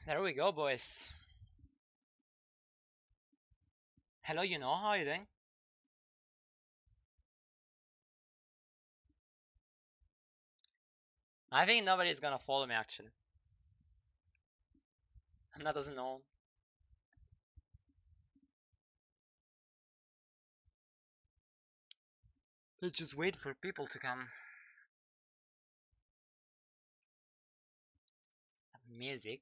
There we go, boys. Hello, how are you doing? I think nobody's gonna follow me actually. That doesn't know. Let's just wait for people to come. Music.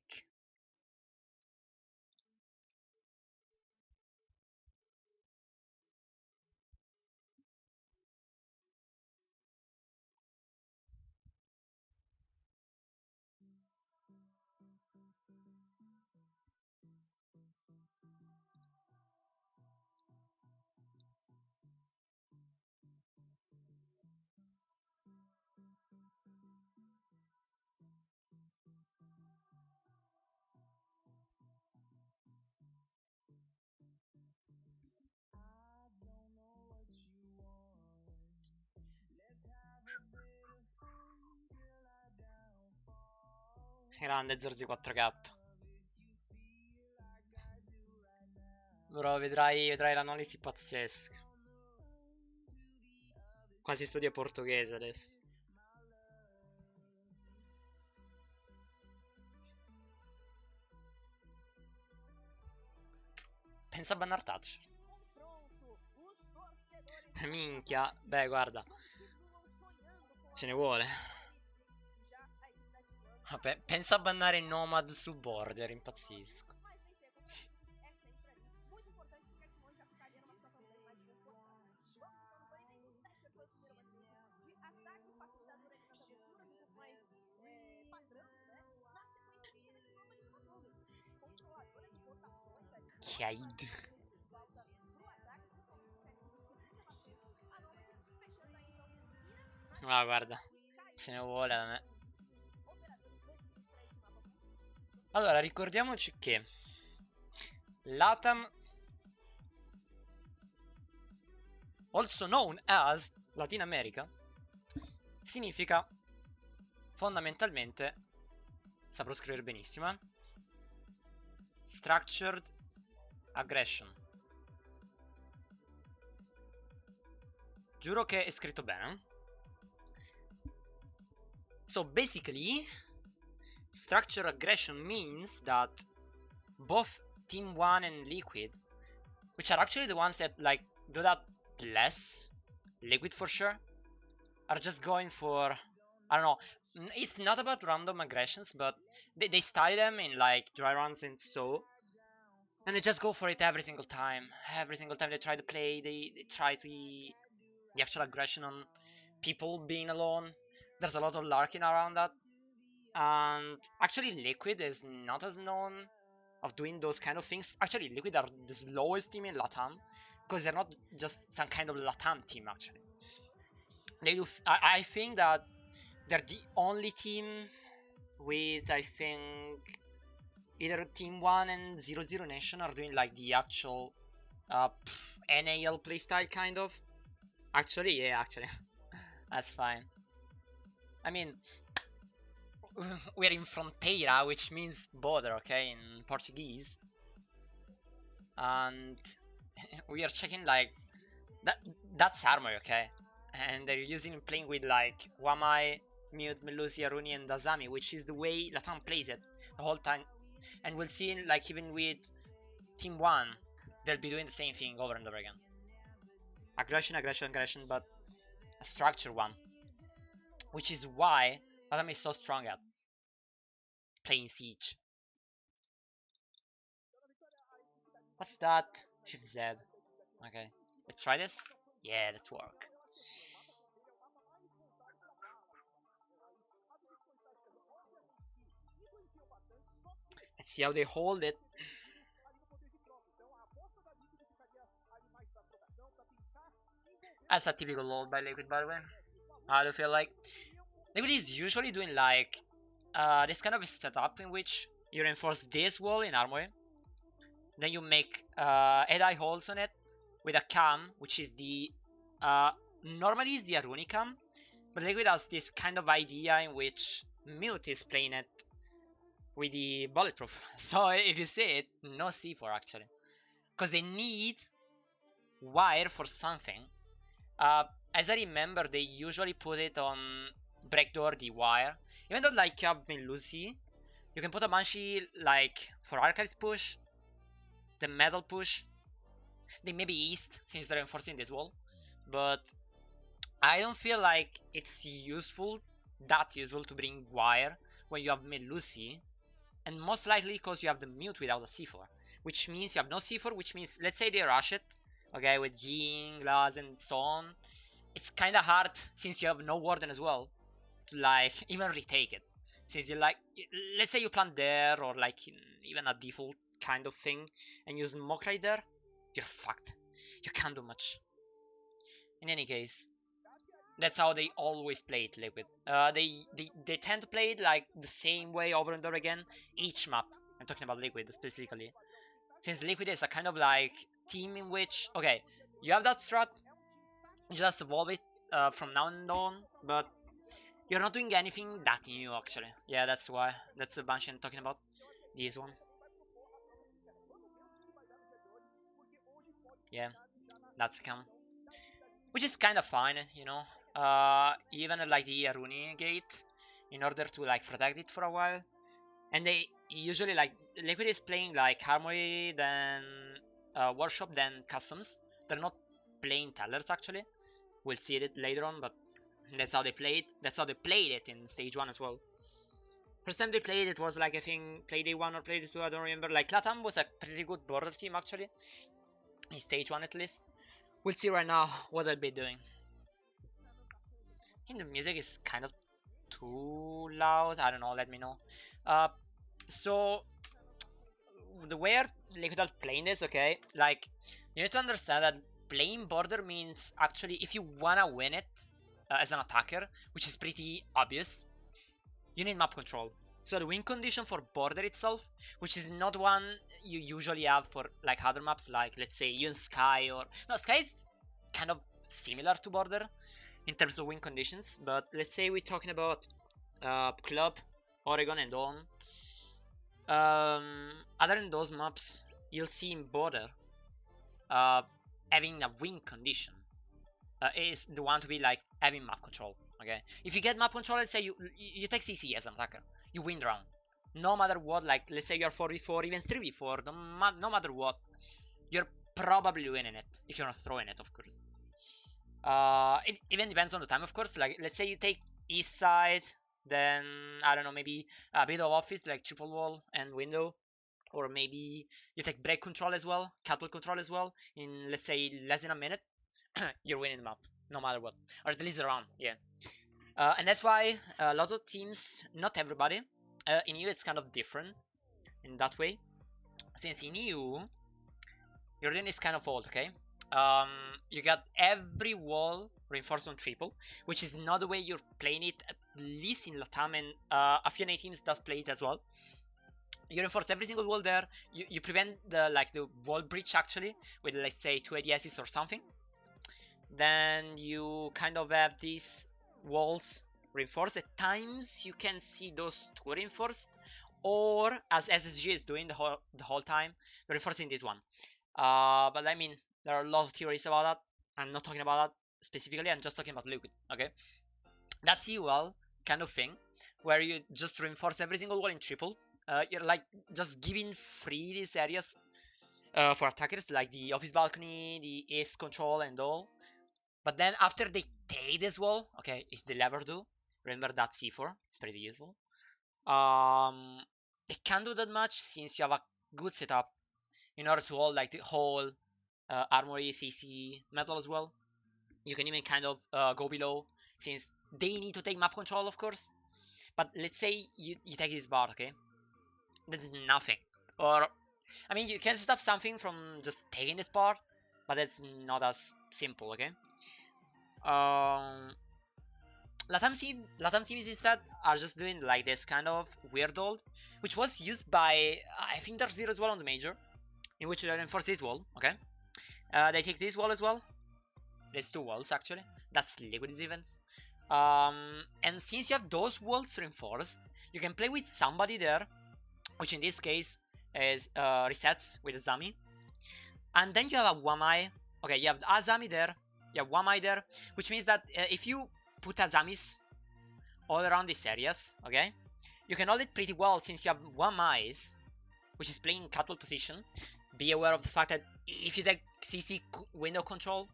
Grande Zorzi 4K. Bro, vedrai l'analisi pazzesca. Quasi studia portoghese adesso. Pensa a bannar touch. Minchia. Beh, guarda. Ce ne vuole. Vabbè, pensa a bannare Nomad su border, impazzisco. Chiaid. Ma guarda, ce ne vuole da me. Allora, ricordiamoci che LATAM, also known as Latin America, significa fondamentalmente, saprò scrivere benissimo, Structured Aggression. Giuro che è scritto bene. So basically, Structured Aggression means that both Team 1 and Liquid, which are actually the ones that like do that less, Liquid for sure, are just going for, I don't know, it's not about random aggressions, but they study them in like dry runs and so, and they just go for it every single time. Every single time they try to play, they try to the actual aggression on people being alone. There's a lot of larking around that. And actually Liquid is not as known of doing those kind of things. Actually Liquid are the slowest team in LATAM, because they're not just some kind of LATAM team actually. They do I think that they're the only team with, I think, either Team 1 and 00 Nation are doing like the actual NAL playstyle kind of. Actually, yeah, actually. That's fine. I mean, we're in Fronteira, which means border, okay, in Portuguese. And we are checking like that. That's armor, okay, and they're using playing with like Wamai, Mute, Melusi, Aruni, and Dazami, which is the way Latam plays it the whole time. And we'll see, like, even with Team 1, they'll be doing the same thing over and over again. Aggression, aggression, aggression, but a structured one. Which is why Latam is so strong at playing Siege. What's that? Shift Z. Okay, let's try this. Yeah, let's work. Let's see how they hold it. That's a typical hold by Liquid, by the way. I do feel like Liquid is usually doing like this kind of a setup in which you reinforce this wall in armory, then you make eye holes on it with a cam, which is the normally is the Aruni cam, but Liquid has this kind of idea in which Mute is playing it with the bulletproof. So if you see it, no C4 actually, because they need wire for something. Uh, as I remember, they usually put it on breakdoor the wire. Even though like you have Lucy, you can put a Banshee like for archives push, the metal push. They maybe east since they're enforcing this wall, but I don't feel like it's that useful to bring wire when you have Melusi, and most likely because you have the mute without a C4, which means you have no C4, which means let's say they rush it, okay, with Jing, Glass, and so on. It's kind of hard since you have no warden as well to like even retake it. Since you like, let's say you plant there or like even a default kind of thing and use smoke right there, you're fucked. You can't do much. In any case, that's how they always play it, Liquid. They tend to play it like the same way over and over again each map. I'm talking about Liquid specifically, since Liquid is a kind of like team in which, okay, you have that strat, you just evolve it from now and on, but you're not doing anything that new actually. Yeah, that's why. That's the Banshee I'm talking about. This one. Yeah, that's come. Which is kind of fine, you know. Even like the Aruni gate, in order to like protect it for a while. And they usually like Liquid is playing like Harmony, then Workshop, then Customs. They're not playing Tellers actually. We'll see it later on, but that's how they play it. That's how they played it in stage 1 as well. First time they played it was like I think play day 1 or play day 2, I don't remember. Like LATAM was a pretty good border team actually. In stage 1 at least. We'll see right now what they'll be doing. I think the music is kind of too loud. I don't know, let me know. So the way Liquid are playing this, okay, like you need to understand that playing border means actually if you wanna win it as an attacker, which is pretty obvious, you need map control. So the win condition for border itself, which is not one you usually have for like other maps, like let's say you and Sky or no, Sky is kind of similar to border in terms of win conditions, but let's say we're talking about Club, Oregon, and on. Other than those maps, you'll see in border uh, having a win condition is the one to be like having map control. Okay, if you get map control, let's say you take CC as an attacker, you win the round, no matter what. Like let's say you're 4v4, even 3v4, no matter what, you're probably winning it if you're not throwing it, of course. It even depends on the time, of course. Like let's say you take east side, then I don't know, maybe a bit of office like triple wall and window, or maybe you take break control as well, catwalk control as well. In let's say less than a minute, you're winning the map no matter what, or at least around. Yeah, and that's why a lot of teams, not everybody, in EU it's kind of different in that way, since in EU your lane is kind of old, okay? You got every wall reinforced on triple, which is not the way you're playing it, at least in LATAM, and a few NA teams does play it as well. You reinforce every single wall there. You prevent the wall breach actually with let's say 2 ADSs or something. Then you kind of have these walls reinforced. At times you can see those two reinforced, or as SSG is doing the whole time, reinforcing this one. But I mean, there are a lot of theories about that. I'm not talking about that specifically. I'm just talking about Liquid. Okay, that's UL kind of thing where you just reinforce every single wall in triple. You're like just giving free these areas for attackers, like the office balcony, the ace control, and all. But then after they take this wall, okay, if they ever do, remember that C4, it's pretty useful. They can't do that much since you have a good setup in order to hold like the whole armory, CC, metal as well. You can even kind of go below since they need to take map control, of course. But let's say you take this bar, okay? That's nothing. Or, I mean, you can stop something from just taking this bar, but it's not as simple, okay? Um, LATAM teams instead are just doing like this kind of weird ult, which was used by, I think there's zero as well on the major, in which they reinforce this wall, okay? They take this wall as well. There's two walls actually. That's Liquid's events. And since you have those walls reinforced, you can play with somebody there which in this case is resets with Azami. And then you have a Wamai. Okay, you have Azami there, you have Wamai there, which means that if you put Azamis all around these areas, okay, you can hold it pretty well since you have Wamais, which is playing cattle position. Be aware of the fact that if you take CC window control,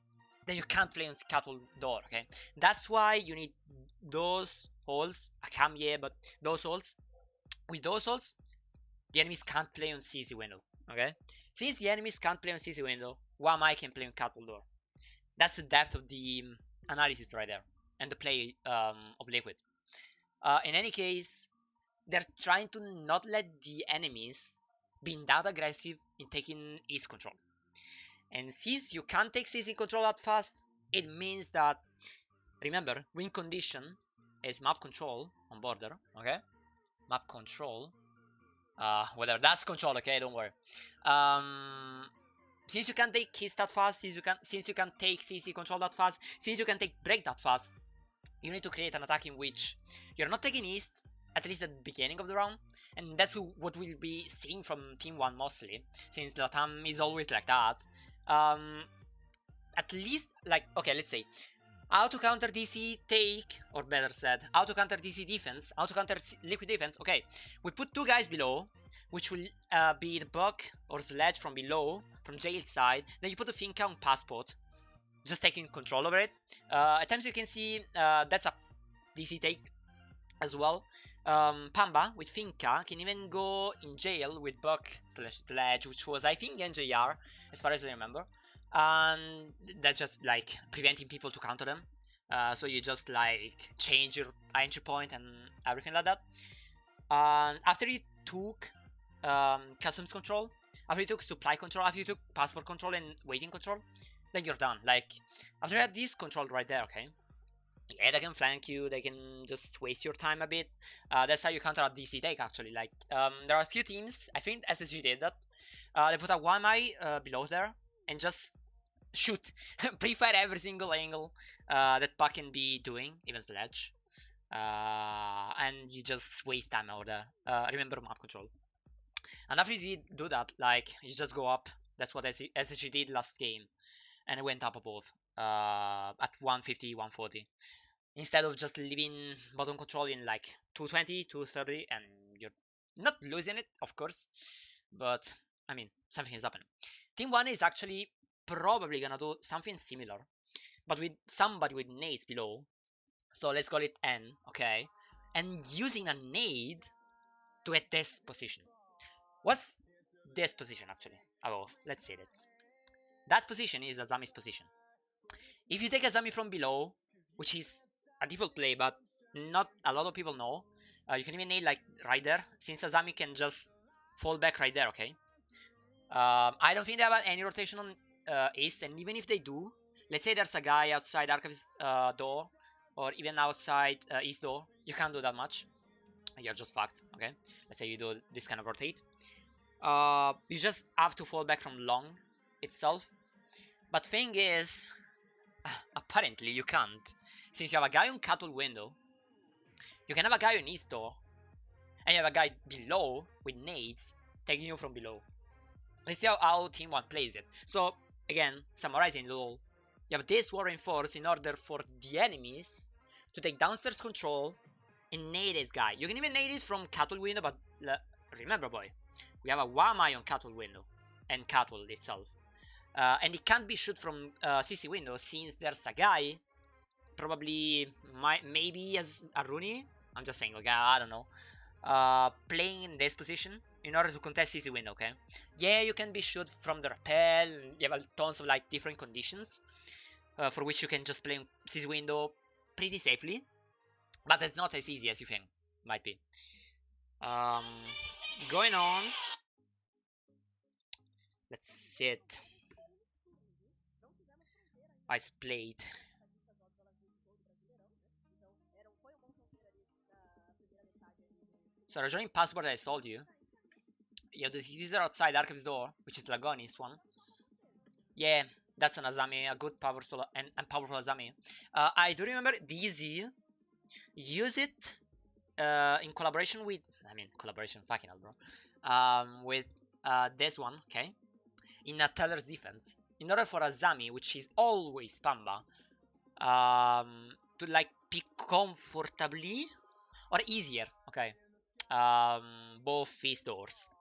then you can't play on cattle door, okay? That's why you need those holes. Akam, yeah, but those holes. With those holes, the enemies can't play on CC window, okay? Since the enemies can't play on CC window, Wamai can play on cattle door. That's the depth of the analysis right there, and the play of Liquid. In any case, they're trying to not let the enemies be that aggressive in taking East control. And since you can't take CC control that fast, it means that, remember, win condition is map control on border, okay? Map control. Whether that's control, okay, don't worry. Since you can take keys that fast, since you can take CC control that fast, since you can take break that fast, you need to create an attack in which you're not taking East, at least at the beginning of the round, and that's what we'll be seeing from Team 1 mostly, since LATAM is always like that. At least, like, okay, let's say, how to counter DC take, or better said, how to counter DC defense, how to counter Liquid defense. Okay, we put two guys below, which will be the Buck or Sledge from below, from jail side. Then you put the Finca on Passport, just taking control over it. At times you can see that's a DC take as well. Pamba with Finca can even go in jail with Buck slash Sledge, which was, I think, NJR, as far as I remember. And that's just like preventing people to counter them. So you just like change your entry point and everything like that. And after you took customs control, after you took supply control, after you took passport control and waiting control, then you're done. Like, after you had this control right there, okay, yeah, they can flank you, they can just waste your time a bit. That's how you counter a DC take, actually. Like, there are a few teams, I think SSG did that. They put a 1i below there and just shoot, pre-fire every single angle that Puck can be doing, even Sledge. And you just waste time over there. Remember map control. And after you do that, like, you just go up. That's what SSG did last game. And it went up above at 150, 140. Instead of just leaving bottom control in like 220, 230, and you're not losing it, of course. But, I mean, something is happening. Team 1 is actually probably gonna do something similar, but with somebody with nades below. So let's call it N, okay? And using a nade to get this position. What's this position actually? Above. Let's say that. That position is Azami's position. If you take Azami from below, which is a default play, but not a lot of people know, you can even nade like right there, since Azami can just fall back right there, okay? I don't think they have any rotation on East, and even if they do, let's say there's a guy outside Archive's door, or even outside East door, you can't do that much. You're just fucked, okay? Let's say you do this kind of rotate. You just have to fall back from long itself. But thing is, apparently you can't. Since you have a guy on cattle window, you can have a guy on East door, and you have a guy below with nades taking you from below. Let's see how Team 1 plays it. So, again, summarizing it all, you have this Warring Force in order for the enemies to take downstairs control and nade this guy. You can even nade it from cattle window, but remember, boy, we have a Wamai on cattle window and cattle itself. And it can't be shoot from CC window since there's a guy, probably maybe as a Rooney. I'm just saying, okay, I don't know. Playing in this position in order to contest CC window, okay? Yeah, you can be shoot from the rappel, you have tons of like different conditions for which you can just play in CC window pretty safely, but it's not as easy as you think, might be. Going on, let's see it. Ice plate. So rejoining passport I sold you. You have the user outside Archive's door, which is the agonist one. Yeah, that's an Azami, a good powerful and powerful Azami. I do remember DZ use it in collaboration with, I mean, collaboration fucking hell, bro. With this one, okay? In a Teller's defense, in order for Azami, which is always Pamba, to like pick comfortably or easier, okay? Both his doors.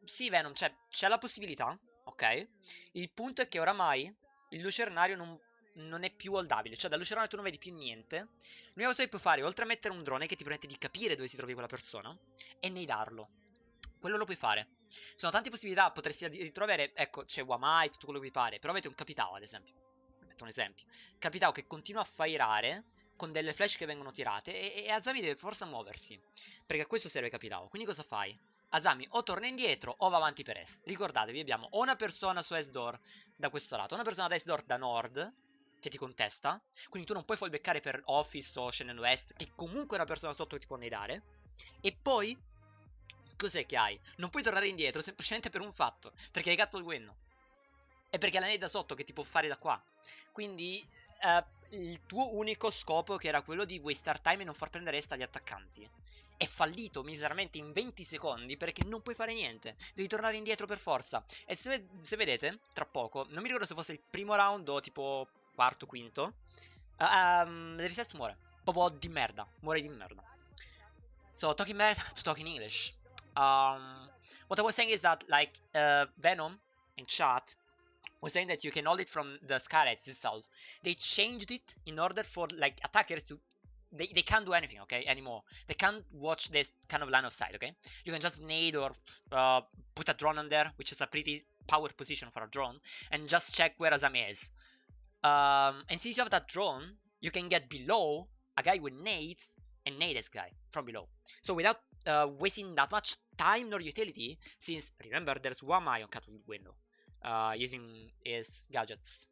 Sì, Venom, cioè c'è la possibilità, ok? Il punto è che oramai il lucernario non è più holdabile, cioè dal lucernario tu non vedi più niente. L'unica cosa che puoi fare, oltre a mettere un drone che ti permette di capire dove si trovi quella persona, è neidarlo. Quello lo puoi fare. Ci sono tante possibilità, potresti addirittura avere, ecco, c'è Wamai, tutto quello che vi pare, però avete un Capitao, ad esempio. Metto un esempio. Capitao che continua a fairare con delle flash che vengono tirate e Azami deve forza muoversi, perché a questo serve Capitao. Quindi cosa fai? Azami o torna indietro o va avanti per est. Ricordatevi, abbiamo o una persona su S-Door da questo lato, una persona da S-Door da nord che ti contesta, quindi tu non puoi fallbackare per Office o Shannon West, che comunque è una persona sotto che ti può nedare. E poi, cos'è che hai? Non puoi tornare indietro semplicemente per un fatto, perché hai gatto il Gwenno. E perché la neda sotto che ti può fare da qua. Quindi il tuo unico scopo, che era quello di waste time e non far prendere resta agli attaccanti, è fallito miseramente in 20 secondi perché non puoi fare niente. Devi tornare indietro per forza. E se vedete, tra poco, non mi ricordo se fosse il primo round o tipo quarto, quinto, Reset muore. Proprio di merda. Muore di merda. So, talking back to talk in English. What I was saying is that, like, Venom in chat was saying that you can hold it from the skylights itself. They changed it in order for, like, attackers to... They can't do anything, okay, anymore. They can't watch this kind of line of sight, okay? You can just nade or put a drone on there, which is a pretty power position for a drone, and just check where Azami is. And since you have that drone, you can get below a guy with nades and nade this guy from below. So without wasting that much time nor utility, since remember there's one eye on Catwood window using his gadgets.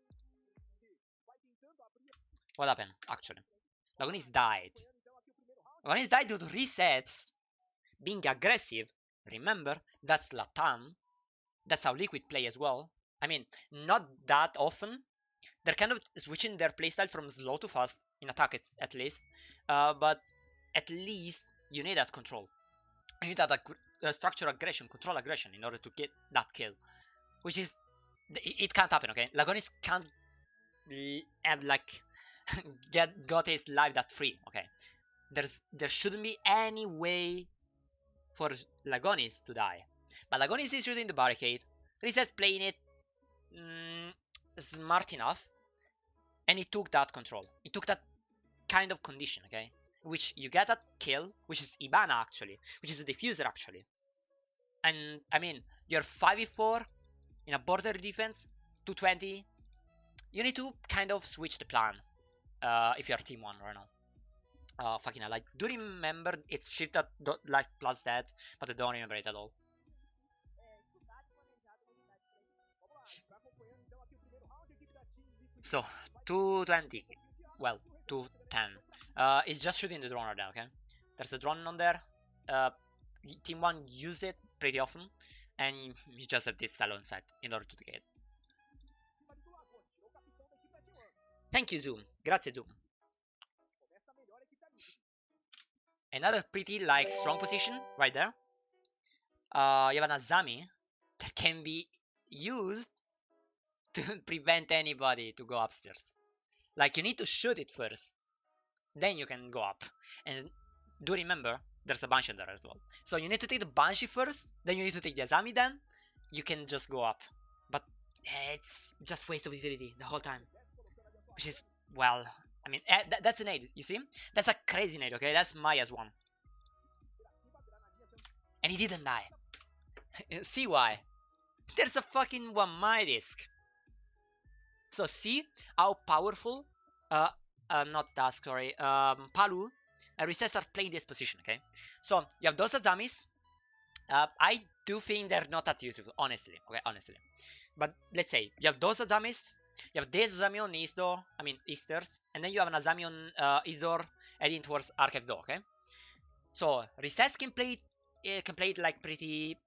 What happened actually? Lagonis died. Lagonis died due to resets. Being aggressive. Remember, that's LATAM. That's how Liquid play as well. I mean, not that often. They're kind of switching their playstyle from slow to fast in attack, at least. But at least you need that control. You need that structure aggression, control aggression in order to get that kill. Which is... It can't happen, okay? Lagonis can't have, like... got his life that free, okay? There shouldn't be any way for Lagonis to die. But Lagonis is shooting the barricade. Reset's playing it smart enough. And he took that control. He took that kind of condition, okay? Which you get a kill, which is Ibana actually, which is a diffuser actually. And I mean, you're 5v4 in a border defense, 220. You need to kind of switch the plan if you're team 1 right now. Fucking hell, I do remember it's shifted like plus that, but I don't remember it at all. So, 220, well, 210. It's just shooting the drone right now, okay? There's a drone on there. Team 1 use it pretty often, and you just have this salon set in order to get it. Thank you, Zoom. Grazie, Zoom. Another pretty, like, strong position right there. You have an Azami that can be used to prevent anybody to go upstairs. Like, you need to shoot it first, then you can go up. And do remember, there's a Banshee there as well. So you need to take the Banshee first, then you need to take the Azami, then you can just go up. But it's just waste of utility the whole time. Which is, well, I mean, that's a nade, you see? That's a crazy nade, okay? That's Maya's one. And he didn't die. See why? There's a fucking one Maya disc. So see how powerful, not Dusk, sorry, Palu and Recess are playing this position, okay? So you have those Azamis. I do think they're not that useful, honestly, okay, honestly. But let's say you have those Azamis, you have this Azami on Eastdoor, I mean Easters, and then you have an Azami on Eastdoor heading towards Archive Door, okay? So Resets can play it like pretty.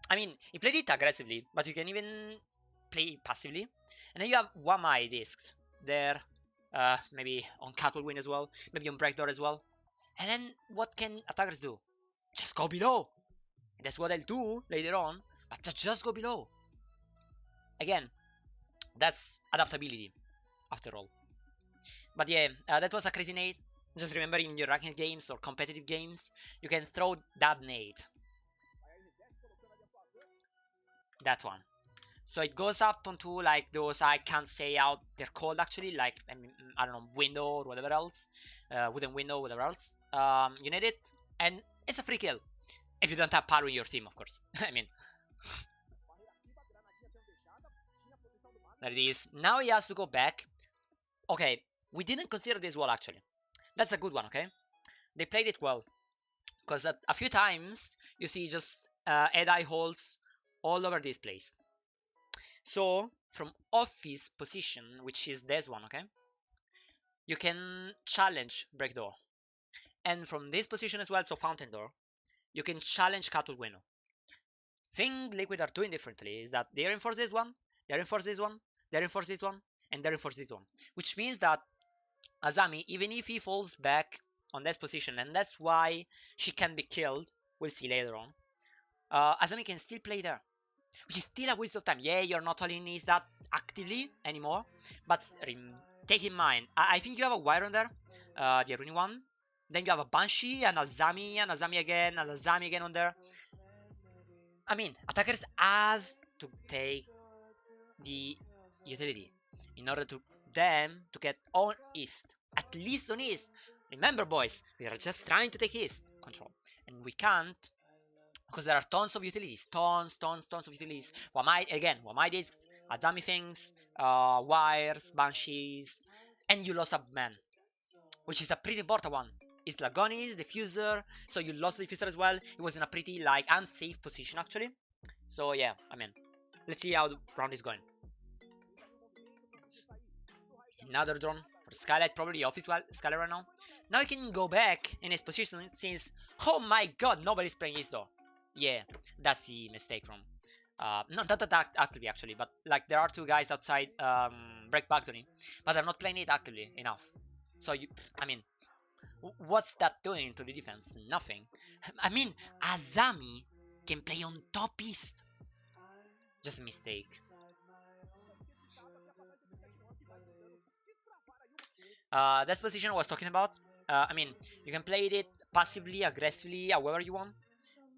I mean, he played it aggressively, but you can even play it passively. And then you have Wamai discs there, maybe on Cattle Win as well, maybe on Breakdoor as well. And then what can attackers do? Just go below. And that's what I'll do later on, but just go below. Again, that's adaptability after all. But yeah, that was a crazy nade. Just remember, in your ranked games or competitive games, you can throw that nade. That one. So it goes up onto like those, I can't say out they're called actually, like I mean, I don't know, window or whatever else, wooden window, whatever else. You need it, and it's a free kill if you don't have power in your team, of course. I mean, there it is. Now he has to go back. Okay, we didn't consider this wall actually. That's a good one. Okay, they played it well because a few times you see just eye holes all over this place. So from office position, which is this one, okay, you can challenge break door. And from this position as well, so fountain door, you can challenge cattle window. Thing Liquid are doing differently is that they reinforce this one, they reinforce this one, they reinforce this one, and they reinforce this one. Which means that Azami, even if he falls back on this position, and that's why she can be killed, we'll see later on, Azami can still play there. Which is still a waste of time. Yeah, you're not all in is that actively anymore, but take in mind, I think you have a wire on there, the Aruni one. Then you have a Banshee, and Azami again, and Azami again on there. I mean, attackers has to take the utility in order to them to get on east, at least on east. Remember, boys, we are just trying to take east control, and we can't because there are tons of utilities, tons of utilities. Wamai discs, Adami things, wires, banshees, and you lost a man, which is a pretty important one. It's Lagonis, diffuser, so you lost the diffuser as well. It was in a pretty like unsafe position actually. So yeah, I mean, let's see how the round is going. Another drone for Skylight, probably office Skylight right now. Now he can go back in his position since, oh my god, nobody's playing his door. Yeah, that's the mistake from not that actively actually, but like there are two guys outside Break Factory, but they're not playing it actively enough. So you, I mean, what's that doing to the defense? Nothing. I mean, Azami can play on top east. Just a mistake. That's position I was talking about. I mean, you can play it passively, aggressively, however you want,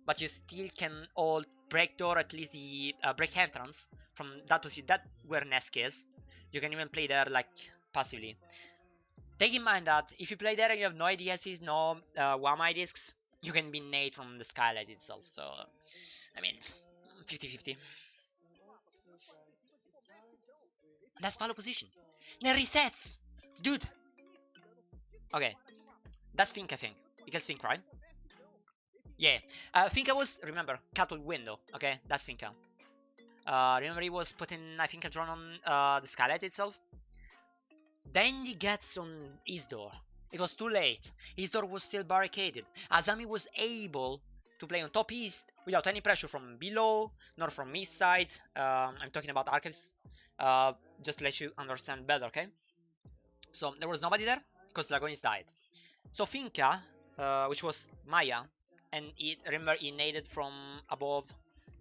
but you still can all break door, at least the break entrance from that position. That where Nesk is. You can even play there like passively. Take in mind that if you play there and you have no IDSs, no WAMI discs, you can be nade from the skylight itself. So, I mean, 50-50. That's follow position. Then resets! Dude! Okay, that's Fink, I think. You can Fink, right? Yeah. Finka was, remember, cattle window. Okay, that's Finka. Remember he was putting, I think, a drone on the skylight itself. Then he gets on his door. It was too late. His door was still barricaded. Azami was able to play on top east without any pressure from below, nor from east side. I'm talking about archives. Just to let you understand better, okay? So there was nobody there because Dragonis died. So Finka, which was Maya, and it, remember he naded from above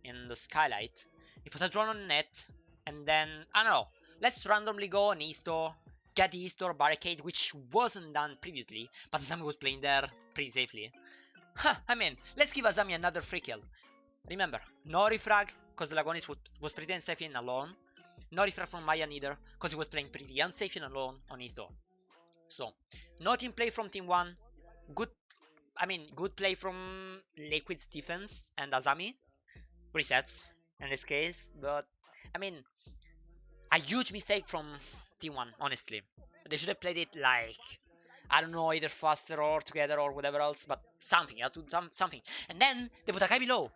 in the skylight. He put a drone on net, and then I don't know. Let's randomly go on east door, get the east door barricade, which wasn't done previously, but Azami was playing there pretty safely. Huh, I mean, let's give Azami another free kill. Remember, no refrag, because the Lagonis was pretty unsafe in alone. No refrag from Maya neither, because he was playing pretty unsafe in alone on his door. So, no team play from team 1. Good, I mean, good play from Liquid's defense and Azami. Resets in this case, but I mean, a huge mistake from team 1, honestly. They should have played it like, I don't know, either faster or together or whatever else, but something, you have to do something. And then they put a guy below.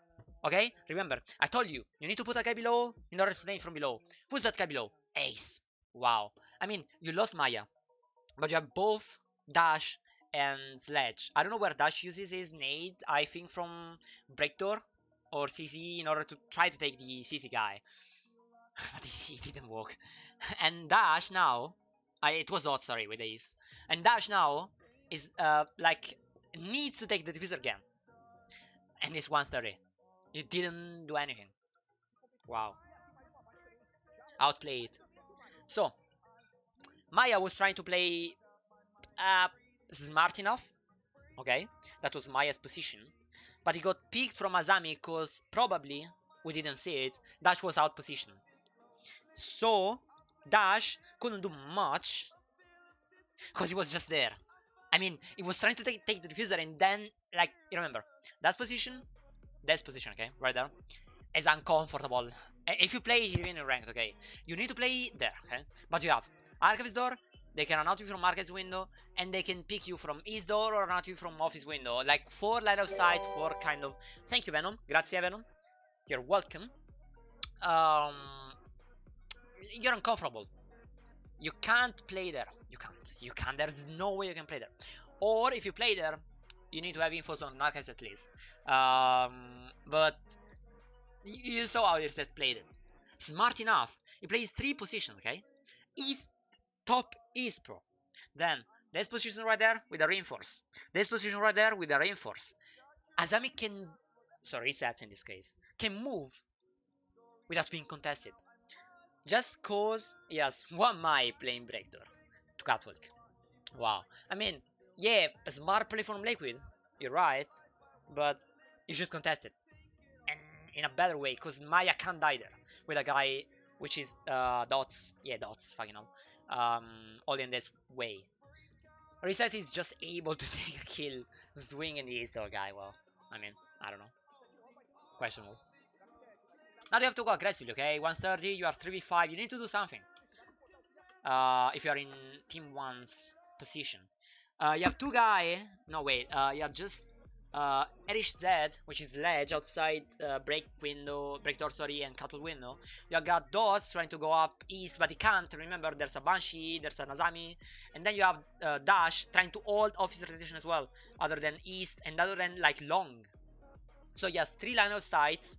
Okay? Remember, I told you, you need to put a guy below in order to nade from below. Who's that guy below? Ace. Wow. I mean, you lost Maya, but you have both Dash and Sledge. I don't know where Dash uses his nade, I think from Breakdoor or CC in order to try to take the CC guy. But it didn't work. And Dash now, It was Dot, sorry, with Ace. And Dash now is like needs to take the diffuser again, and it's 130. You didn't do anything. Wow, outplayed. So Maya was trying to play uh, smart enough. Okay, that was Maya's position, but he got picked from Azami because probably we didn't see it. Dash was out position, so Dash couldn't do much because he was just there. I mean, he was trying to take the diffuser, and then, like, you remember, that's position, okay, right there, is uncomfortable. If you play even in ranked, okay, you need to play there, okay, but you have Archivist door, they can run out you from Archivist window, and they can pick you from East door or run out you from Office window, like 4 line of sight, 4 kind of, thank you Venom, grazie Venom, you're welcome. Um, you're uncomfortable. You can't play there. You can't. There's no way you can play there. Or if you play there, you need to have infos on archives at least. But you saw how Irses played it. Smart enough. He plays 3 positions, okay? East, top, East Pro. Then, this position right there with a reinforce. This position right there with a reinforce. Azami can, sorry, resets in this case, can move without being contested. Just cause he has one Mai playing Breakdoor to Catwalk. Wow. I mean, yeah, a smart play from Liquid, you're right, but you should contest it. And in a better way, because Maya can't die there with a guy which is dots. Yeah, dots, fucking hell. All in this way. Reset is just able to take a kill swinging the Ace guy. Well, I mean, I don't know. Questionable. Now you have to go aggressively, okay? 130, you are 3v5, you need to do something. If you are in Team 1's position. You have 2 guy, no wait, you have just Erish Z, which is ledge outside break window, break door, sorry, and cattle window. You got Dots trying to go up east, but he can't. Remember, there's a Banshee, there's a Nazami, and then you have Dash trying to hold officer rotation as well, other than east and other than like long. So he has 3 line of sights,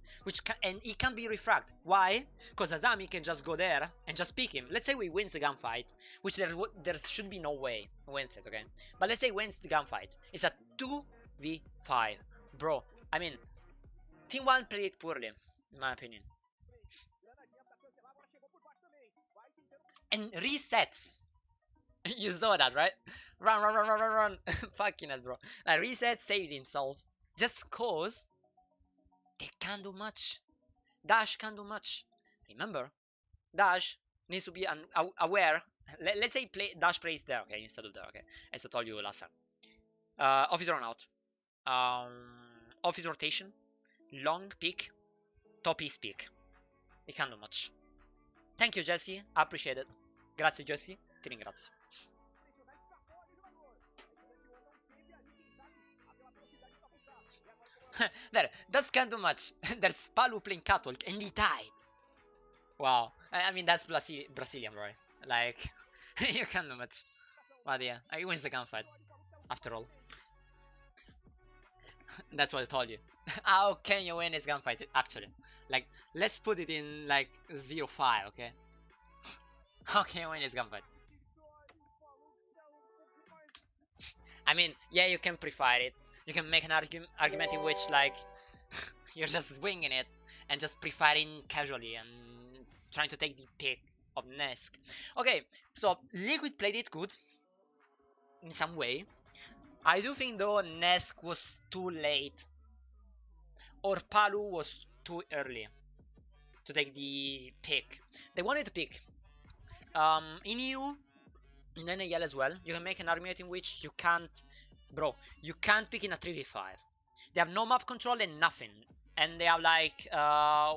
and he can't be refract. Why? Because Azami can just go there and just pick him. Let's say we wins the gunfight, which there should be no way wins it, okay? But let's say wins the gunfight. It's a 2v5. Bro, I mean, Team 1 played poorly, in my opinion. And resets. You saw that, right? Run, run, run, run, run, run. Fucking hell, bro. Like, reset saved himself. Just cause they can't do much. Dash can't do much. Remember, Dash needs to be aware. Let's say Dash plays there, okay, instead of there, okay, as I told you last time. Office run out. Office rotation. Long pick. Top east pick. He can't do much. Thank you, Jesse. I appreciate it. Grazie, Jesse. Ti ringrazio. There, that's can't do much. There's Palu playing Catwalk and he died. Wow. I mean, that's Brazilian, right? Like, you can't do much. But yeah, he wins the gunfight, after all. That's what I told you. How can you win this gunfight, actually? Like, let's put it in, like, 0-5, okay? How can you win this gunfight? I mean, yeah, you can pre-fire it. You can make an argument in which, like, you're just winging it and just pre-firing casually and trying to take the pick of Nesk. Okay, so Liquid played it good in some way. I do think though Nesk was too late or Palu was too early to take the pick. They wanted to pick. In EU, in NAL as well, you can make an argument in which you can't, bro, you can't pick in a 3v5. They have no map control and nothing. And they have like,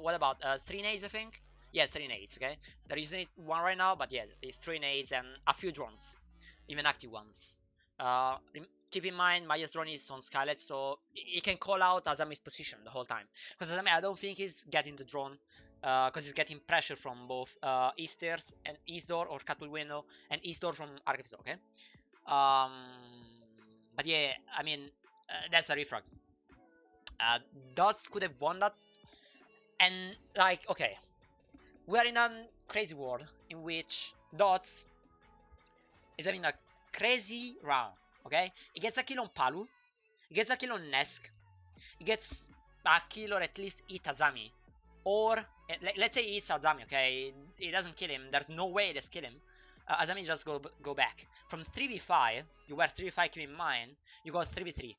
what about 3 nades, I think? Yeah, 3 nades, okay? They're using it 1 right now, but yeah, it's 3 nades and a few drones, even active ones. Keep in mind, Maya's drone is on Skylet, so he can call out Azami's position the whole time. Because Azami, I don't think he's getting the drone, because he's getting pressure from both East stairs and East door or Catwalk window, and East door from Archivist door, okay? But yeah, I mean, that's a refrag. Dots could have won that, and like, okay, we are in a crazy world in which Dots is having a crazy round. Okay, he gets a kill on Palu, he gets a kill on Nesk, he gets a kill or at least eat Azami. Or let's say he eats Azami, okay? It doesn't kill him. There's no way let's kill him. Azami just go back. From 3v5, you were 3v5, keep in mind, you got 3v3.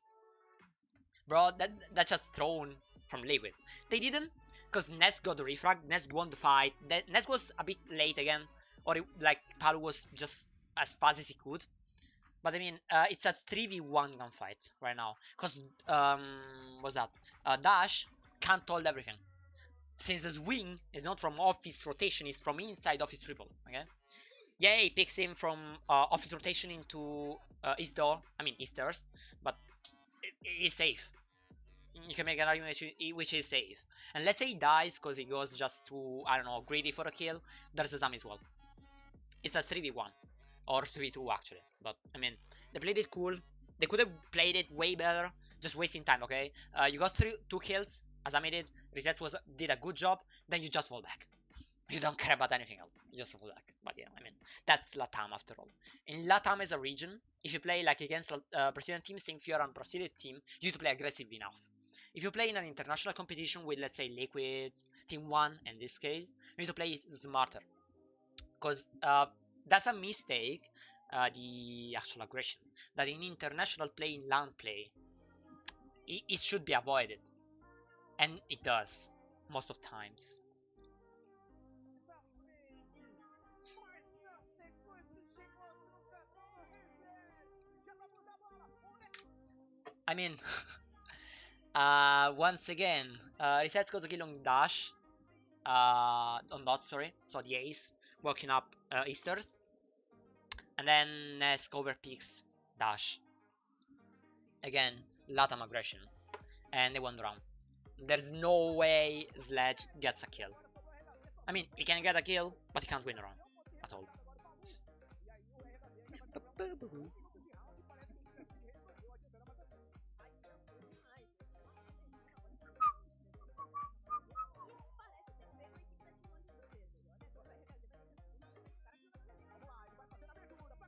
Bro, that's just thrown from Liquid. They didn't, because Ness got the refrag, Ness won the fight. Ness was a bit late again, or like Palu was just as fast as he could. But I mean, it's a 3v1 gunfight right now. Because, what's that? Dash can't hold everything. Since the swing is not from office rotation, it's from inside office triple, okay? Yeah, he picks him from office rotation into east door, I mean easters, but he's safe. You can make an argument which is safe. And let's say he dies because he goes just to, I don't know, greedy for a kill, there's a Zam as well. It's a 3v1, or 3v2 actually, but I mean, they played it cool. They could have played it way better, just wasting time, okay? You got 2 kills, Azami did a good job, then you just fall back. You don't care about anything else, you just fall back. But yeah, I mean, that's LATAM after all. In LATAM as a region, if you play like against Brazilian teams, if you're on Brazilian team, you need to play aggressive enough. If you play in an international competition with, let's say, Liquid, Team 1 in this case, you need to play smarter. Because that's a mistake, the actual aggression, that in international play, in LAN play, it should be avoided. And it does, most of times. I mean, once again, Resets got a kill on Dash, on Dot, sorry, so the ace, walking up Easters, and then Nesk overpicks Dash. Again, LATAM aggression, and they won the round. There's no way Sledge gets a kill. I mean, he can get a kill, but he can't win a round at all.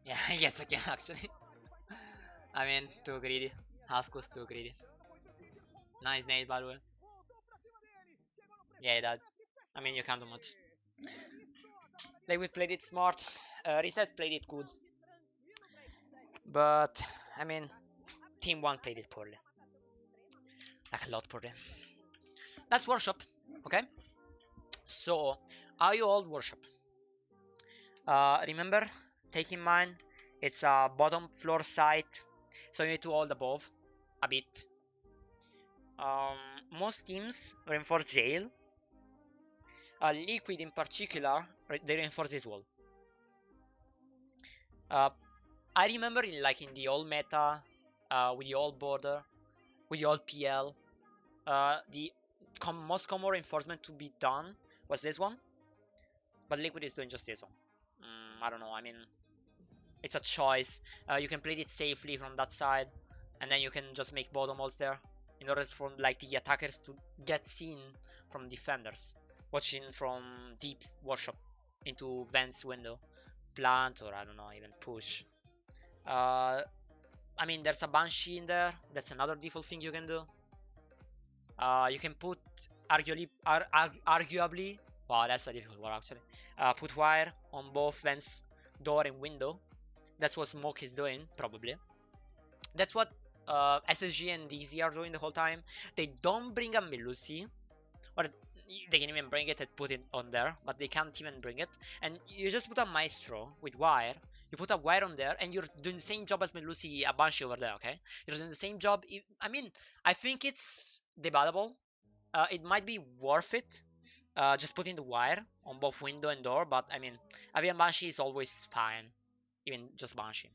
Yeah, he gets a kill actually. I mean, too greedy. Husk was too greedy. Nice nade, by the way. Yeah, that. I mean, you can't do much. Like, played it smart. Reset played it good. But, I mean, Team 1 played it poorly. Like, a lot poorly. That's Workshop, okay? So, how you hold Workshop? Remember, take in mind, it's a bottom floor site, so you need to hold above a bit. Most teams reinforce jail. Liquid in particular, they reinforce this wall. I remember in the old meta, with the old border, with the old PL, the most common reinforcement to be done was this one, but Liquid is doing just this one. I don't know, I mean, it's a choice. You can play it safely from that side, and then you can just make bottom walls there, in order for like the attackers to get seen from defenders, watching from deep workshop into vents window, plant, or I don't know, even push. I mean, there's a Banshee in there. That's another default thing you can do. You can put arguably, wow, that's a difficult word actually. Put wire on both vents, door and window. That's what Smoke is doing, probably. That's what SSG and DZ are doing the whole time. They don't bring a Melusi, or they can even bring it and put it on there, but they can't even bring it. And you just put a Maestro with wire. You put a wire on there, and you're doing the same job as Melusi, a Banshee over there, okay? You're doing the same job. I mean, I think it's debatable. It might be worth it, just putting the wire on both window and door, but I mean, Avian Banshee is always fine, even just Banshee.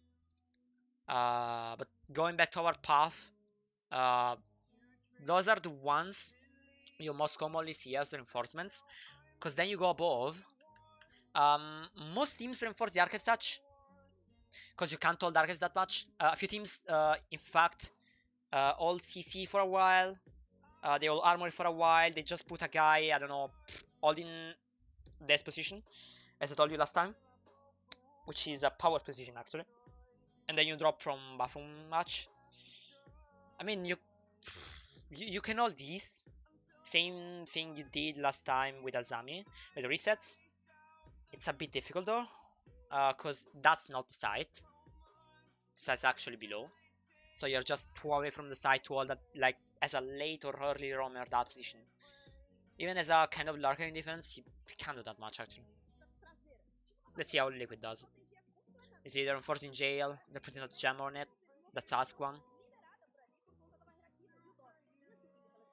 But going back to our path, uh, those are the ones you most commonly see as reinforcements, because then you go above. Most teams reinforce the archives touch, because you can't hold archives that much. A few teams, in fact, all CC for a while. They all armor for a while. They just put a guy, I don't know, holding this position, as I told you last time. which is a power position actually, and then you drop from bathroom match. I mean, you can hold these. Same thing you did last time with Azami, with the resets. It's a bit difficult though, because that's not the site. The site's actually below. So you're just 2 away from the site to hold that, like, as a late or early roamer, that position. Even as a kind of lurker in defense, you can't do that much actually. Let's see how Liquid does. You see, they're enforcing jail, they're putting a gem on it. That's Ask One.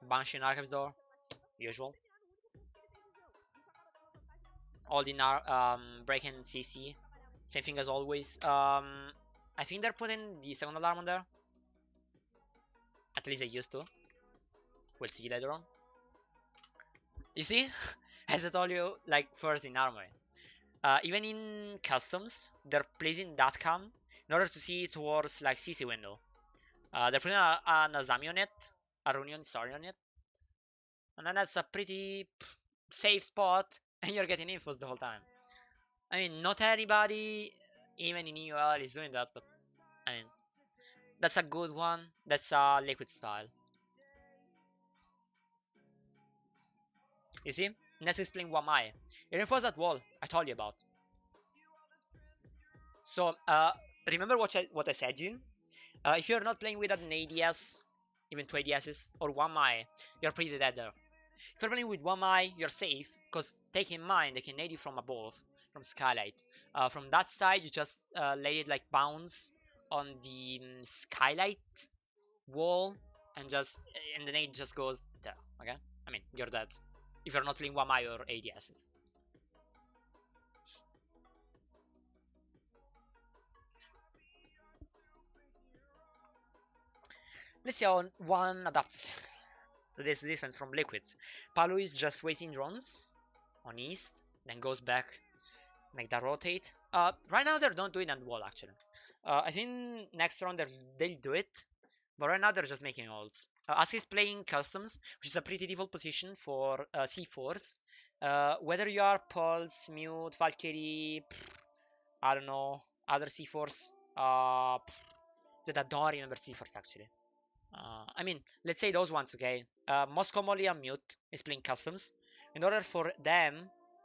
Banshee in Archives door, usual. Holding breaking CC. Same thing as always. I think they're putting the second alarm on there. At least they used to. We'll see later on. You see? As I told you, like first in armory. Even in customs, they're placing that cam in order to see towards like CC window. They're putting an Azami on it, a Runion, sorry, on it. And then that's a pretty safe spot, and you're getting infos the whole time. I mean, not anybody, even in EUL, is doing that, but I mean, that's a good one. That's a liquid style. You see? Next is playing Wamai. It reinforces that wall I told you about. So, remember what I said you? If you're not playing with an ADS, even 2 ADSs, or Wamai, you're pretty dead there. If you're playing with Wamai, you're safe, because take in mind they can nade you from above, from Skylight. From that side, you just let it like bounce on the Skylight wall, and the nade just goes there. Okay, I mean you're dead if you're not playing Wamai or ADSs. Let's see how one adapts this defense from Liquid. Palu is just wasting drones on East, then goes back, make that rotate. Right now they're not doing that wall actually. I think next round they'll do it, but right now they're just making ults. As he's playing customs, which is a pretty default position for C4s. Whether you are Pulse, Mute, Valkyrie, I don't know, other C4s, that I don't remember C4s actually. I mean, let's say those ones, okay? Most commonly a Mute is playing customs. In order for them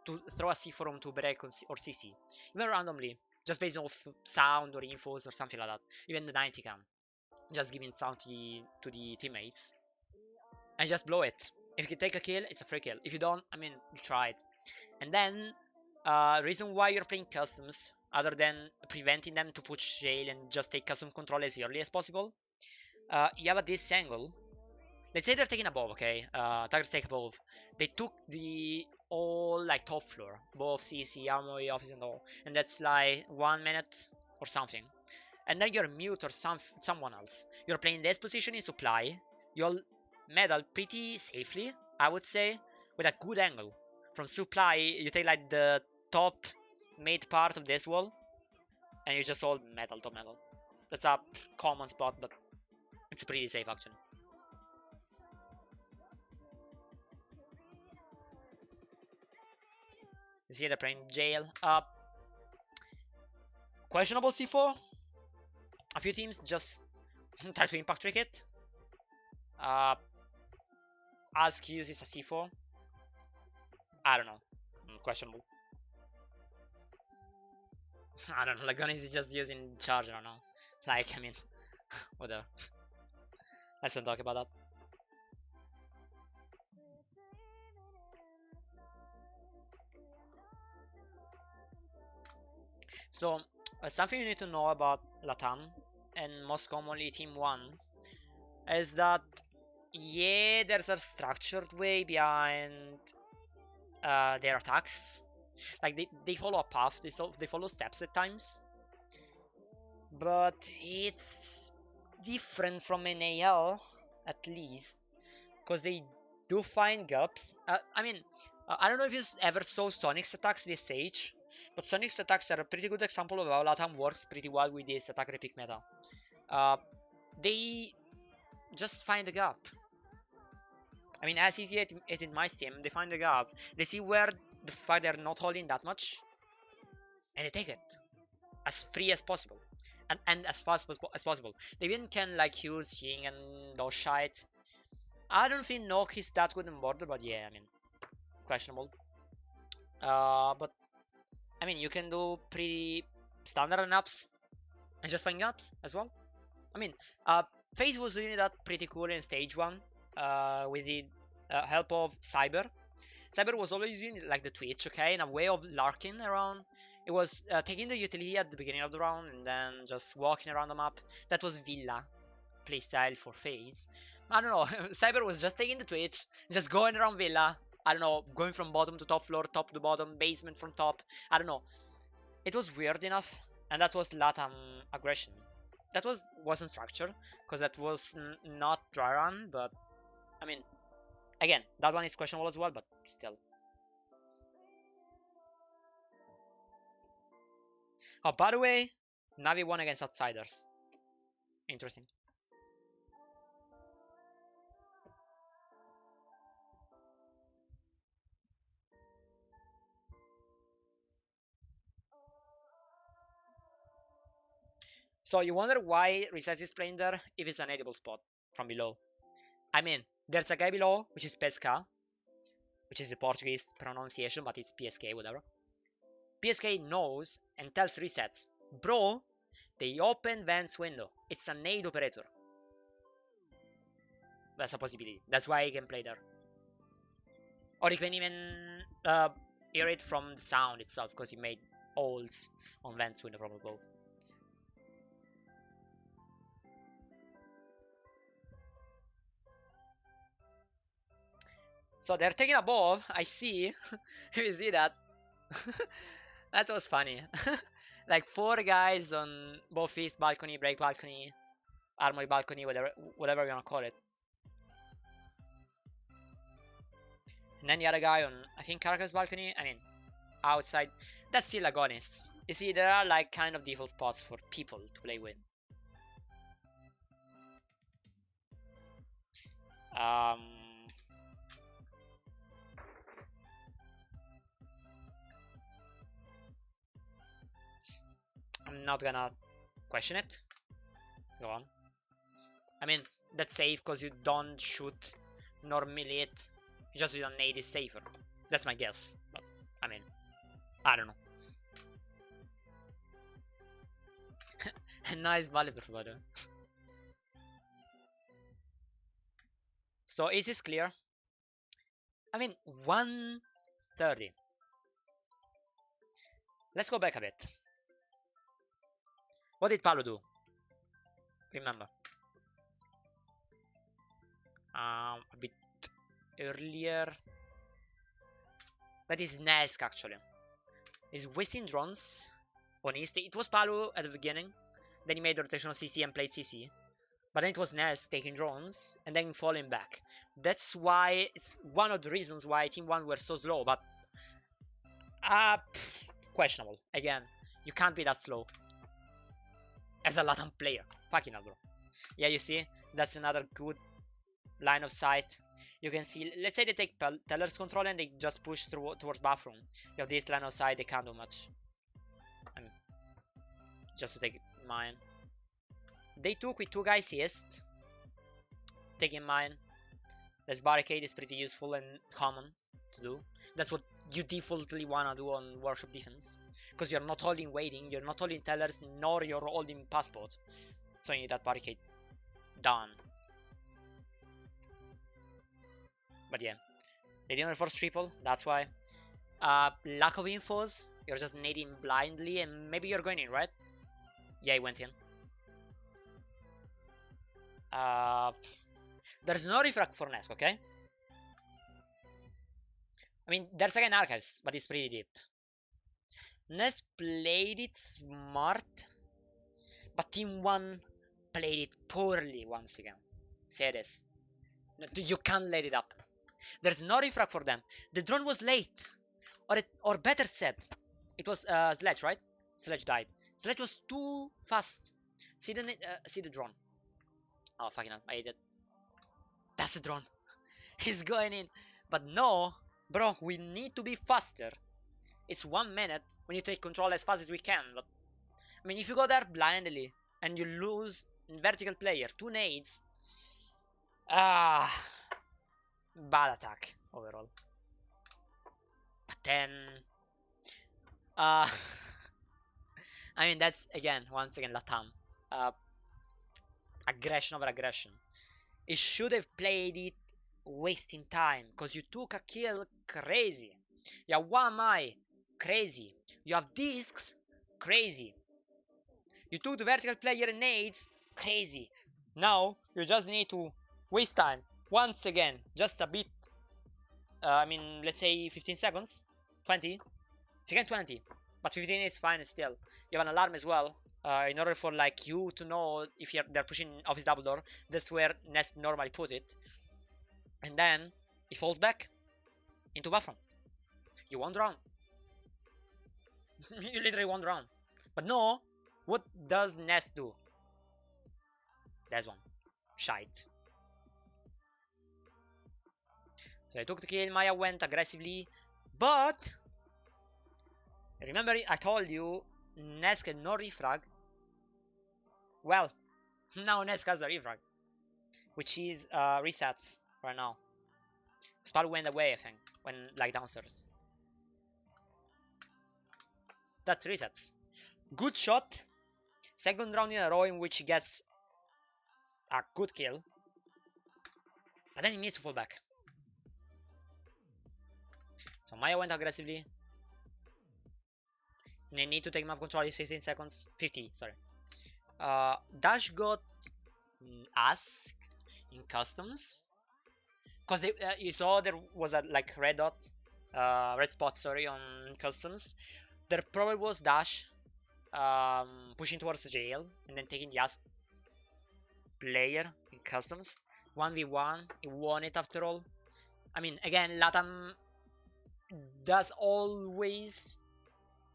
to throw a C4 onto break or CC, even randomly, just based off sound or infos or something like that. Even the 90 cam, just giving sound to the teammates and just blow it. If you take a kill, it's a free kill. If you don't, I mean, you try it. And then, reason why you're playing customs, other than preventing them to push jail and just take custom control as early as possible, you have a this angle. Let's say they're taking above, okay? Tigers take above. They took the all like top floor, both CC, armory, office, and all, and that's like 1 minute or something. And then you're Mute or someone else. You're playing this position in supply. You'll medal pretty safely, I would say, with a good angle. From supply, you take like the top mid part of this wall, and you just hold metal to metal. That's a common spot, but it's pretty safe actually. You see they're playing jail. Questionable C4. A few teams just try to impact trick it. Ask uses a C4. I don't know. Questionable. I don't know. Lagonis is just using charge. I don't know. Like, I mean, whatever. Let's not talk about that. So, something you need to know about LATAM, and most commonly Team 1, is that, yeah, there's a structured way behind their attacks. Like, they follow a path, they follow steps at times. But it's different from an AL, at least, because they do find gaps. I mean, I don't know if you ever saw Sonic's attacks this stage, but Sonic's attacks are a pretty good example of how LATAM works pretty well with this attack repick meta. They just find a gap. I mean, as easy as it might seem, they find a gap. They see where the fact they're not holding that much, and they take it. as free as possible and as fast as possible. They even can like use Ying and those shite. I don't think Nok is that good in border, but yeah, I mean, questionable. But I mean, you can do pretty standard ups and just fine ups as well. I mean, Phase was doing that pretty cool in stage one with the help of Cyber. Cyber was always using like the Twitch, okay, in a way of larking around. It was taking the utility at the beginning of the round and then just walking around the map. That was Villa playstyle for Phase. I don't know. Cyber was just taking the Twitch, just going around Villa. I don't know, going from bottom to top floor, top to bottom, basement from top. I don't know. It was weird enough, and that was LATAM aggression. That wasn't structured because that was not dry run, but I mean, again, that one is questionable as well, but still. Oh, by the way, Navi won against outsiders. Interesting. So you wonder why Reset is playing there if it's an edible spot from below. I mean, there's a guy below, which is Pesca, which is the Portuguese pronunciation, but it's PSK, whatever. PSK knows and tells Resets, bro, they open Vent's window. It's a nade operator. That's a possibility. That's why he can play there. Or he can even hear it from the sound itself, because he made holes on Vent's window from above. So they're taking above. I see. You see that? That was funny. Like 4 guys on both east balcony, break balcony, armory balcony, whatever you wanna call it. And then the other guy on, I think, Carcass balcony. I mean, outside. That's still agonists. You see, there are like kind of default spots for people to play with. Um, I'm not gonna question it. Go on. I mean, that's safe because you don't shoot nor melee it. You just do an nade is safer. That's my guess. But I mean, I don't know. Nice volley brother. So is this clear? I mean, 130. Let's go back a bit. What did Paolo do? Remember. A bit earlier. That is Nesk actually. He's wasting drones on East. It was Paolo at the beginning. Then he made rotational CC and played CC. But then it was Nesk taking drones and then falling back. That's why it's one of the reasons why Team 1 were so slow. But questionable. Again, you can't be that slow as a LATAM player. Fucking hell, bro. Yeah, you see, that's another good line of sight. You can see, let's say they take Teller's control and they just push through towards bathroom. You have this line of sight, they can't do much. I mean, just to take it in mind. They took with 2 guys east. Take in mind, this barricade is pretty useful and common to do. That's what you defaultly wanna do on Workshop Defense. Because you're not holding waiting, you're not holding Tellers, nor you're holding passport. So you need that barricade done. But yeah, they didn't force triple, that's why. Lack of infos, you're just nading blindly, and maybe you're going in, right? Yeah, he went in. There's no refract for Nesk, okay? I mean, there's again Archives, but it's pretty deep. Nesk played it smart, but Team 1 played it poorly once again. Say this. You can't let it up. There's no refract for them. The drone was late. Or better said, it was Sledge, right? Sledge died. Sledge was too fast. See the drone. Oh, fucking hell, I ate it. That's the drone. He's going in. But no, bro, we need to be faster. It's 1 minute when you take control as fast as we can, but I mean, if you go there blindly and you lose vertical player, 2 nades, ah, bad attack overall. But then, uh, I mean, that's again, once again, LATAM. Uh, Aggression over aggression. It should have played it wasting time, because you took a kill crazy. You have one eye, crazy. You have discs, crazy. You took the vertical player in nades, crazy. Now you just need to waste time once again, just a bit. I mean, let's say 15 seconds, 20. If you can 20, but 15 is fine still. You have an alarm as well. In order for like you to know if they're pushing office double door, that's where Nest normally put it. And then it falls back into bathroom. You won the round. You literally won the round. But no, what does Nest do? That's one. Shite. So I took the kill, Maya went aggressively, but remember I told you Nesk had no refrag? Well, now Nesk has a refrag, which is resets right now. Spell went away, I think, when like downstairs. That's resets. Good shot. Second round in a row in which he gets a good kill. But then he needs to fall back. So Maya went aggressively. They need to take map control in 16 seconds. 50, sorry. Dash got asked in customs. Because you saw there was a like red spot, sorry, on customs. There probably was Dash pushing towards the jail and then taking the ask player in customs. 1v1, he won it after all. I mean, again, LATAM does always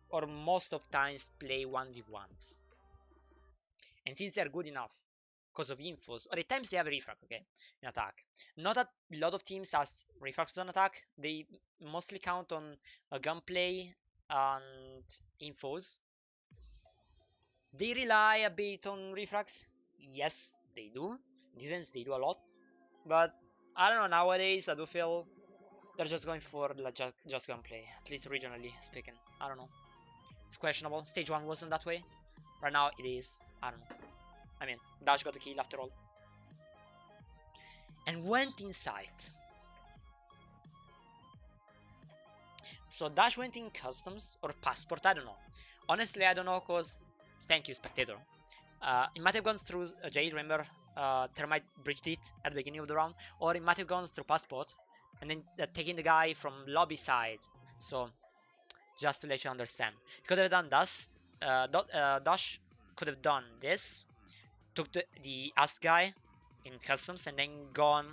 or most of times play 1v1s. And since they're good enough because of infos, or at times they have refrag, okay, in attack. Not that a lot of teams has refrags on attack, they mostly count on gunplay and infos. They rely a bit on refrags. Yes, they do. Defense, they do a lot. But I don't know, nowadays I do feel they're just going for like, just gunplay, at least regionally speaking. I don't know. It's questionable. Stage 1 wasn't that way. Right now it is. I don't know. I mean, Dash got the kill after all. And went inside. So Dash went in customs or passport, I don't know. Honestly, I don't know, cause thank you, spectator. It might have gone through Jade, remember? Termite bridged it at the beginning of the round, or it might have gone through passport and then taking the guy from lobby side. So just to let you understand, he could have done this. Dash could have done this, took the ass guy in customs and then gone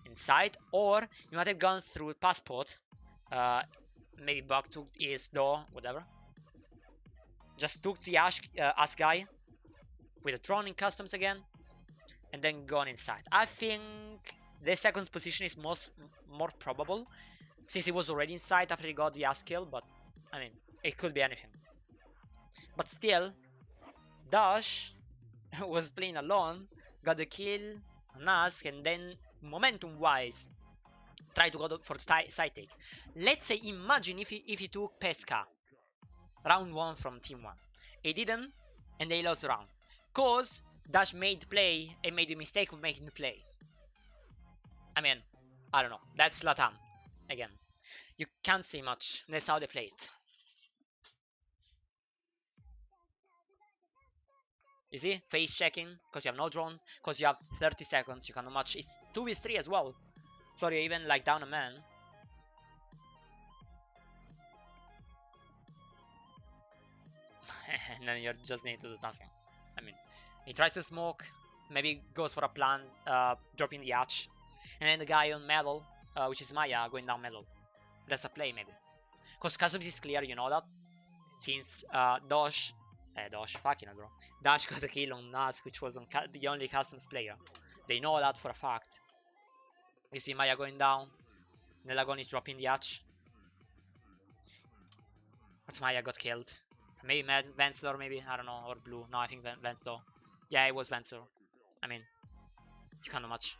inside, or you might have gone through passport. Maybe Buck took his door, whatever. Just took the ass guy with a drone in customs again, and then gone inside. I think the second position is more probable, since he was already inside after he got the ass kill, but I mean, it could be anything. But still, Dash was playing alone, got the kill on Ask, and then momentum-wise, tried to go for the side take. Let's say, imagine if he took Pesca, round 1 from team 1. He didn't, and they lost the round. Cause Dash made the play and made the mistake of making the play. I mean, I don't know. That's LATAM. Again, you can't say much. That's how they play it. You see? Face checking, because you have no drones, because you have 30 seconds, you cannot match. It's 2v3 as well. Sorry, even like down a man. And then you just need to do something. I mean, he tries to smoke, maybe goes for a plan, dropping the hatch. And then the guy on metal, which is Maya, going down metal. That's a play, maybe. Because customs is clear, you know that. Since Dash, fucking bro. Dash got a kill on Nask, which was on the only customs player. They know that for a fact. You see Maya going down. Nelagon is dropping the hatch. But Maya got killed. Maybe Vensor, maybe, I don't know, or blue. No, I think Vensor. Yeah, it was Vensor. I mean, you can't do much.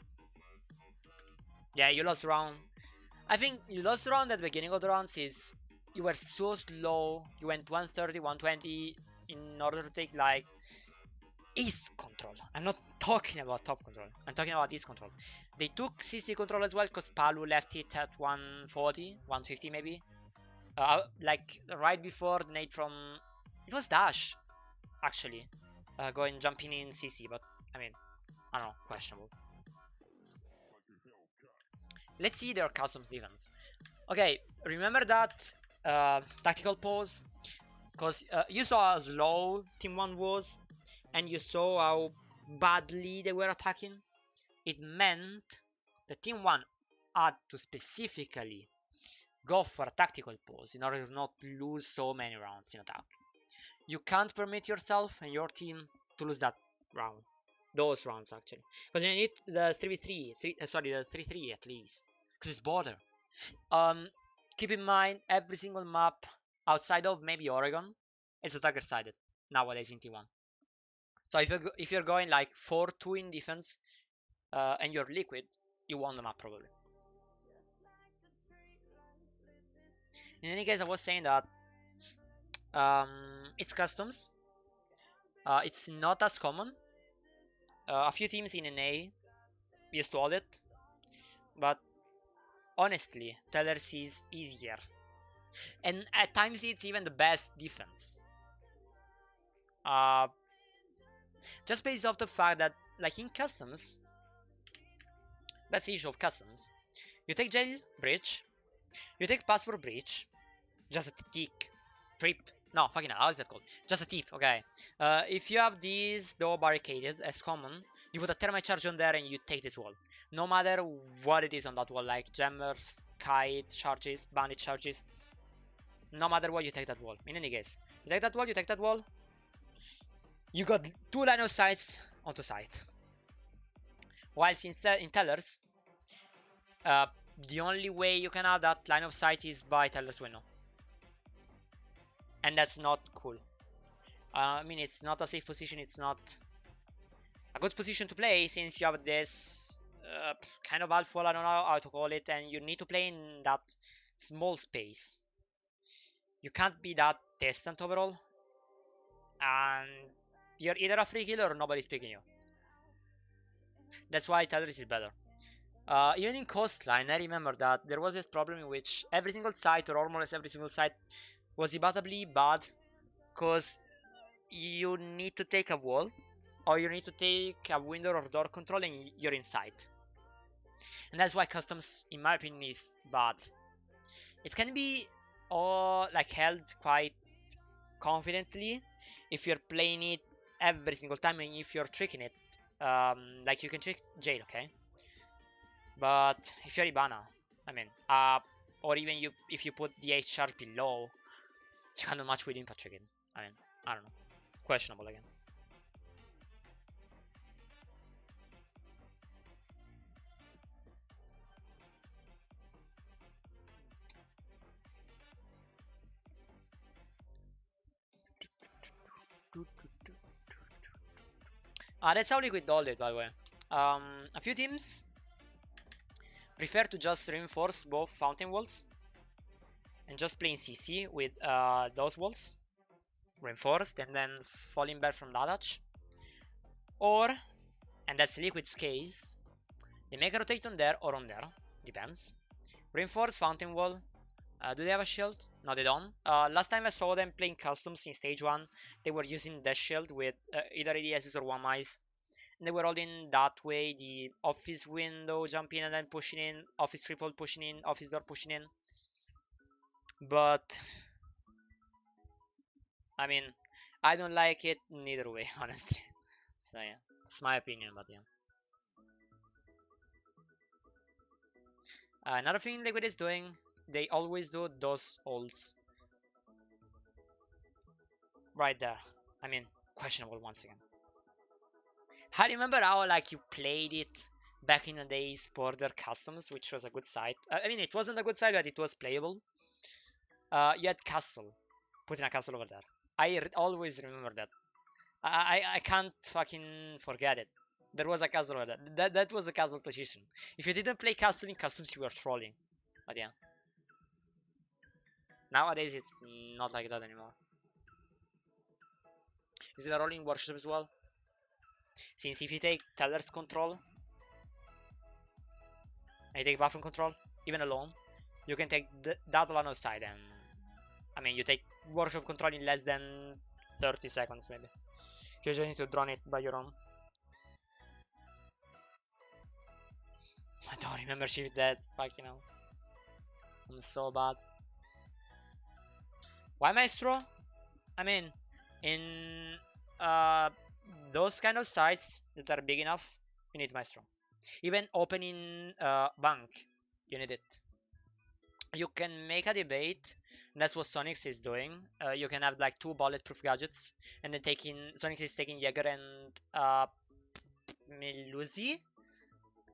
Yeah, you lost round. I think you lost round at the beginning of the round since you were so slow. You went 130, 120 in order to take like east control. I'm not talking about top control. I'm talking about east control. They took CC control as well because Palu left it at 140, 150 maybe. Like right before the nade from... It was Dash, actually. Going jumping in CC, but I mean, I don't know, questionable. Let's see their customs defense. Okay, remember that tactical pause? Because you saw how slow Team 1 was, and you saw how badly they were attacking. It meant that Team 1 had to specifically go for a tactical pause in order to not lose so many rounds in attack. You can't permit yourself and your team to lose that round. Those rounds, actually. Because you need the 3v3, sorry, the 3-3 at least. Because it's border. Um, Keep in mind, every single map outside of maybe Oregon is attacker sided nowadays in T1. So if you're going like 4-2 in defense and you're liquid, you won the map probably. In any case, I was saying that it's customs. It's not as common. A few teams in NA used to hold it, but honestly, Tellers is easier. And at times it's even the best defense. Uh, just based off the fact that, like in customs, that's the issue of customs. You take jail breach, you take passport breach, just a tick, trip. No, fucking hell, how is that called? Just a tip, okay. If you have these door barricaded as common, you put a thermite charge on there and you take this wall. No matter what it is on that wall, like jammers, kite charges, bandit charges. No matter what, you take that wall. In any case, you take that wall, you take that wall. You got two line of sights onto site. Whilst in tellers, uh, the only way you can have that line of sight is by teller's window. And that's not cool. I mean, it's not a safe position, it's not a good position to play since you have this kind of alpha, I don't know how to call it, and you need to play in that small space. You can't be that distant overall, and you're either a free kill or nobody's picking you. That's why Tellers is better. Even in Coastline, I remember that there was this problem in which every single site, or almost every single site, was debatably bad because you need to take a wall or you need to take a window or door control and you're inside. And that's why customs, in my opinion, is bad. It can be all like held quite confidently if you're playing it every single time and if you're tricking it. Like you can trick jail, okay? But if you're Ibana, I mean, or even if you put the HR below, you can't do much with impact tricking. I mean, I don't know. Questionable again. That's how Liquid dolled it, by the way. A few teams prefer to just reinforce both fountain walls and just play in CC with those walls reinforced and then falling back from that hatch. Or, and that's Liquid's case, they make a rotate on there or on there, depends. Reinforce fountain wall. Do they have a shield? No, they don't. Last time I saw them playing customs in stage 1, they were using that shield with either ADSs or 1-eyes. And they were holding that way, the office window jumping and then pushing in, office triple pushing in, office door pushing in. But, I mean, I don't like it neither way, honestly. So yeah, it's my opinion, but yeah. Another thing Liquid is doing, they always do those ults right there. I mean, questionable once again. I remember how like you played it back in the days, Border Customs, which was a good site. I mean, it wasn't a good site, but it was playable. You had Castle, putting a castle over there. always remember that. I can't fucking forget it. There was a castle that was a castle position. If you didn't play castle in customs, you were trolling. But yeah, nowadays it's not like that anymore. Is it a rolling workshop as well? Since if you take Teller's control and you take Baffin control, even alone, you can take that line of sight, and I mean you take workshop control in less than 30 seconds maybe. You just need to drone it by your own. I don't remember shift that, like, you know. I'm so bad. Why Maestro? I mean, in uh, those kind of sites that are big enough, you need Maestro. Even opening bank, you need it. You can make a debate. That's what Sonics is doing. You can have like 2 bulletproof gadgets, and then Sonics is taking Jäger and Melusi,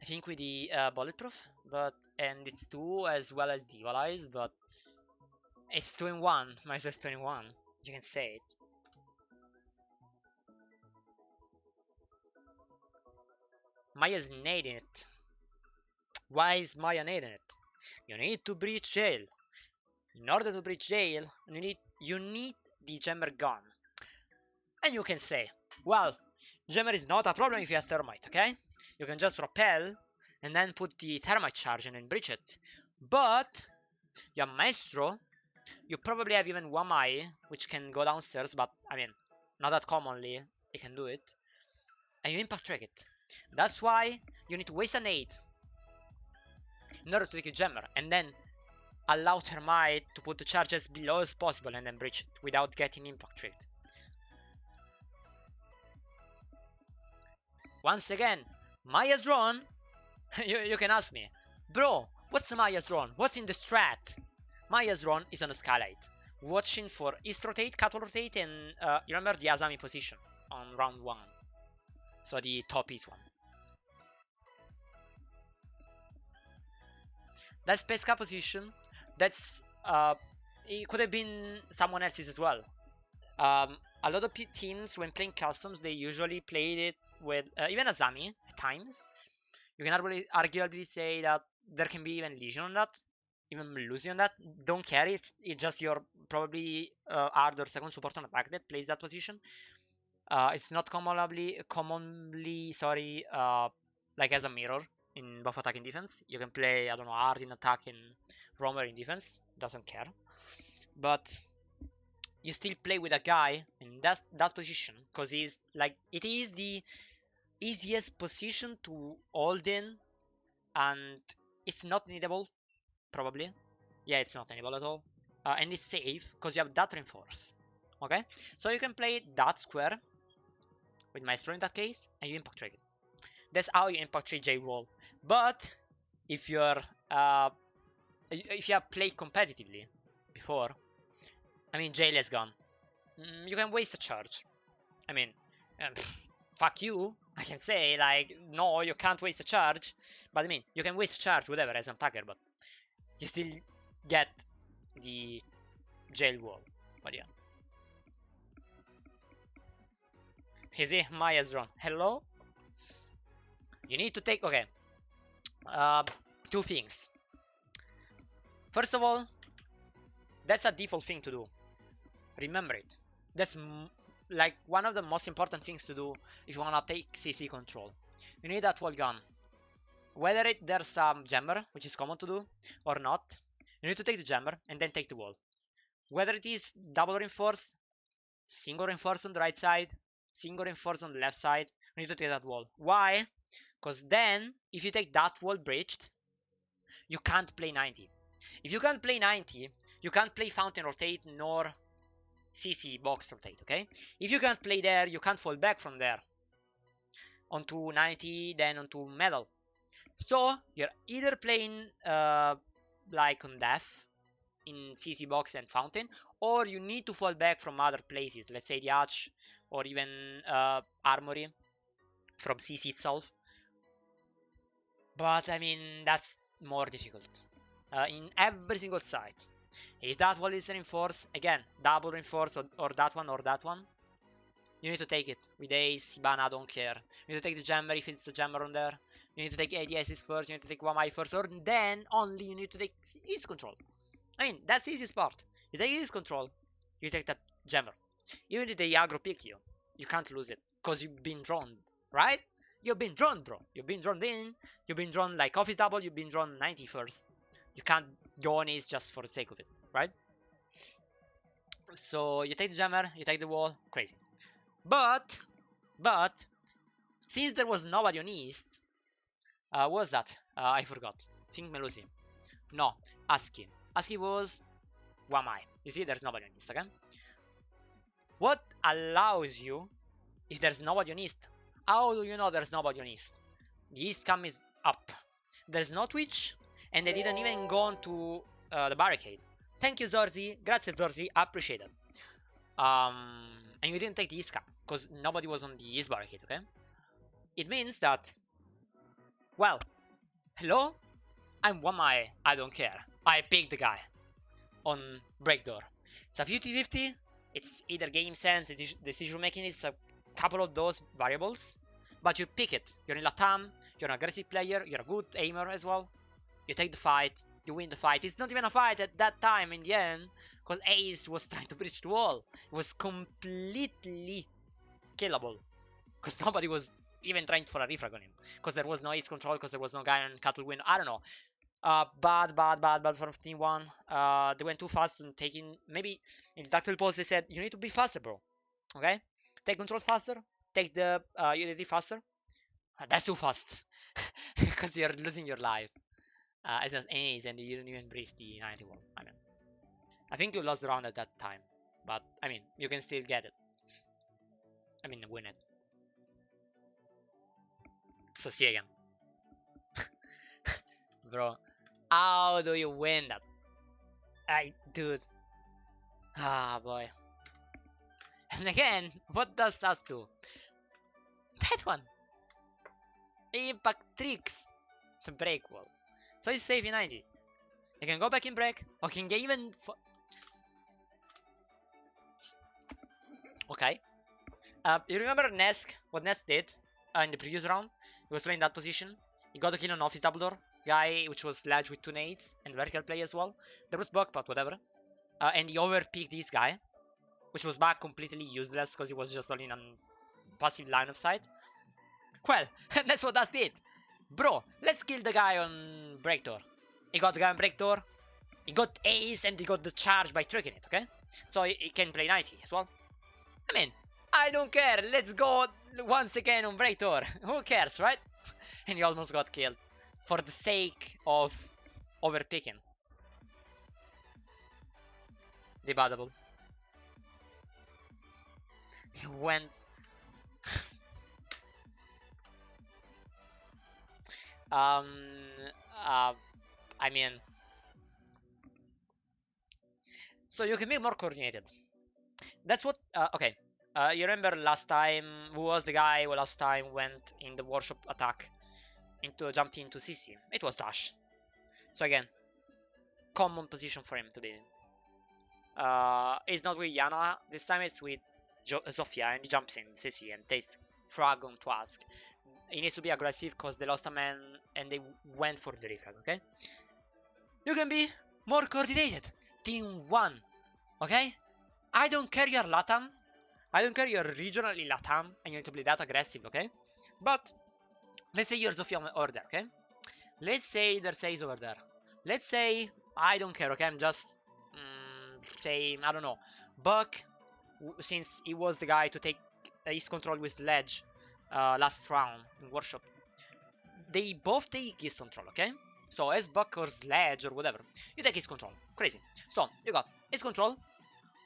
I think, with the bulletproof, and it's 2 as well as the Evil Eyes, but it's 2 in 1. Maestro is 2 in 1. You can say it. Maya's nading it. Why is Maya nading it? You need to breach jail. In order to breach jail, you need the jammer gun. And you can say, well, jammer is not a problem if you have thermite, okay? You can just repel and then put the thermite charge and then breach it. But you have Maestro, you probably have even Wamai, which can go downstairs, but I mean, not that commonly it can do it. And you impact track it. That's why you need to waste a nade in order to take a jammer, and then allow Thermite to put the charge as below as possible and then breach it without getting impact tricked. Once again, Maya's drone. you can ask me, bro, what's Maya's drone? What's in the strat? Maya's drone is on a skylight, watching for east rotate, cut rotate, and you remember the Azami position on round 1. So the top east one. That's Pesca position. That's it could have been someone else's as well. A lot of teams, when playing customs, they usually played it with even Azami at times. You can arguably say that there can be even Legion on that, even Melusi on that. Don't care, it's just your probably hard or second support on the back that plays that position. It's not commonly sorry, like as a mirror in both attack and defense. You can play, I don't know, hard in attack and roamer in defense. Doesn't care, but you still play with a guy in that position because he's like, it is the easiest position to hold in, and it's not needable probably. Yeah, it's not needable at all, and it's safe because you have that reinforce. Okay, so you can play that square with Maestro in that case, and you impact trade it. That's how you impact trade J wall. But if you're if you have played competitively before, I mean, jail is gone. You can waste a charge. I mean, fuck you. I can say, like, no, you can't waste a charge. But I mean, you can waste a charge, whatever, as an attacker, but you still get the jail wall. But yeah. Is it Maya's run? Hello? You need to take, okay. 2 things. First of all, that's a default thing to do. Remember it. That's like one of the most important things to do if you wanna take CC control. You need that wall gun. Whether there's some jammer, which is common to do, or not, you need to take the jammer and then take the wall. Whether it is double reinforce, single reinforce on the right side, single reinforce on the left side, you need to take that wall. Why? Because then, if you take that wall breached, you can't play 90. If you can't play 90, you can't play fountain rotate nor CC box rotate, okay? If you can't play there, you can't fall back from there onto 90, then onto metal. So you're either playing like on death in CC box and fountain, or you need to fall back from other places, let's say the arch or even armory from CC itself. But I mean, that's more difficult in every single site. If that wall is reinforced, again, double reinforce or that one or that one, you need to take it. With Ace, Ibana, I don't care. You need to take the Jammer if it's the Jammer on there. You need to take ADSs first, you need to take 1i first, or then only you need to take Ease Control. I mean, that's the easiest part. You take Ease Control, you take that Jammer. Even if they aggro pick you, you can't lose it. Because you've been drawn, right? You've been drawn, bro. You've been drawn in. You've been drawn like office double. You've been drawn 90 first. You can't go on Ace just for the sake of it, right? So you take the Jammer, you take the wall, crazy. But, since there was nobody on East, what was that? I forgot. Think Melusi. No, Aski. Aski was Wamai. You see, there's nobody on East again. What allows you, if there's nobody on East, how do you know there's nobody on East? The East cam is up. There's no Twitch, and they didn't even go on to the barricade. Thank you, Zorzi. Grazie, Zorzi. Appreciate it. And you didn't take the East cam, because nobody was on the East barricade, okay? It means that, well, hello? I'm Wamai, I don't care. I picked the guy on Breakdoor. It's a 50-50. It's either game sense, decision making, it's a couple of those variables. But you pick it. You're in LATAM, you're an aggressive player, you're a good aimer as well. You take the fight, you win the fight. It's not even a fight at that time in the end, because Ace was trying to breach the wall. It was completely killable, because nobody was even trying for a refrag on him, because there was no Ace control, because there was no guy on Cattle Win. I don't know. Bad from Team 1. They went too fast and taking, maybe in the tactical post they said, you need to be faster, bro. Okay? Take control faster, take the unity faster. That's too fast, because you're losing your life. As an Ace, and you didn't even breach the 90 wall. I mean, I think you lost the round at that time, but I mean, you can still get it. I mean, win it. So see again. Bro, how do you win that? Dude. Ah, boy. And again, what does us do? That one. Impact tricks to break wall. So it's safe in 90. You can go back in break, or can get even... Okay. You remember Nesk, what Nesk did in the previous round? He was playing that position. He got a kill on office double door guy, which was Sledge with 2 nades and vertical play as well. There was bug, but whatever. And he overpicked this guy, which was back completely useless because he was just only on passive line of sight. Well, that's what that did. Bro, let's kill the guy on Breakdoor. He got the guy on Breakdoor. He got Ace and he got the charge by tricking it, okay? So he can play 90 as well. I mean, I don't care. Let's go once again on Breakdoor. Who cares, right? And he almost got killed for the sake of overpicking. Debatable. He went... I mean... So you can be more coordinated. That's what... okay. You remember last time, who was the guy who last time went in the workshop attack, jumped into CC? It was Dash. So again, common position for him to be in. It's not with Yana, this time it's with Zofia, and he jumps in CC and takes frag on Twask. He needs to be aggressive because they lost a man and they went for the refrag, okay? You can be more coordinated. Team 1, okay? I don't care you're LATAM. I don't care you're regionally LATAM and you need to play that aggressive, okay? But let's say you're Zofia over there, okay? Let's say there's Ace over there. Let's say, I don't care, okay? I'm just saying, I don't know. Buck, since he was the guy to take his control with Sledge last round in Workshop, they both take his control, okay? So as Buck or Sledge or whatever, you take his control. Crazy. So you got his control,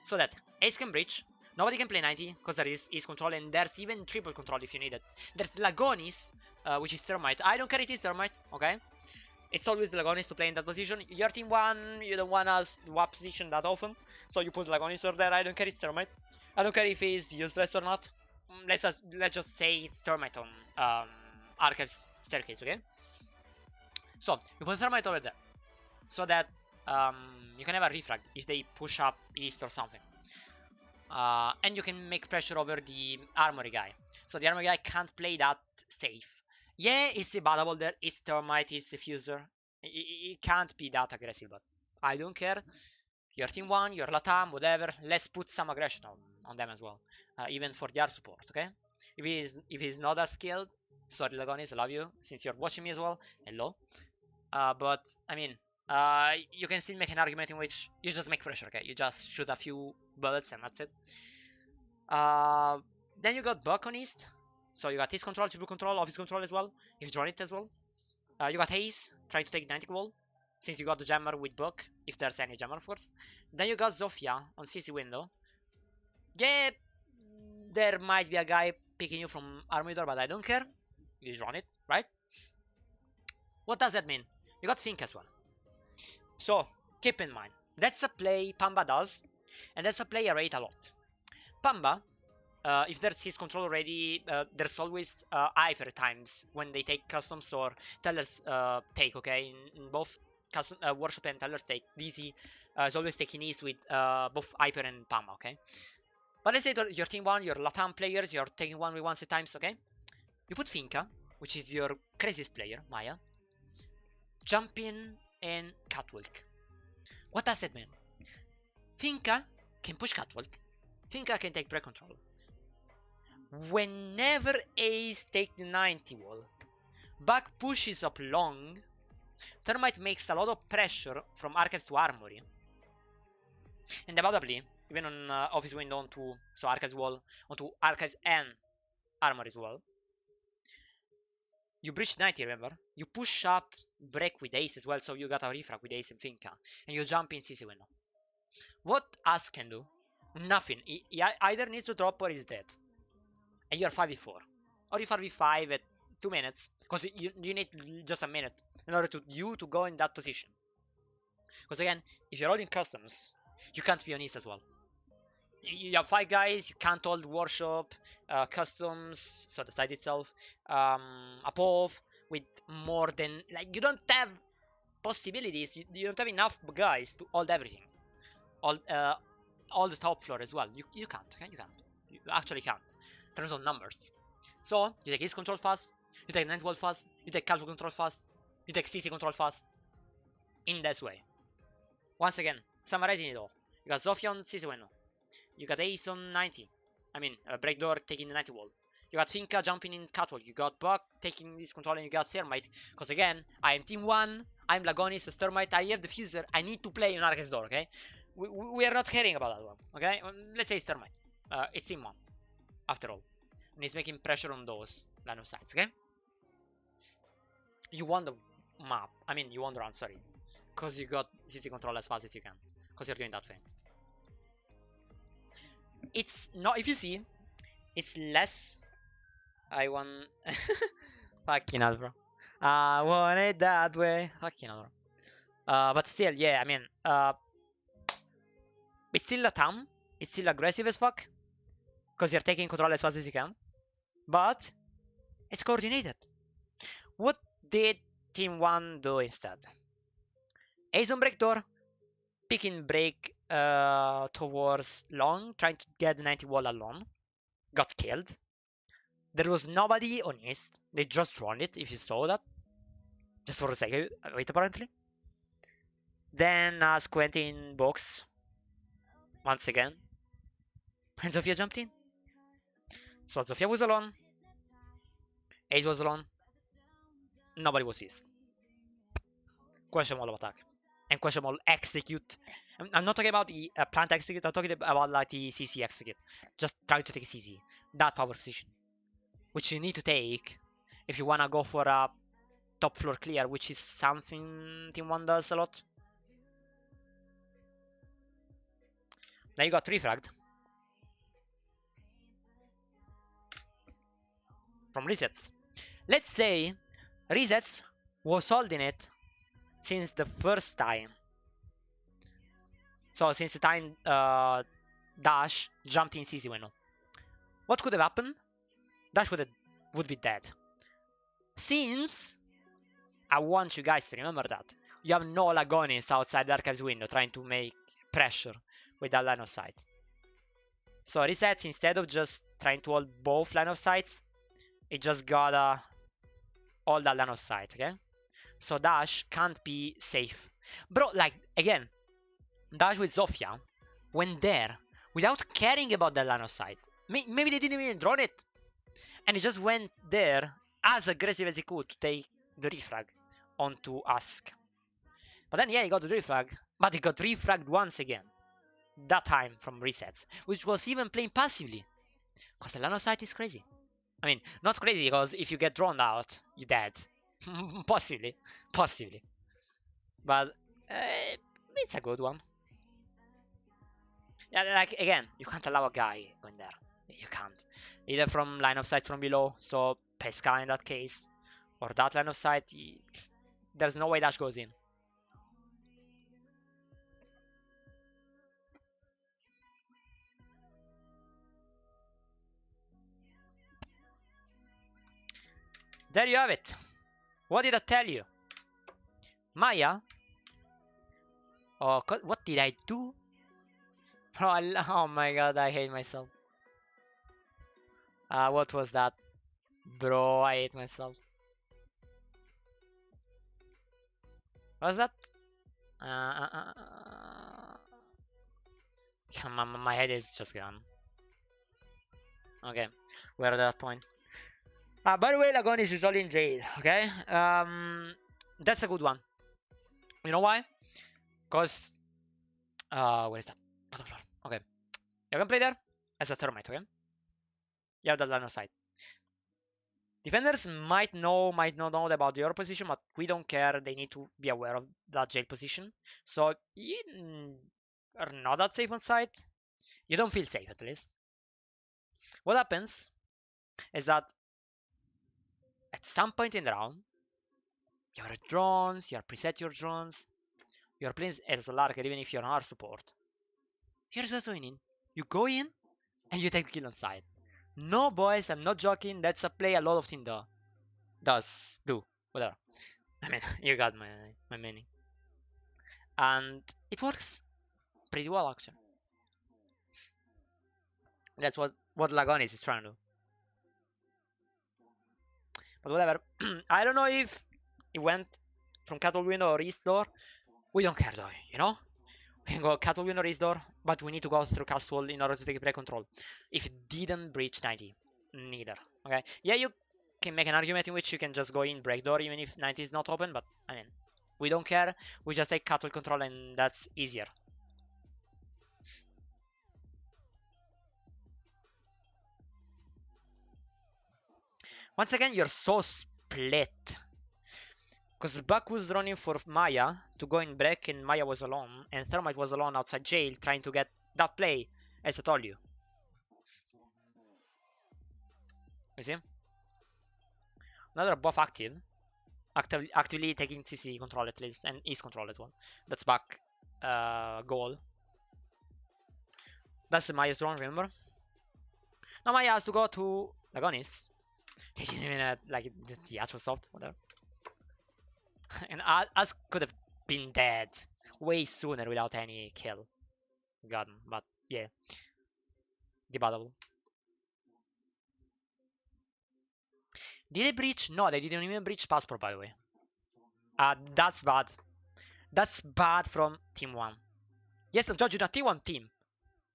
so that Ace can breach. Nobody can play 90 because there is his control, and there's even triple control if you need it. There's Lagonis, which is Thermite. I don't care it is Thermite, okay? It's always Lagonis to play in that position. You're team 1, you don't want to swap position that often, so you put Lagonis over there. I don't care it's Thermite. I don't care if he's useless or not. Let's just say it's Thermite on Archive's staircase, okay? So you put Thermite over there, so that You can have a refrag if they push up east or something. And you can make pressure over the armory guy. So the armory guy can't play that safe. Yeah, it's debatable there. It's Thermite, it's Diffuser. It can't be that aggressive, but I don't care. Your team 1, your LATAM, whatever. Let's put some aggression on them as well. Even for their support, okay? If he's not as skilled, sorry Lagonis, I love you, since you're watching me as well. Hello. But I mean, you can still make an argument in which you just make pressure, okay? You just shoot a few bullets and that's it. Then you got Buck on East. So you got his control, triple control, off his control as well. If you draw it as well. You got Haze, trying to take 90 wall. Since you got the jammer with Buck, if there's any jammer, of course. Then you got Zofia on CC window. Yeah, there might be a guy picking you from armory door, but I don't care. You draw it, right? What does that mean? You got Fink as well. So, keep in mind, that's a play Pamba does, and that's a play I rate a lot. Pamba, if there's his control already, there's always hyper times when they take customs or tellers take, okay? In both custom, workshop and tellers take, DC is always taking ease with both hyper and Pamba, okay? But let's say your team 1, your LATAM players, you're taking 1v1s at times, okay? You put Finka, which is your craziest player, Maya, jump in and catwalk. What does that mean? Finka can push catwalk. Finka can take break control. Whenever Ace take the 90 wall, Buck pushes up long, Thermite makes a lot of pressure from Archives to Armory. And inevitably, even on Office Window onto so Archives wall, onto Archives and Armory as well. You breach 90, remember? You push up break with Ace as well, so you got a refrag with Ace and Finka. And you jump in CC window. What As can do? Nothing. He either needs to drop or he's dead. And you're 5v4. Or you 5v5 at 2 minutes. Because you need just a minute in order to you to go in that position. Because again, if you're holding customs, you can't be on East as well. You have 5 guys, you can't hold workshop, customs, so the site itself, above, with more than, like, you don't have possibilities, you don't have enough guys to hold everything. All the top floor as well. You can't, okay? You can't. You actually can't. In terms of numbers. So, you take his control fast, you take 9 wall fast, you take Calvo control fast, you take CC control fast. In this way. Once again, summarizing it all. You got Zofia on CC window. You got Ace on 90. I mean, Breakdoor taking the 90 wall. You got Finka jumping in catwalk. You got Buck taking this control, and you got Thermite. Because again, I am team 1. I'm Lagonis, Thermite. I have the Diffuser. I need to play in Arcus door, okay? We are not caring about that one, okay? Let's say it's Thermite. It's team 1, after all. And he's making pressure on those line of sights, okay? You won the map. I mean, you won the round, sorry. Because you got CC control as fast as you can. Because you're doing that thing. It's not, if you see, it's less. I want. Fucking hell, bro. I want it that way. Fucking hell, bro. But still, yeah, I mean, it's still a LATAM. It's still aggressive as fuck. Because you're taking control as fast as you can. But it's coordinated. What did Team 1 do instead? Ace on breakdoor, picking break towards long, trying to get the 90 wall alone. Got killed. There was nobody on East. They just run it, if you saw that. Just for a second. Wait, apparently. Then Quentin box. Once again. And Zofia jumped in. So Zofia was alone. Ace was alone. Nobody was East. Questionable attack. And questionable execute. I'm not talking about the plant execute. I'm talking about like the CC execute. Just trying to take CC. That power position. Which you need to take if you wanna go for a top floor clear, which is something Team 1 does a lot. Now you got refragged from resets. Let's say resets was holding it since the first time. So since the time Dash jumped in CC window. What could have happened? Dash would be dead. Since I want you guys to remember that You have no Lagonis outside the archives window trying to make pressure with that line of sight. So resets, instead of just trying to hold both line of sights, it just gotta hold that line of sight, okay? So dash can't be safe. Bro, like, again, dash with Zofia went there without caring about that line of sight. Maybe they didn't even draw it. And he just went there as aggressive as he could to take the refrag onto Ask. But then, yeah, he got the refrag, but he got refragged once again. That time from resets, which was even playing passively. Because the line of sight is crazy. I mean, not crazy, because if you get drawn out, you're dead. Possibly. Possibly. But it's a good one. Yeah, like, again, you can't allow a guy going there. You can't. Either from line of sight from below, so Pesca in that case, or that line of sight, there's no way dash goes in. There you have it. What did I tell you? Maya? Oh, what did I do? Bro, oh my god, I hate myself. What was that? Bro, I hate myself. What was that? My head is just gone. Okay, we're at that point. By the way, Lagon is usually in jail, okay? That's a good one. You know why? Because, where is that? Bottom floor. Okay. You can play there as a thermite, okay? You have that line of sight. Defenders might not know about your position, but we don't care. They need to be aware of that jail position. So you are not that safe on site. You don't feel safe, at least. What happens is that at some point in the round, you are drones, you are preset your drones, you are playing as a Larker even if you're an R support. Here's what's going in. You go in and you take the kill on side. No, boys, I'm not joking. That's a play a lot of team do. Whatever. I mean, you got my meaning. And it works pretty well, actually. That's what Lagonis is trying to do. But whatever. I don't know if it went from cattle window or east door. We don't care though, you know? We can go cattle window or east door, but we need to go through castle in order to take break control. If it didn't breach 90, neither. Okay? Yeah, you can make an argument in which you can just go in break door even if 90 is not open, but I mean, we don't care. We just take cattle control and that's easier. Once again, you're so split. Because Buck was running for Maya to go in break and Maya was alone, and Thermite was alone outside jail trying to get that play, as I told you. You see? Another buff active. Actively taking CC control at least, and East control as well. That's Buck goal. That's Maya's drone, remember? Now Maya has to go to Lagonis. They didn't even like the Yacht was soft, whatever. And Us could have been dead way sooner without any kill gotten, but yeah, debatable. Did they breach? No, they didn't even breach passport, by the way. That's bad. That's bad from Team 1. Yes, I'm judging a T1 team.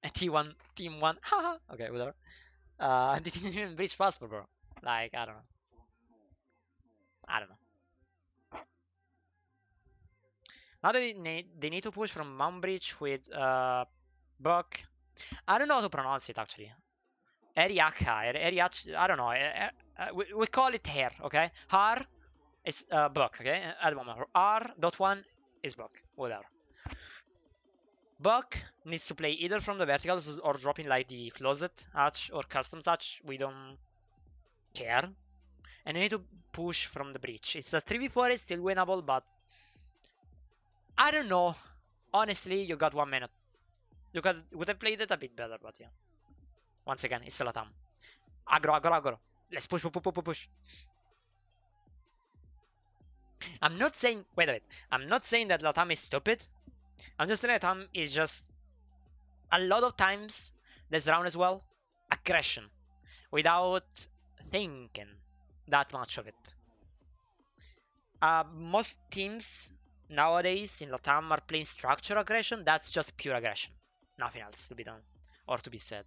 A T1, Team 1. Haha. Okay, whatever. They didn't even breach passport, bro. Like, I don't know. I don't know. Now they need to push from Mount Bridge with Buck. I don't know how to pronounce it, actually. Eriacha, I don't know. We call it hair, okay? Har is Buck, okay? At the moment. R.1 is Buck, whatever. Buck needs to play either from the verticals or dropping like the closet hatch or customs hatch. We don't care. And you need to push from the breach. It's a 3v4, it's still winnable, but I don't know. Honestly, you got 1 minute. Would have played it a bit better, but yeah. Once again, it's a LATAM. Aggro. Let's push. I'm not saying, wait a minute, I'm not saying that LATAM is stupid. I'm just saying LATAM is just a lot of times this round as well, aggression without thinking that much of it. Most teams nowadays in LATAM are playing structure aggression. That's just pure aggression, nothing else to be done or to be said.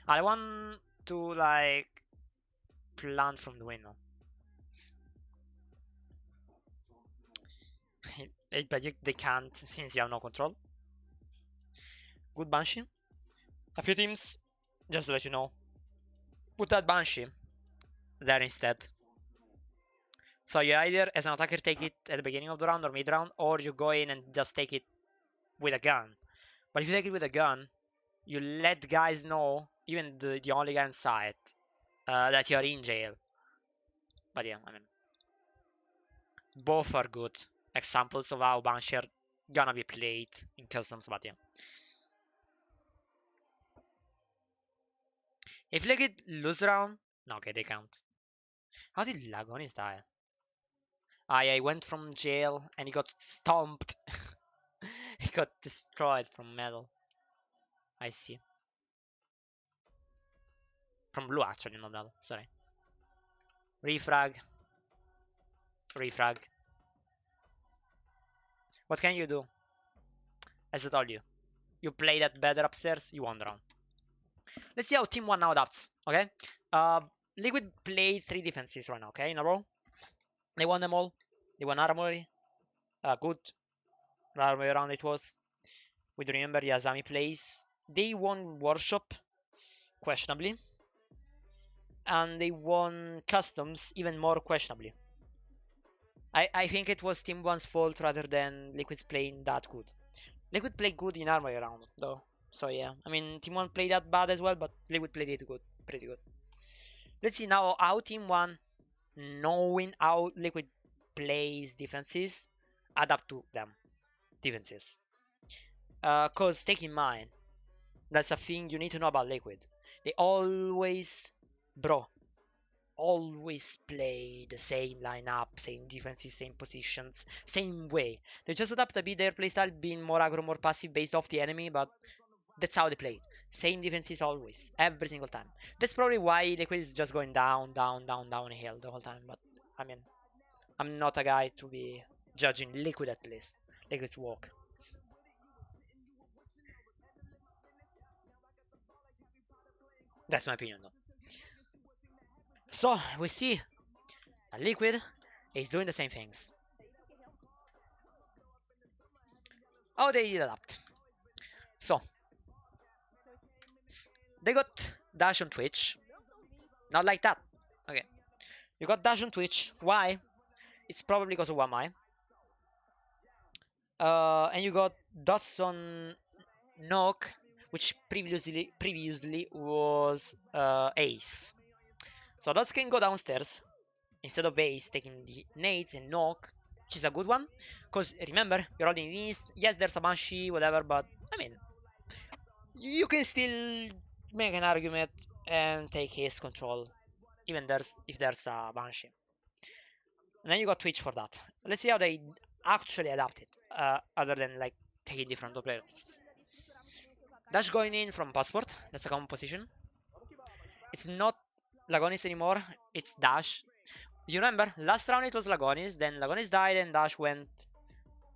I want to like plant from the window. But they can't since you have no control. Good Banshee. A few teams, just to let you know, put that Banshee there instead. So you either, as an attacker, take it at the beginning of the round or mid round, or you go in and just take it with a gun. But if you take it with a gun, you let guys know, even the only guy inside, that you're in jail. But yeah, I mean, both are good examples of how Banshee are gonna be played in customs, but yeah. If you get lose round, no, okay, they count. How did Lagonis die? I went from jail and he got stomped. He got destroyed from metal. I see. From blue, actually, not metal. Sorry. Refrag. Refrag. What can you do? As I told you, you play that better upstairs, you won the round. Let's see how Team 1 now adapts, okay? Uh, Liquid played 3 defenses right now, okay, in a row. They won them all. They won Armory. Good. Armory round it was. We remember Yazami plays. They won Workshop, questionably. And they won Customs, even more questionably. I think it was Team 1's fault rather than Liquid's playing that good. Liquid played good in Armory round, though. So yeah, I mean, Team 1 played that bad as well, but Liquid played it good, pretty good. Let's see now how Team 1, knowing how Liquid plays defenses, adapt to them defenses. Cause take in mind, that's a thing you need to know about Liquid. They always, bro, always play the same lineup, same defenses, same positions, same way. They just adapt a bit their playstyle, being more aggro, more passive based off the enemy, but that's how they play it. Same defenses always, every single time. That's probably why Liquid is just going down, down, down, downhill the whole time. But I mean, I'm not a guy to be judging Liquid at least. Liquid's walk. That's my opinion though. So we see that Liquid is doing the same things. How they did adapt. So they got Dash on Twitch. Not like that. Okay. You got Dash on Twitch. Why? It's probably because of 1 and you got dots on Knock, which previously was Ace. So dots can go downstairs instead of Ace taking the nades and Knock, which is a good one. Because remember, you're holding East. Yes, there's a Banshee, whatever, but I mean, you can still make an argument and take his control, even if there's a Banshee. And then you got Twitch for that. Let's see how they actually adapt it, other than like taking different operators. Dash going in from Passport, that's a common position. It's not Lagonis anymore, it's Dash. You remember, last round it was Lagonis, then Lagonis died and Dash went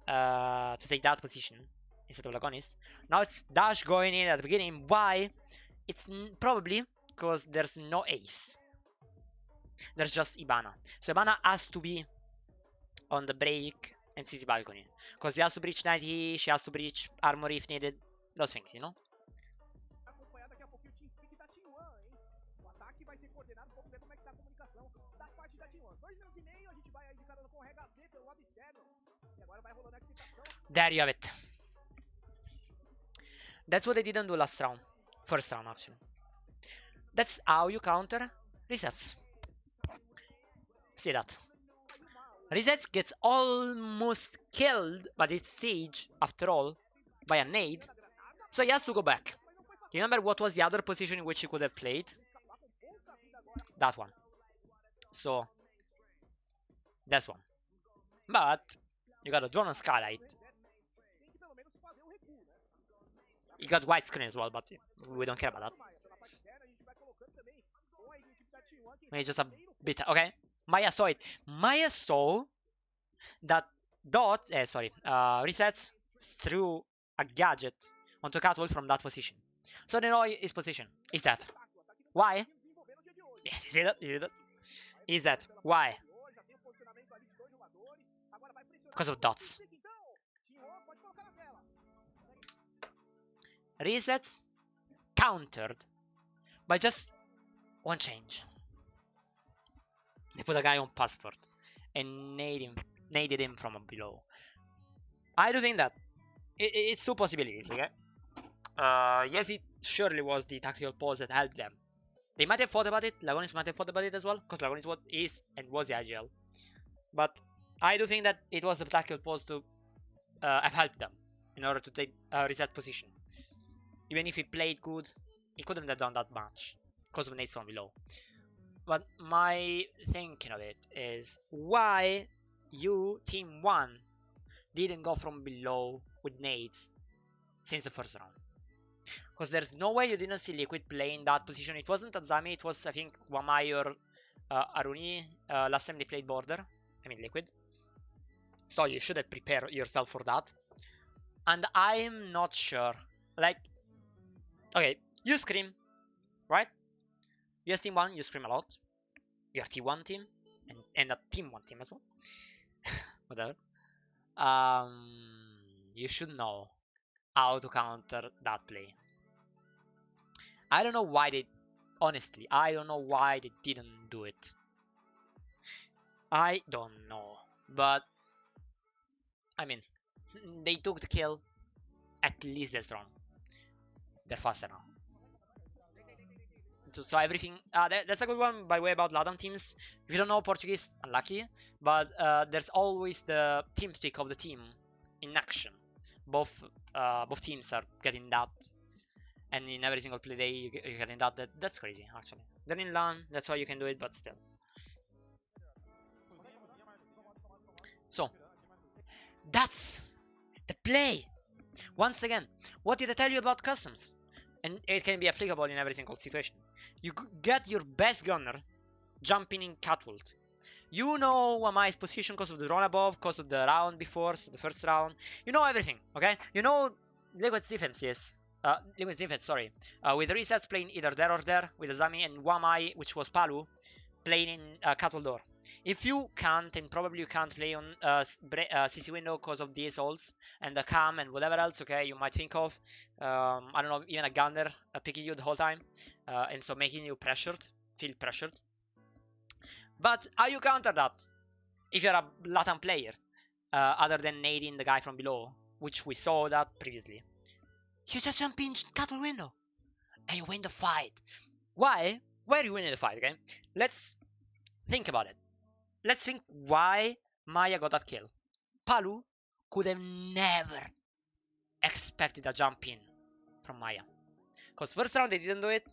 to take that position instead of Lagonis. Now it's Dash going in at the beginning. Why? It's probably because there's no ace. There's just Ibana. So Ibana has to be on the break and CC balcony. Because he has to breach 90, she has to breach armor if needed. Those things, you know? There you have it. That's what they didn't do last round. First round, actually. That's how you counter resets. See that. Resets gets almost killed by its siege, after all, by a nade. So he has to go back. Do you remember what was the other position in which he could have played? That one. So, that's one. But, you got a drone on Skylight. You got widescreen as well, but we don't care about that. Maybe just a bit. Okay. Maya saw it. Maya saw that resets through a gadget onto Catwall from that position. So they know his position. Is that why? Yeah, you see that? You see that? Is that why? Because of dots. Resets countered by just one change. They put a guy on passport and naded him from below. I do think that it's two possibilities, okay? Yes, it surely was the tactical pause that helped them. They might have thought about it, Lagonis might have thought about it as well, because Lagonis is and was the IGL. But I do think that it was the tactical pause to have helped them in order to take reset position. Even if he played good, he couldn't have done that much because of nades from below. But my thinking of it is why you, Team 1, didn't go from below with nades since the first round. Because there's no way you didn't see Liquid play in that position. It wasn't Azami, it was, I think, Wamai or Aruni last time they played Border. I mean, Liquid. So you should have prepared yourself for that. And I'm not sure. Like, okay, you scream, right? You're Team 1, you scream a lot. You're T1 team, and a Team 1 team as well. Whatever. You should know how to counter that play. I don't know why they, honestly, I don't know why they didn't do it. I don't know, but I mean, they took the kill. At least they're strong. They're faster now. So everything, that's a good one, by the way, about LATAM teams. If you don't know Portuguese, unlucky, but there's always the team speak of the team in action. Both teams are getting that, and in every single play day you're getting that. That's crazy, actually. Then in LAN, that's why you can do it, but still. So, that's the play. Once again, what did I tell you about customs? And it can be applicable in every single situation. You get your best gunner jumping in catwalk. You know Wamai's position because of the run above, because of the round before, so the first round. You know everything, okay? You know Liquid's defense, yes. Liquid's defense, sorry. With resets playing either there or there, with Azami and Wamai, which was Palu, playing in Cattle Door. If you can't, and probably you can't play on CC window because of the assaults and the cam and whatever else, okay, you might think of, I don't know, even a gunner picking you the whole time, and so making you feel pressured. But how you counter that if you're a LATAM player, other than nading the guy from below, which we saw that previously? You just jump in cattle window and you win the fight. Why? Why are you winning the fight, okay? Let's think about it. Let's think why Maya got that kill. Palu could have never expected a jump in from Maya. Because first round they didn't do it.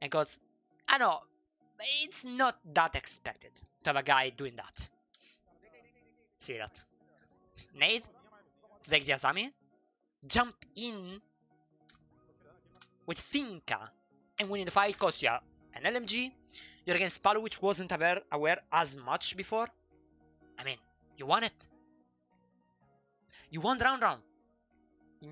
And because, I know, it's not that expected to have a guy doing that. See that? Nade to take the Azami. Jump in with Finka and winning the fight because you're an LMG. You're against Palu, which wasn't aware as much before. I mean, you won it. You won the round.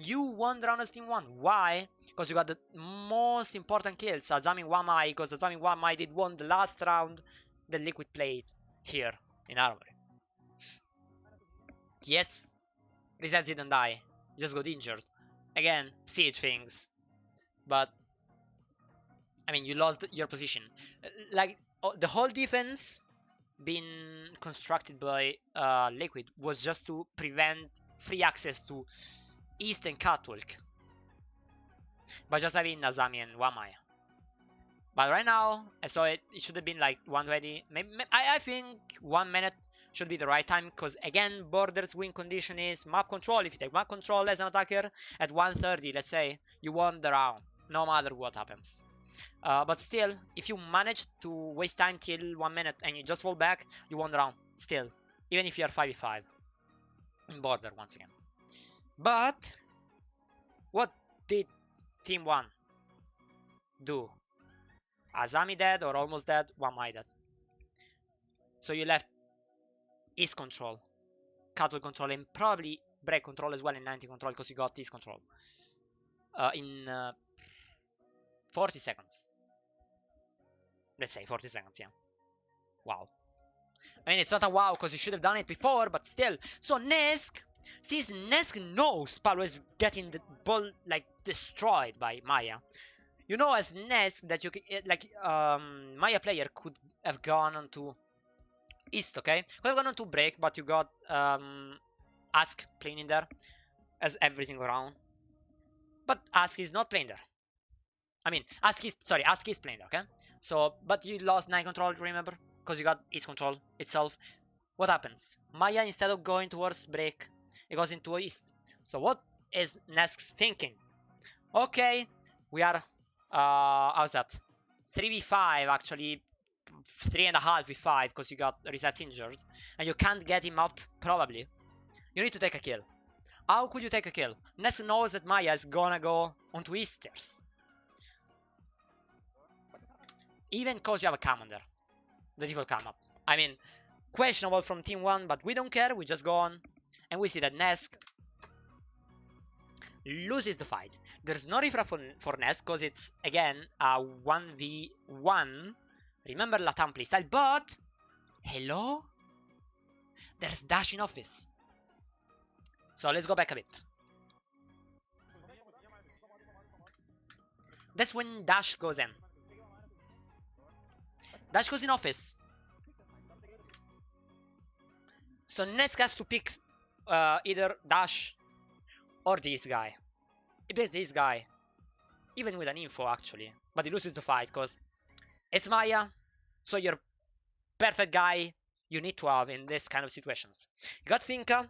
You won the round as Team 1. Why? Because you got the most important kills. Azami Wamai, because Azami Wamai did won the last round that Liquid played here in Armory. Yes, Reset didn't die. Just got injured. Again, siege things. But, I mean, you lost your position. Like, the whole defense being constructed by Liquid was just to prevent free access to East and Catwalk by just having Azami and Wamai. But right now, I saw it should have been like 120. Maybe, I think 1 minute should be the right time because again, Border's win condition is map control. If you take map control as an attacker at 130, let's say, you won the round. no matter what happens. But still, if you manage to waste time till 1 minute and you just fall back, you won the round. Still, even if you are 5v5 in border once again. But what did Team 1 do? Azami dead or almost dead, oneMai dead. So you left East control, cattle control, and probably break control as well in 90 control because you got East control in 40 seconds. Let's say 40 seconds, yeah. Wow. I mean, it's not a wow because you should have done it before, but still. So Nesk, since Nesk knows Palo is getting the ball like destroyed by Maya, you know as Nesk that you like Maya player could have gone on to East, okay? Could have gone on to break, but you got Ask playing in there as everything around. But Ask is not playing there. I mean, Ask is playing there, okay? So, but you lost 9 control, remember? Because you got East control itself. What happens? Maya, instead of going towards break, it goes into East. So what is Nesk's thinking? Okay, we are, how's that? 3v5 actually, 3.5v5 because you got Resets injured, and you can't get him up probably. You need to take a kill. How could you take a kill? Nesk knows that Maya is gonna go onto Easters. Even because you have a commander. The default come up. I mean, questionable from Team 1, but we don't care, we just go on. And we see that Nesk loses the fight. There's no refrag for Nesk, because it's, again, a 1v1. Remember LATAM playstyle, but... Hello? There's dash in office. So let's go back a bit. That's when dash goes in. Dash goes in office. So Nesk has to pick either dash or this guy. He picks this guy. Even with an info, actually. But he loses the fight, because it's Maya. So you're perfect guy you need to have in this kind of situations. You got Finka.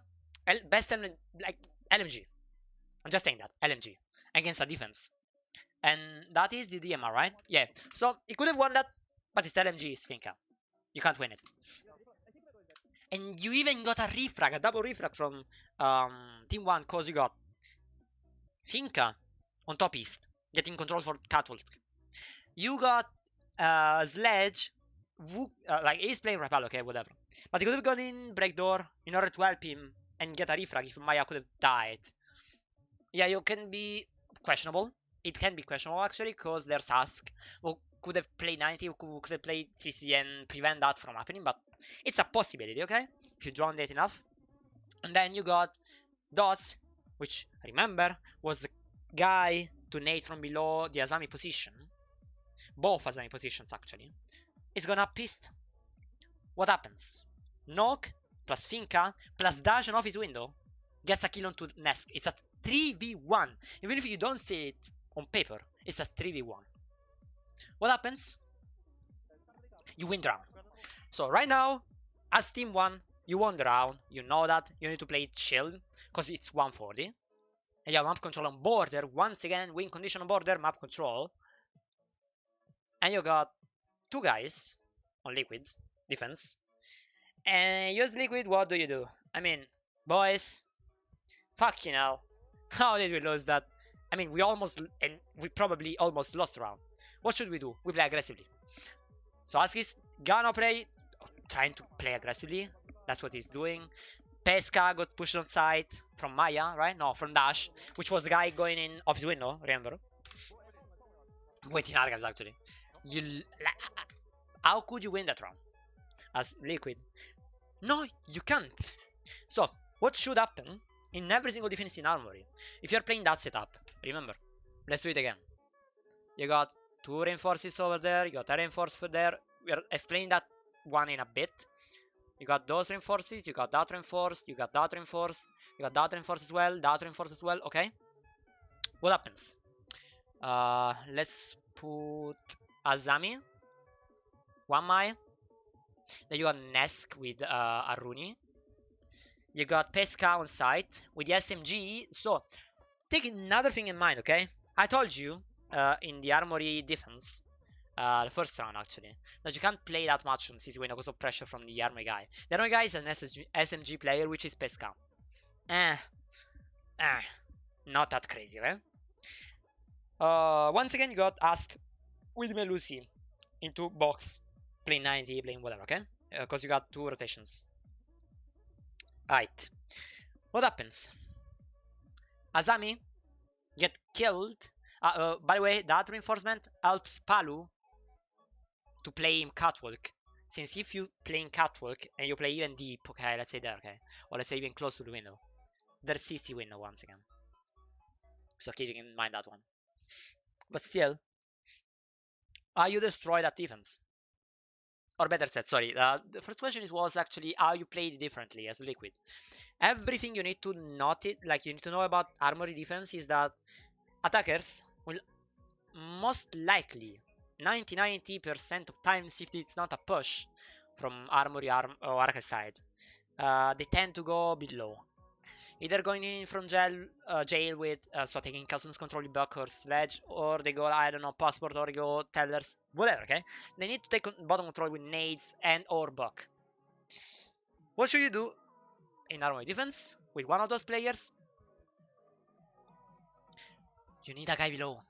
Best like LMG. I'm just saying that. LMG. Against a defense. And that is the DMR, right? Yeah. So he could have won that. But it's LMG, it's Finka. You can't win it. And you even got a refrag, a double refrag from Team 1, because you got Finka on top East, getting control for Catwalk. You got Sledge, like he's playing Repel, okay, whatever. But he could have gone in Breakdoor in order to help him and get a refrag if Maya could have died. Yeah, you can be questionable. It can be questionable actually, because there's Ask, who could have played 90, who could have played CC and prevent that from happening, but it's a possibility, okay? If you draw late enough. And then you got Dots, which, remember, was the guy to nade from below the Azami position. Both Azami positions, actually. It's gonna pissed. What happens? Knock plus Finka plus dash on off his window gets a kill onto Nesk. It's a 3v1. Even if you don't see it on paper, it's a 3v1. What happens? You win the round. So right now, as Team 1, you won the round. You know that. You need to play it shield, because it's 140. And you have map control on border. Once again, win condition on border, map control. And you got 2 guys on liquid defense. And use liquid, what do? I mean, boys, fucking hell. How did we lose that? I mean, we probably almost lost the round. What should we do? We play aggressively. So Askis gonna play, trying to play aggressively. That's what he's doing. Pesca got pushed on side from Maya, right? No, from Dash, which was the guy going in off his window, remember? Waiting archives, actually. How could you win that round? As Liquid? No, you can't. So, what should happen in every single defense in Armory? If you're playing that setup, remember, let's do it again. You got 2 reinforces over there, you got a reinforce there. We're explaining that one in a bit. You got those reinforces, you got that reinforce, you got that reinforce, you got that reinforce as well, that reinforce as well, okay? What happens? Let's put Azami, oneMai. Then you got Nesk with Aruni. You got Pesca on site with the SMG. So, take another thing in mind, okay? I told you in the armory defense. The first round actually. But you can't play that much on CC window because of pressure from the armory guy. The armory guy is an SMG player, which is Pesca. Eh, eh, not that crazy, right? Once again, you got asked with Melusi into box, playing 90, playing whatever, okay? Because you got 2 rotations. Right. What happens? Azami get killed. By the way, that reinforcement helps Palu to play him catwalk. Since if you play in catwalk and you play even deep, okay, let's say there, okay, or let's say even close to the window, there's CC window once again. So keeping in mind that one. But still, how you destroy that defense? Or better said, sorry, the first question was actually how you played differently as Liquid. Everything you need to notice, like you need to know about armory defense is that attackers will most likely 90% of times, if it's not a push from armory or archer side, they tend to go below. Either going in from jail with so taking customs control buck or sledge, or they go, I don't know, passport, or they go tellers, whatever, okay? They need to take bottom control with nades and or buck. What should you do in armory defense with one of those players? You need a guy below.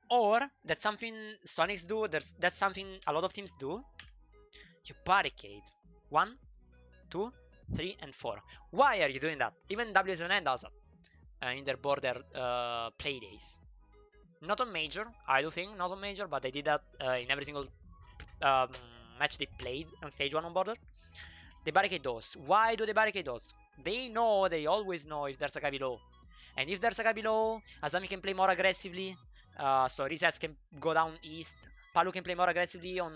Or that's something Sonics do, that's something a lot of teams do. You barricade 1, 2, 3, and 4. Why are you doing that? Even WSN does that in their border play days. Not on major, I do think, not on major, but they did that in every single um, match they played on stage 1 on border. They barricade those. Why do they barricade those? They always know if there's a guy below. And if there's a guy below, Azami can play more aggressively. So resets can go down east. Palu can play more aggressively on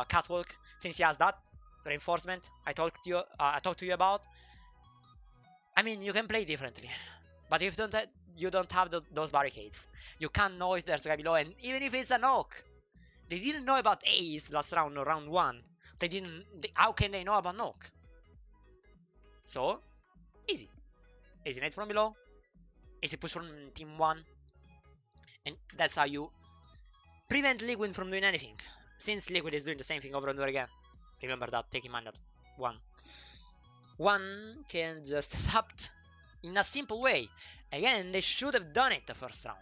catwalk since he has that reinforcement I talked to you about. I mean, you can play differently, but if you don't have those barricades, you can't know if there's a guy below. And even if it's a knock, they didn't know about Ace last round or round 1. They didn't. How can they know about knock? So easy, easy nade from below, easy push from team 1, and that's how you prevent Liquid from doing anything. Since Liquid is doing the same thing over and over again. Remember that, take in mind that one can just adapt in a simple way. Again, they should have done it the first round.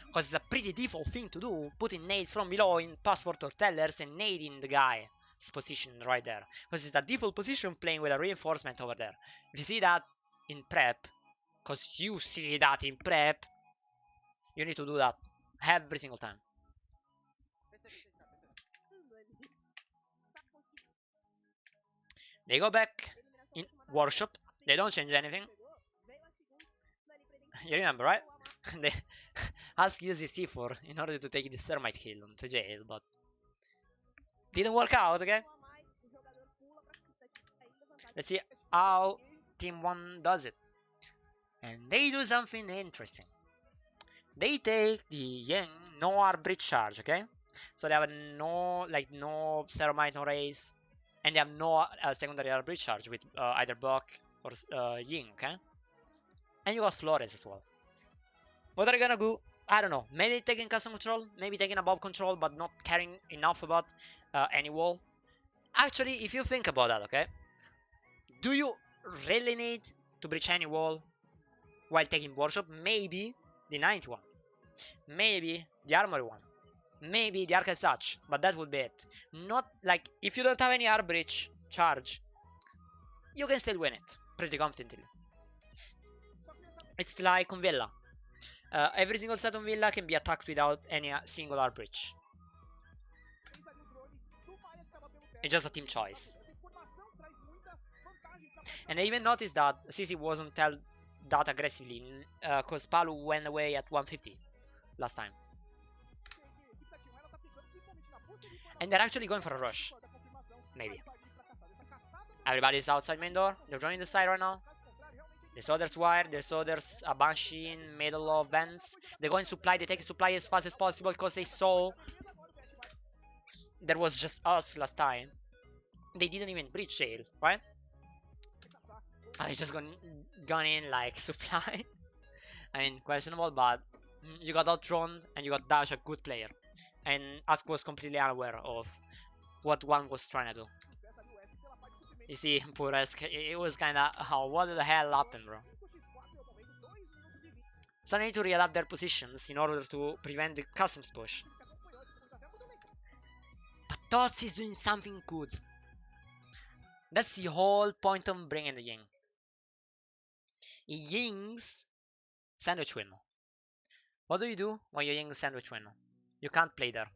Because it's a pretty default thing to do, putting nades from below in passport or tellers and nading the guy's position right there. Because it's a default position playing with a reinforcement over there. If you see that in prep, because you see that in prep, you need to do that every single time. They go back in workshop. They don't change anything. You remember, right? They asked UZC for in order to take the thermite kill to jail, but didn't work out, okay? Let's see how Team 1 does it. And they do something interesting. They take the Yang no arbitrary charge, okay? So they have no thermite, no raise, and they have no secondary arbitrary charge with either Buck or Ying, okay? And you got Flores as well. What are you gonna do? I don't know. Maybe taking custom control, maybe taking above control, but not caring enough about any wall. Actually, if you think about that, okay? Do you really need to breach any wall while taking workshop? Maybe the 91, maybe the armory one, maybe the archive touch, but that would be it. Not like if you don't have any armor breach charge, you can still win it pretty confidently. It's like on Villa. Every single set on Villa can be attacked without any single armor breach. It's just a team choice. And I even noticed that CC wasn't held that aggressively because Palu went away at 150 last time. And they're actually going for a rush. Maybe. Everybody's outside main door. They're joining the side right now. They saw there's wire. They saw there's a Banshee in middle of vents. They're going supply. They take supply as fast as possible because they saw there was just us last time. They didn't even breach jail, right? They just gone in like supply. I mean, questionable, but You got outdrawn and you got Dash, a good player. And Ask was completely unaware of what one was trying to do. You see, poor Ask, it was kinda, oh, what the hell happened, bro? So they need to readapt their positions in order to prevent the customs push. But Tots is doing something good. That's the whole point of bringing the Ying. He Yings sandwich windmill. What do you do when you Ying sandwich windmill? You can't play there.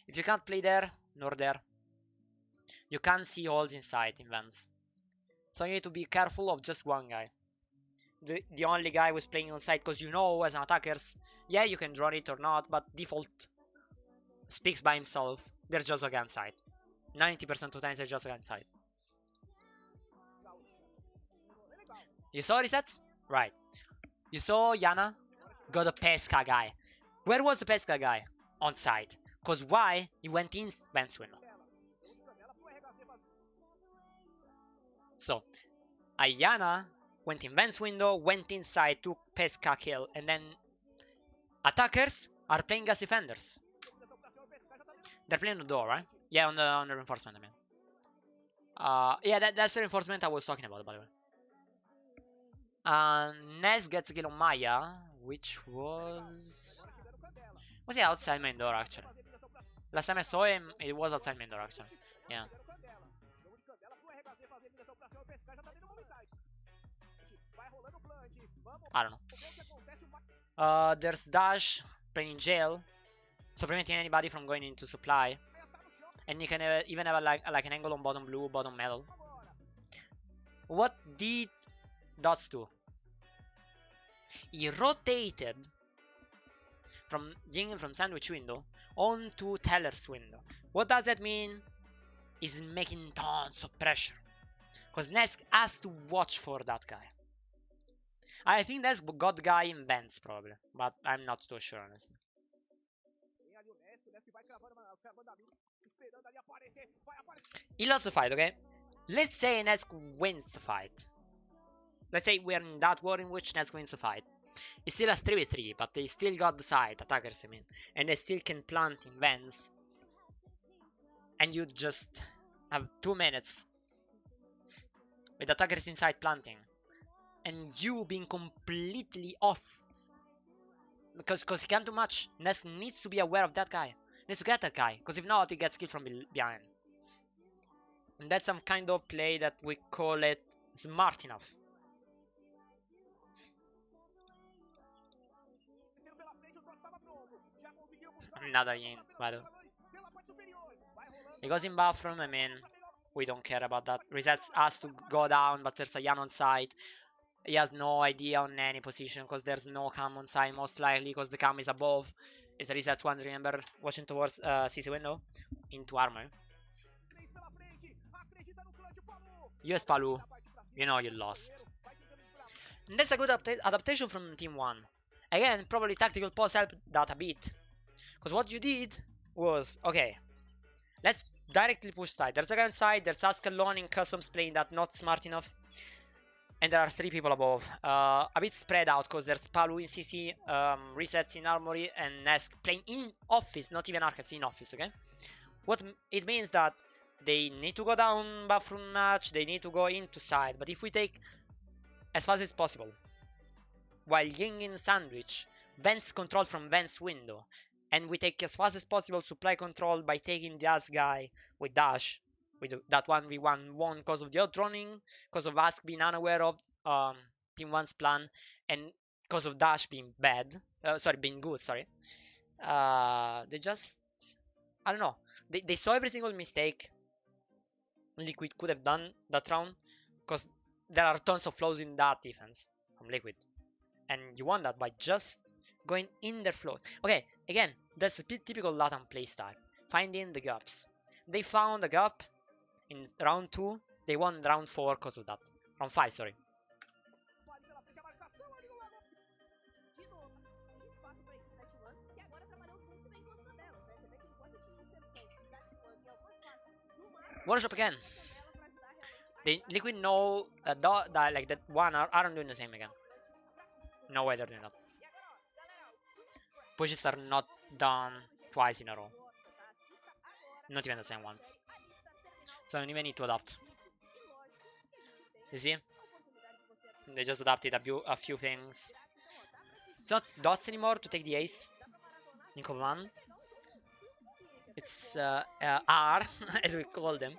If you can't play there, nor there, you can't see holes inside in vents. So you need to be careful of just one guy. The only guy who's playing on side, because you know as an attackers, yeah, you can draw it or not, but default speaks by himself. There's just a gun side. 90% of the times there's just a gun side. You saw resets? Right. You saw Yana got a Pesca guy. Where was the Pesca guy? On side. Because why? He went in Vance window. So, Ayana went in Vance window, went inside, took Pesca kill, and then attackers are playing as defenders. They're playing the door, right? Yeah, on the reinforcement, I mean. Yeah, that's the reinforcement I was talking about, by the way. Ness gets a kill on Maya, which was it outside main door, actually? Last time I saw him, it was outside main door, actually. Yeah. I don't know. There's Dash playing in jail, so preventing anybody from going into supply. And you can even have like an angle on bottom blue, bottom metal. What did Dots do? He rotated from Jing from sandwich window onto Teller's window. What does that mean? Is making tons of pressure. Because Nesk has to watch for that guy. I think that's got guy in Benz probably, but I'm not too sure honestly. He lost the fight, okay? Let's say Nesk wins the fight. Let's say we're in that war in which Nesk wins the fight. It's still a 3v3, but they still got the side, attackers I mean. And they still can plant in Vents. And you just have 2 minutes with attackers inside planting. And you being completely off. Because he can't do much. Ness needs to be aware of that guy. Needs to get that guy. Because if not, he gets killed from behind. And that's some kind of play that we call it smart enough. Another yin, by the way. He goes in bathroom, I mean, we don't care about that. Resets has to go down, but there's a Yan on side. He has no idea on any position because there's no cam on side, most likely because the cam is above. It's a resets one, remember, watching towards CC window into armor. US Palu, you know you lost. And that's a good adaptation from Team 1. Again, probably tactical pause helped that a bit. Because what you did was, okay, let's directly push side. There's a guy inside, there's Ascalon in customs playing that not smart enough. And there are 3 people above. A bit spread out because there's Palu in CC, resets in armory, and Nesk playing in office, not even archives, in office, okay? What it means that they need to go down bathroom notch, they need to go into side. But if we take as fast as possible, while Ying in sandwich, Vents control from Vents window, and we take as fast as possible supply control by taking the ass guy with Dash, with that 1v1 won because of the outrunning, because of Ask being unaware of Team 1's plan, and because of Dash being bad, being good, they just, I don't know, they saw every single mistake Liquid could have done that round, because there are tons of flaws in that defense from Liquid, and you won that by just going in their flow. Okay, again, that's a typical LATAM playstyle, finding the gaps. They found a gap in round 2, they won round 4 because of that. Round 5, sorry. Workshop again. They Liquid know that like that one aren't doing the same again. No way they're doing that. pushes are not done twice in a row. Not even the same ones. So I don't even need to adapt. You see? They just adapted a few things. It's not dots anymore to take the ace in command. It's R, as we call them.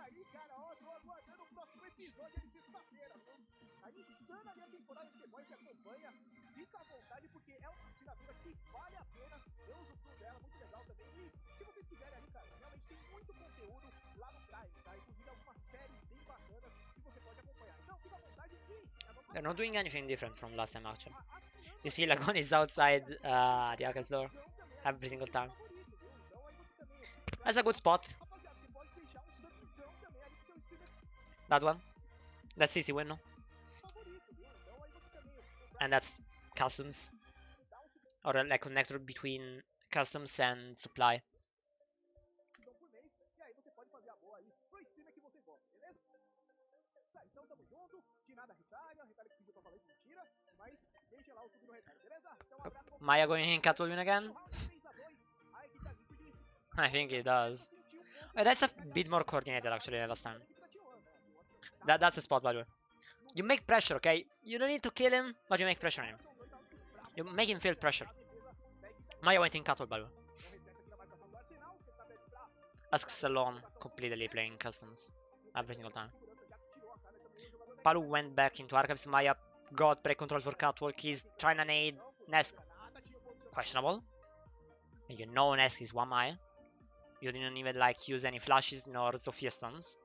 They're not doing anything different from last time, actually. You see, Lagon is outside the Aka's door every single time. That's a good spot. That one. That's easy win, no? And that's customs. Or like connector between customs and supply. Maya going in Catwoman win again? I think it does. Oh, that's a bit more coordinated actually than last time. That's a spot, by the way. You make pressure, okay? You don't need to kill him, but you make pressure on him. You make him feel pressure. Maya went in Cattle, by the way. Asks alone, completely playing customs every single time. Palu went back into archives. Maya got break control for Catwalk. He's trying to nade Nesk. Questionable. You know Nesk is 1 Maya. You didn't even like use any flashes nor Sophia stuns.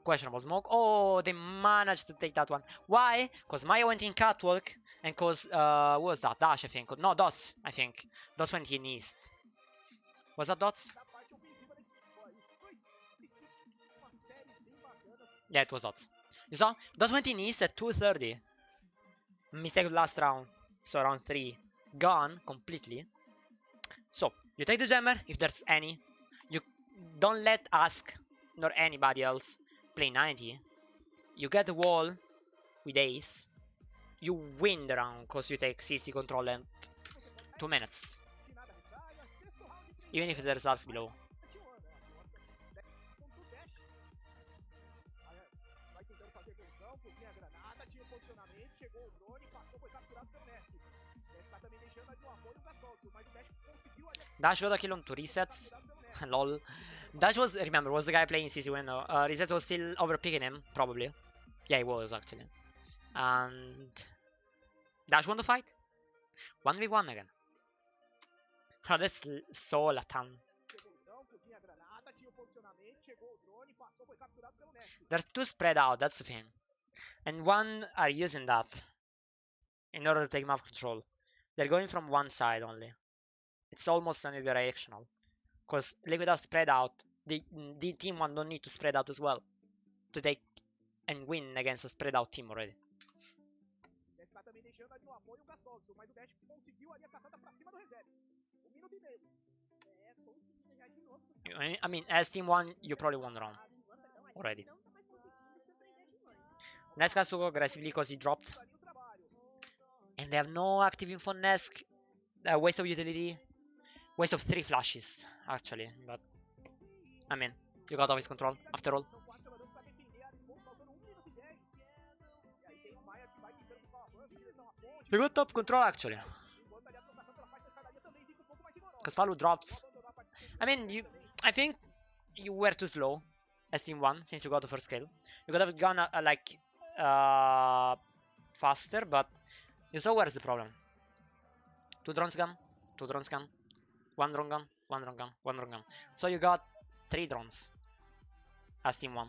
Questionable smoke. Oh, they managed to take that one. Why? Because Maya went in Catwalk and cause what was that? Dash, I think. No, Dots, I think. Dots went in East. Was that Dots? Yeah, it was Dots. You saw? Dots went in East at 2:30. Mistake last round. So round 3. Gone completely. So, you take the Jammer, if there's any. You don't let Ask nor anybody else play 90. You get the wall with Ace. You win the round because you take CC control and 2 minutes. Even if there's Ask below. Dash got a kill on 2 resets. Lol. Dash was, remember, was the guy playing CC window. Resets was still overpicking him, probably. Yeah, he was actually. And Dash won the fight. 1v1 again. Oh, that's so LATAM. They're too spread out, that's the thing. And one are using that in order to take map control. They're going from one side only. It's almost unidirectional. Because Liquid are spread out. The team one don't need to spread out as well. To take and win against a spread out team already. I mean, as team 1, you probably won the round already. Nesk has to go aggressively because he dropped. And they have no active info on Nesk. Waste of utility. Waste of 3 flashes, actually. But, I mean, you got always control, after all. You got top control, actually. Because Palu drops. I mean, I think you were too slow as team 1 since you got the first kill. You could have gone like faster, but you saw where's the problem. 2 drones gun, 2 drones gun, 1 drone gun, 1 drone gun, 1 drone gun. So you got 3 drones as team 1.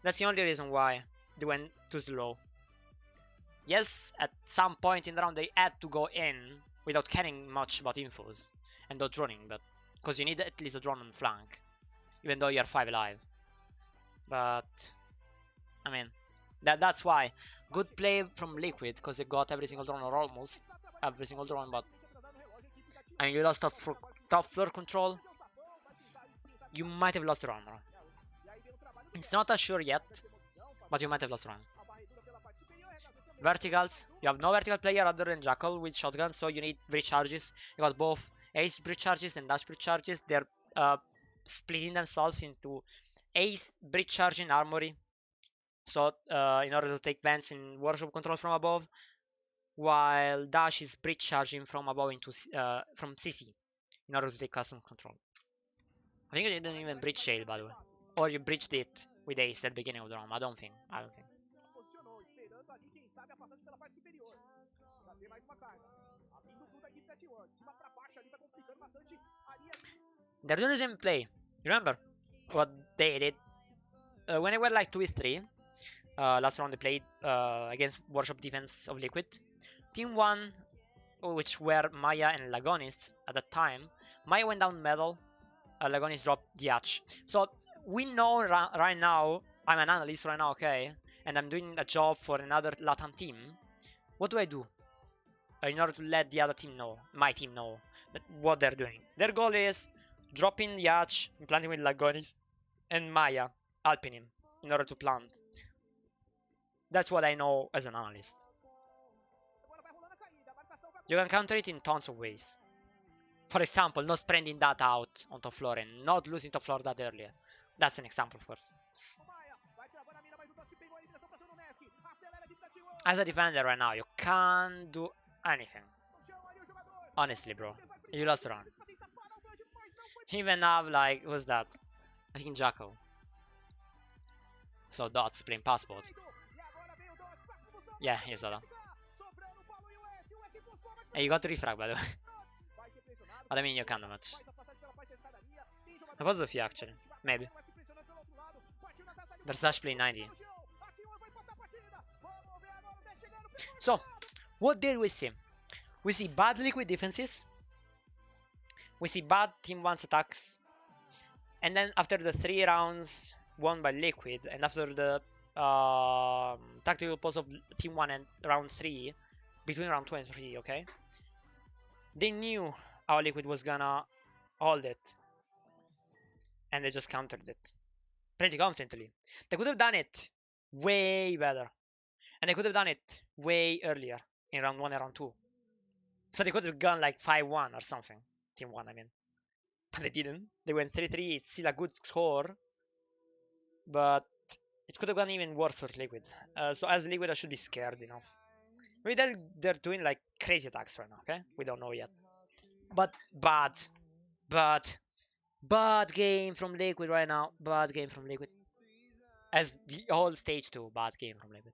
That's the only reason why they went too slow. Yes, at some point in the round they had to go in without caring much about infos and not droning, but because you need at least a drone on flank, even though you're 5 alive. But I mean, that's why. Good play from Liquid because they got every single drone or almost every single drone, but I mean, you lost top floor control. You might have lost the round. It's not as sure yet, but you might have lost the round. verticals. You have no vertical player other than Jackal with shotgun, so you need breach charges. You got both ace breach charges and dash breach charges. They're splitting themselves into ace breach charge in armory, so in order to take vents in workshop control from above, while dash is breach charging from above into from CC in order to take custom control. I think you didn't even breach shale, by the way, or you breached it with ace at the beginning of the round. I don't think. They're doing the same play. Remember what they did when they were like 2v3. Last round they played against Workshop defense of Liquid. Team 1, which were Maya and Lagonis at that time. Maya went down metal, Lagonis dropped the hatch. So we know right now, I'm an analyst right now, okay? And I'm doing a job for another LATAM team. What do I do? In order to let the other team know, my team know, what they're doing. Their goal is dropping the hatch, planting with Lagonis, and Maya, alping him, in order to plant. That's what I know as an analyst. You can counter it in tons of ways. For example, not spreading that out on top floor and not losing top floor that earlier. That's an example, of course. As a defender right now, you can't do anything. Honestly, bro. You lost the round. Even have, like, who's that? I think Jackal. So Dots playing passport. Yeah, you saw that. Hey, you got 3 frag, by the way. But I mean, you can't do much. I was a few, actually. Maybe. There's Dash play 90. So, what did we see? We see bad Liquid defenses. We see bad Team 1's attacks. And then after the 3 rounds won by Liquid, and after the tactical pause of Team 1 and round 3, between round 2 and 3, okay? They knew how Liquid was gonna hold it. And they just countered it. Pretty confidently. They could have done it way better. And they could have done it way earlier in round 1 and round 2. So they could have gone like 5-1 or something. Team 1, I mean. But they didn't. They went 3-3. It's still a good score. But it could have gone even worse for Liquid. So as Liquid, I should be scared enough. Maybe they're doing like crazy attacks right now, okay? We don't know yet. But bad game from Liquid right now. Bad game from Liquid. As the whole stage 2, bad game from Liquid.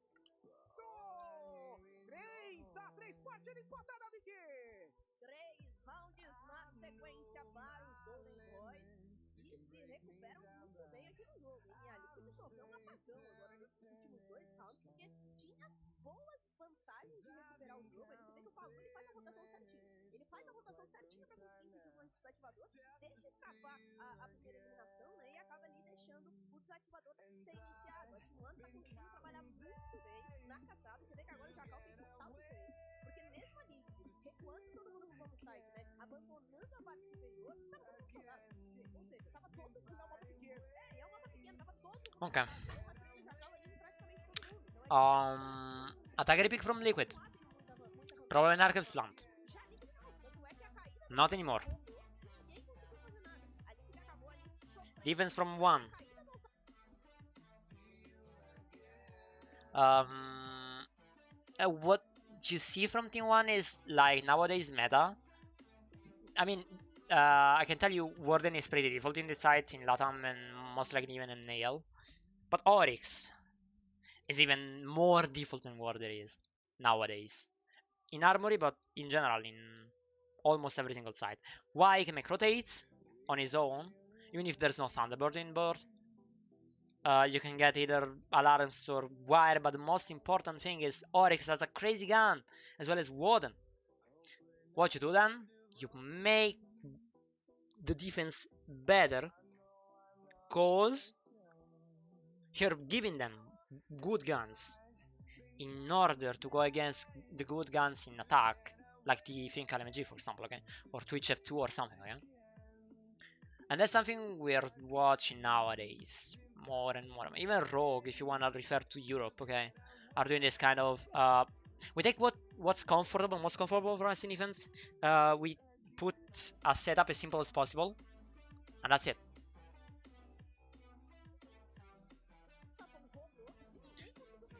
Okay. Attacker pick from Liquid. Probably an Archives plant. Not anymore. Defense from 1. What you see from Team 1 is like nowadays meta. I mean, I can tell you Warden is pretty default in the site in LATAM and most likely even in Nail. But Oryx is even more default than Warden is nowadays. In Armory, but in general, in almost every single site. Why? He can make rotates on his own, even if there's no Thunderbird in board. You can get either alarms or wire, but the most important thing is Oryx has a crazy gun, as well as Warden. What you do then? You make the defense better, cause you're giving them good guns in order to go against the good guns in attack, like the Think LMG, for example, okay? Or Twitch F2 or something, okay? And that's something we're watching nowadays, more and more. Even Rogue, if you wanna refer to Europe, okay? are doing this kind of we take what's comfortable, most comfortable for us in defense. We put a setup as simple as possible, and that's it.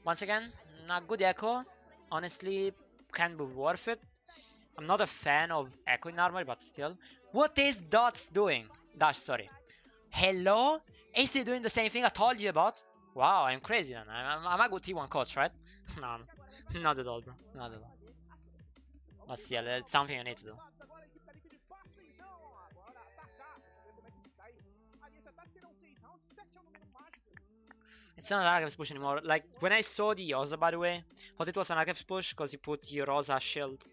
Once again, a good echo. Honestly, can be worth it. I'm not a fan of echo in armor, but still. What is Dots doing? Dash, sorry. Hello? Is he doing the same thing I told you about? Wow, I'm crazy then. I'm a good T1 coach, right? No, not at all, bro. Not at all. But still, it's something I need to do. It's not an archives push anymore. Like, when I saw the Yoza, by the way, thought it was an archives push because you put your Rosa shield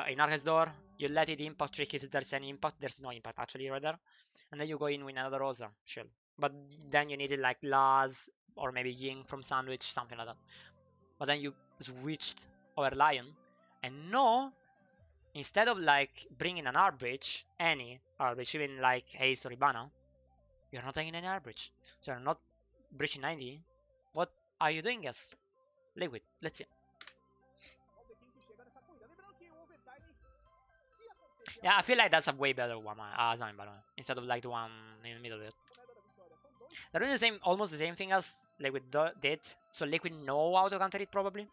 in archives door, you let it impact trick if there's any impact. There's no impact actually right there. And then you go in with another Rosa shield. But then you needed like Laz or maybe Ying from Sandwich, something like that. But then you switched over Lion. And no, instead of like bringing an R bridge, any R bridge, even like Haste or Ibana, you're not taking any R bridge. So you're not breaching 90. What are you doing, guys? Liquid, let's see. Yeah, I feel like that's a way better one, Zine, by the way, instead of like the one in the middle of it. They're doing the same, almost the same thing as Liquid did, so Liquid know how to counter it probably.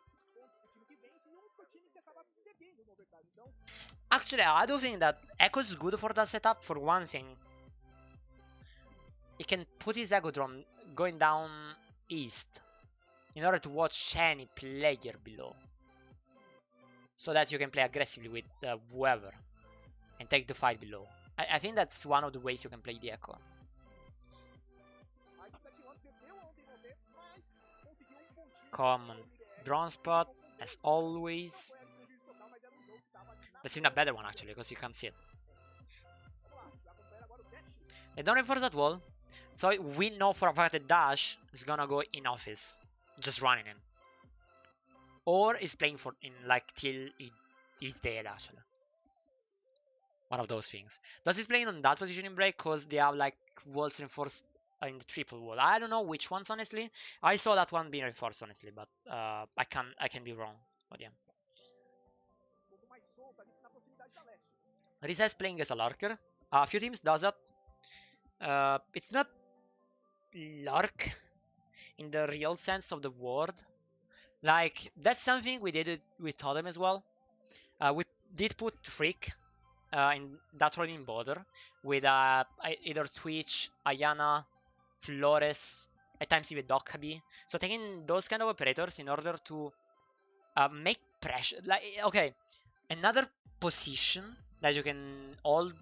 Actually, I do think that Echo is good for that setup for one thing. He can put his Echo drone going down east in order to watch any player below, so that you can play aggressively with whoever and take the fight below. I think that's one of the ways you can play the Echo. Common drone spot, as always. That's even a better one actually, because you can't see it. They don't reinforce that wall, so we know for a fact that Dash is gonna go in office, just running in. Or is playing for in like till he's dead actually. One of those things. Does is playing on that position in break because they have like walls reinforced in the triple wall. I don't know which ones honestly. I saw that one being reinforced honestly, but I can be wrong. But yeah. Risa is playing as a lurker. A few teams does that. It's not lurk in the real sense of the word. Like that's something we did with Totem as well. We did put Trick in that rolling border with either Twitch, Ayana, Flores, at times even Dokkabi. So taking those kind of operators in order to make pressure. Like okay, another position that you can hold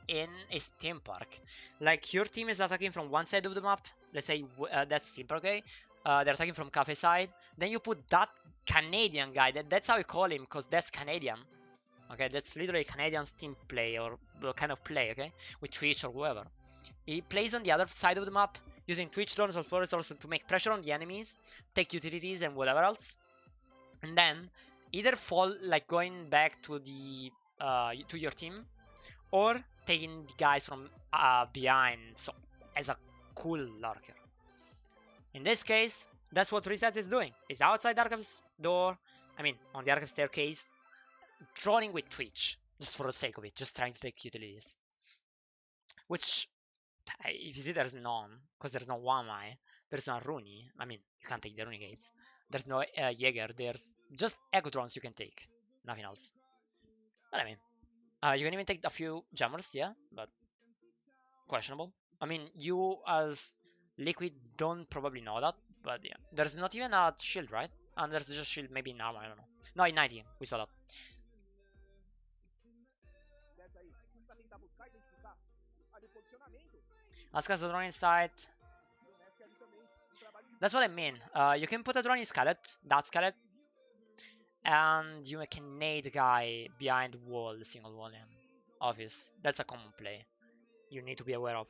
in is Team Park. Like your team is attacking from one side of the map. Let's say that's Team Park, okay? They're attacking from Cafe side. Then you put that Canadian guy. That's how we call him, because that's Canadian. Okay, that's literally Canadian team play or kind of play, okay? With Twitch or whoever. He plays on the other side of the map using Twitch drones or Flores also to make pressure on the enemies, take utilities and whatever else. And then either fall like going back to the to your team, or taking the guys from behind, so as a cool lurker. In this case, that's what Reset is doing. Is outside the Archive's door, I mean on the Archive staircase, droning with Twitch, just for the sake of it, just trying to take utilities. Which, if you see, there's none, because there's no Wamai, there's no Rooney. I mean, you can't take the Rooney gates. There's no Jaeger, there's just Echo drones you can take, nothing else. But I mean, you can even take a few jammers, yeah, but questionable. I mean, you as Liquid don't probably know that, but yeah. There's not even a shield, right? And there's just shield maybe in armor, I don't know. No, in 90, we saw that. Asuka's a drone inside. That's what I mean. You can put a drone in Skelet, that Skelet, and you can nade the guy behind the wall, the single wall in office. That's a common play you need to be aware of.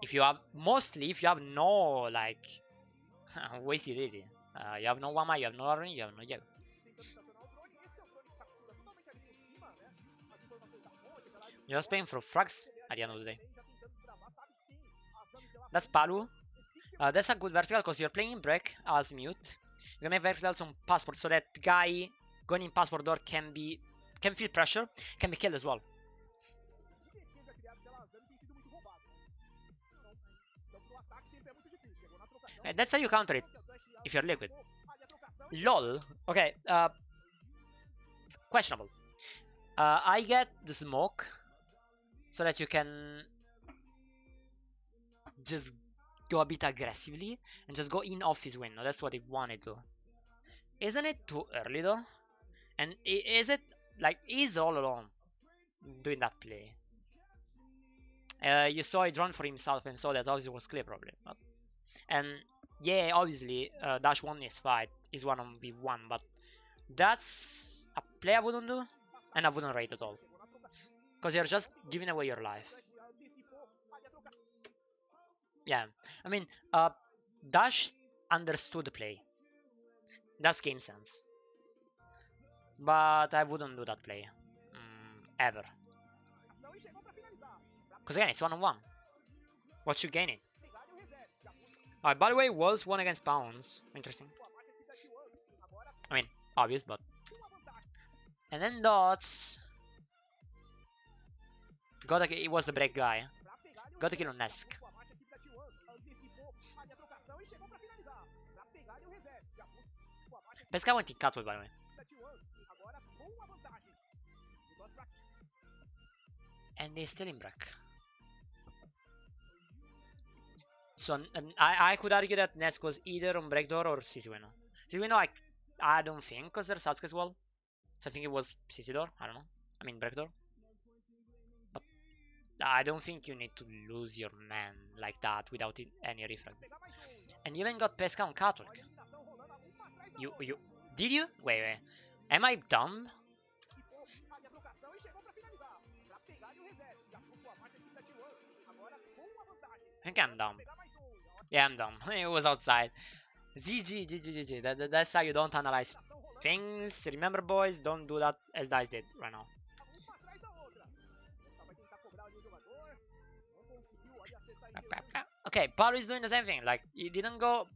If you have, mostly, if you have no, like, wasted utility. You have no Wama, you have no Arun, you have no Jago. You're just paying for frags at the end of the day. That's Palu. That's a good vertical because you're playing in break as mute. We can make verticals on passport so that guy going in passport door can feel pressure, can be killed as well. And that's how you counter it if you're liquid. LOL. Okay, questionable. I get the smoke so that you can just go a bit aggressively and just go in off his window. That's what he wanted to. Isn't it too early though? And is it like he's all alone doing that play? You saw it run for himself and saw that obviously was clear probably. And yeah, obviously Dash won his fight. Is 1v1, but that's a play I wouldn't do and I wouldn't rate at all. Because you're just giving away your life. Yeah, I mean, Dash understood the play. That's game sense. But I wouldn't do that play. Ever. Because again, it's 1-on-1. What you gaining? Alright, by the way, Wolves won against Pounds. Interesting. I mean, obvious, but... And then Dots... It was the break guy. Got a kill on Nesk. Pesca went in Catwood, by the way. And they're still in break. So I could argue that Nesk was either on Breakdoor or Sisiweno. Sisiweno I don't think, because there's Sasuke as well. So I think it was Sisidor, I don't know. I mean Breakdoor. But I don't think you need to lose your man like that without any refrag. And you even got Pesca on Catholic. You did you? Wait. Am I dumb? I think I'm dumb. Yeah, I'm dumb. It was outside. GG. That's how you don't analyze things. Remember, boys, don't do that as Dice did right now. Okay, Paolo is doing the same thing. Like, he didn't go...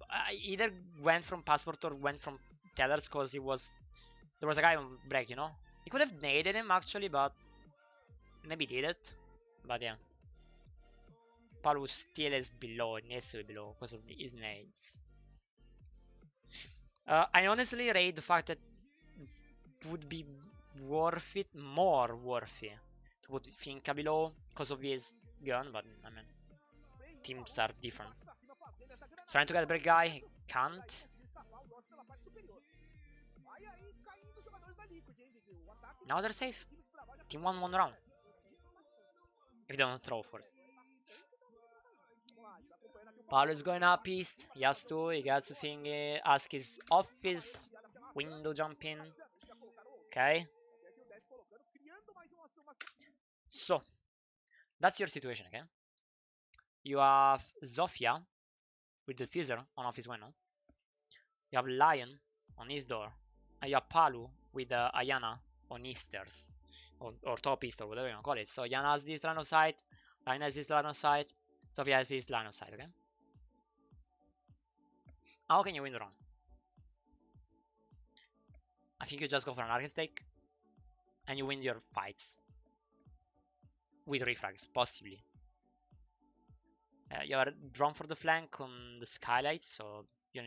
either went from Passport or went from Tellers because he was... There was a guy on break, you know? He could have naded him, actually, but... Maybe did it. But yeah. Paolo still is below. Needs to be below because of his nades. I honestly rate the fact that it would be more worthy to put Finca below because of his gun, but I mean, teams are different. Trying to get a break guy, can't. Now they're safe. Team won 1 round. If they don't throw first. Paolo is going up east. He has to. He gets the thing. Ask his office. Window jumping. Okay. So, that's your situation, okay? You have Zofia with the Diffuser on office window. You have Lion on his door. And you have Palu with Ayana on his stairs. Or top east or whatever you want to call it. So Ayana has this line of sight. Lion has this line of sight. Zofia has this line of sight, okay? How can you win the round? I think you just go for an arcade stake. And you win your fights. With refrags, possibly. You are drawn for the flank on the skylights, so you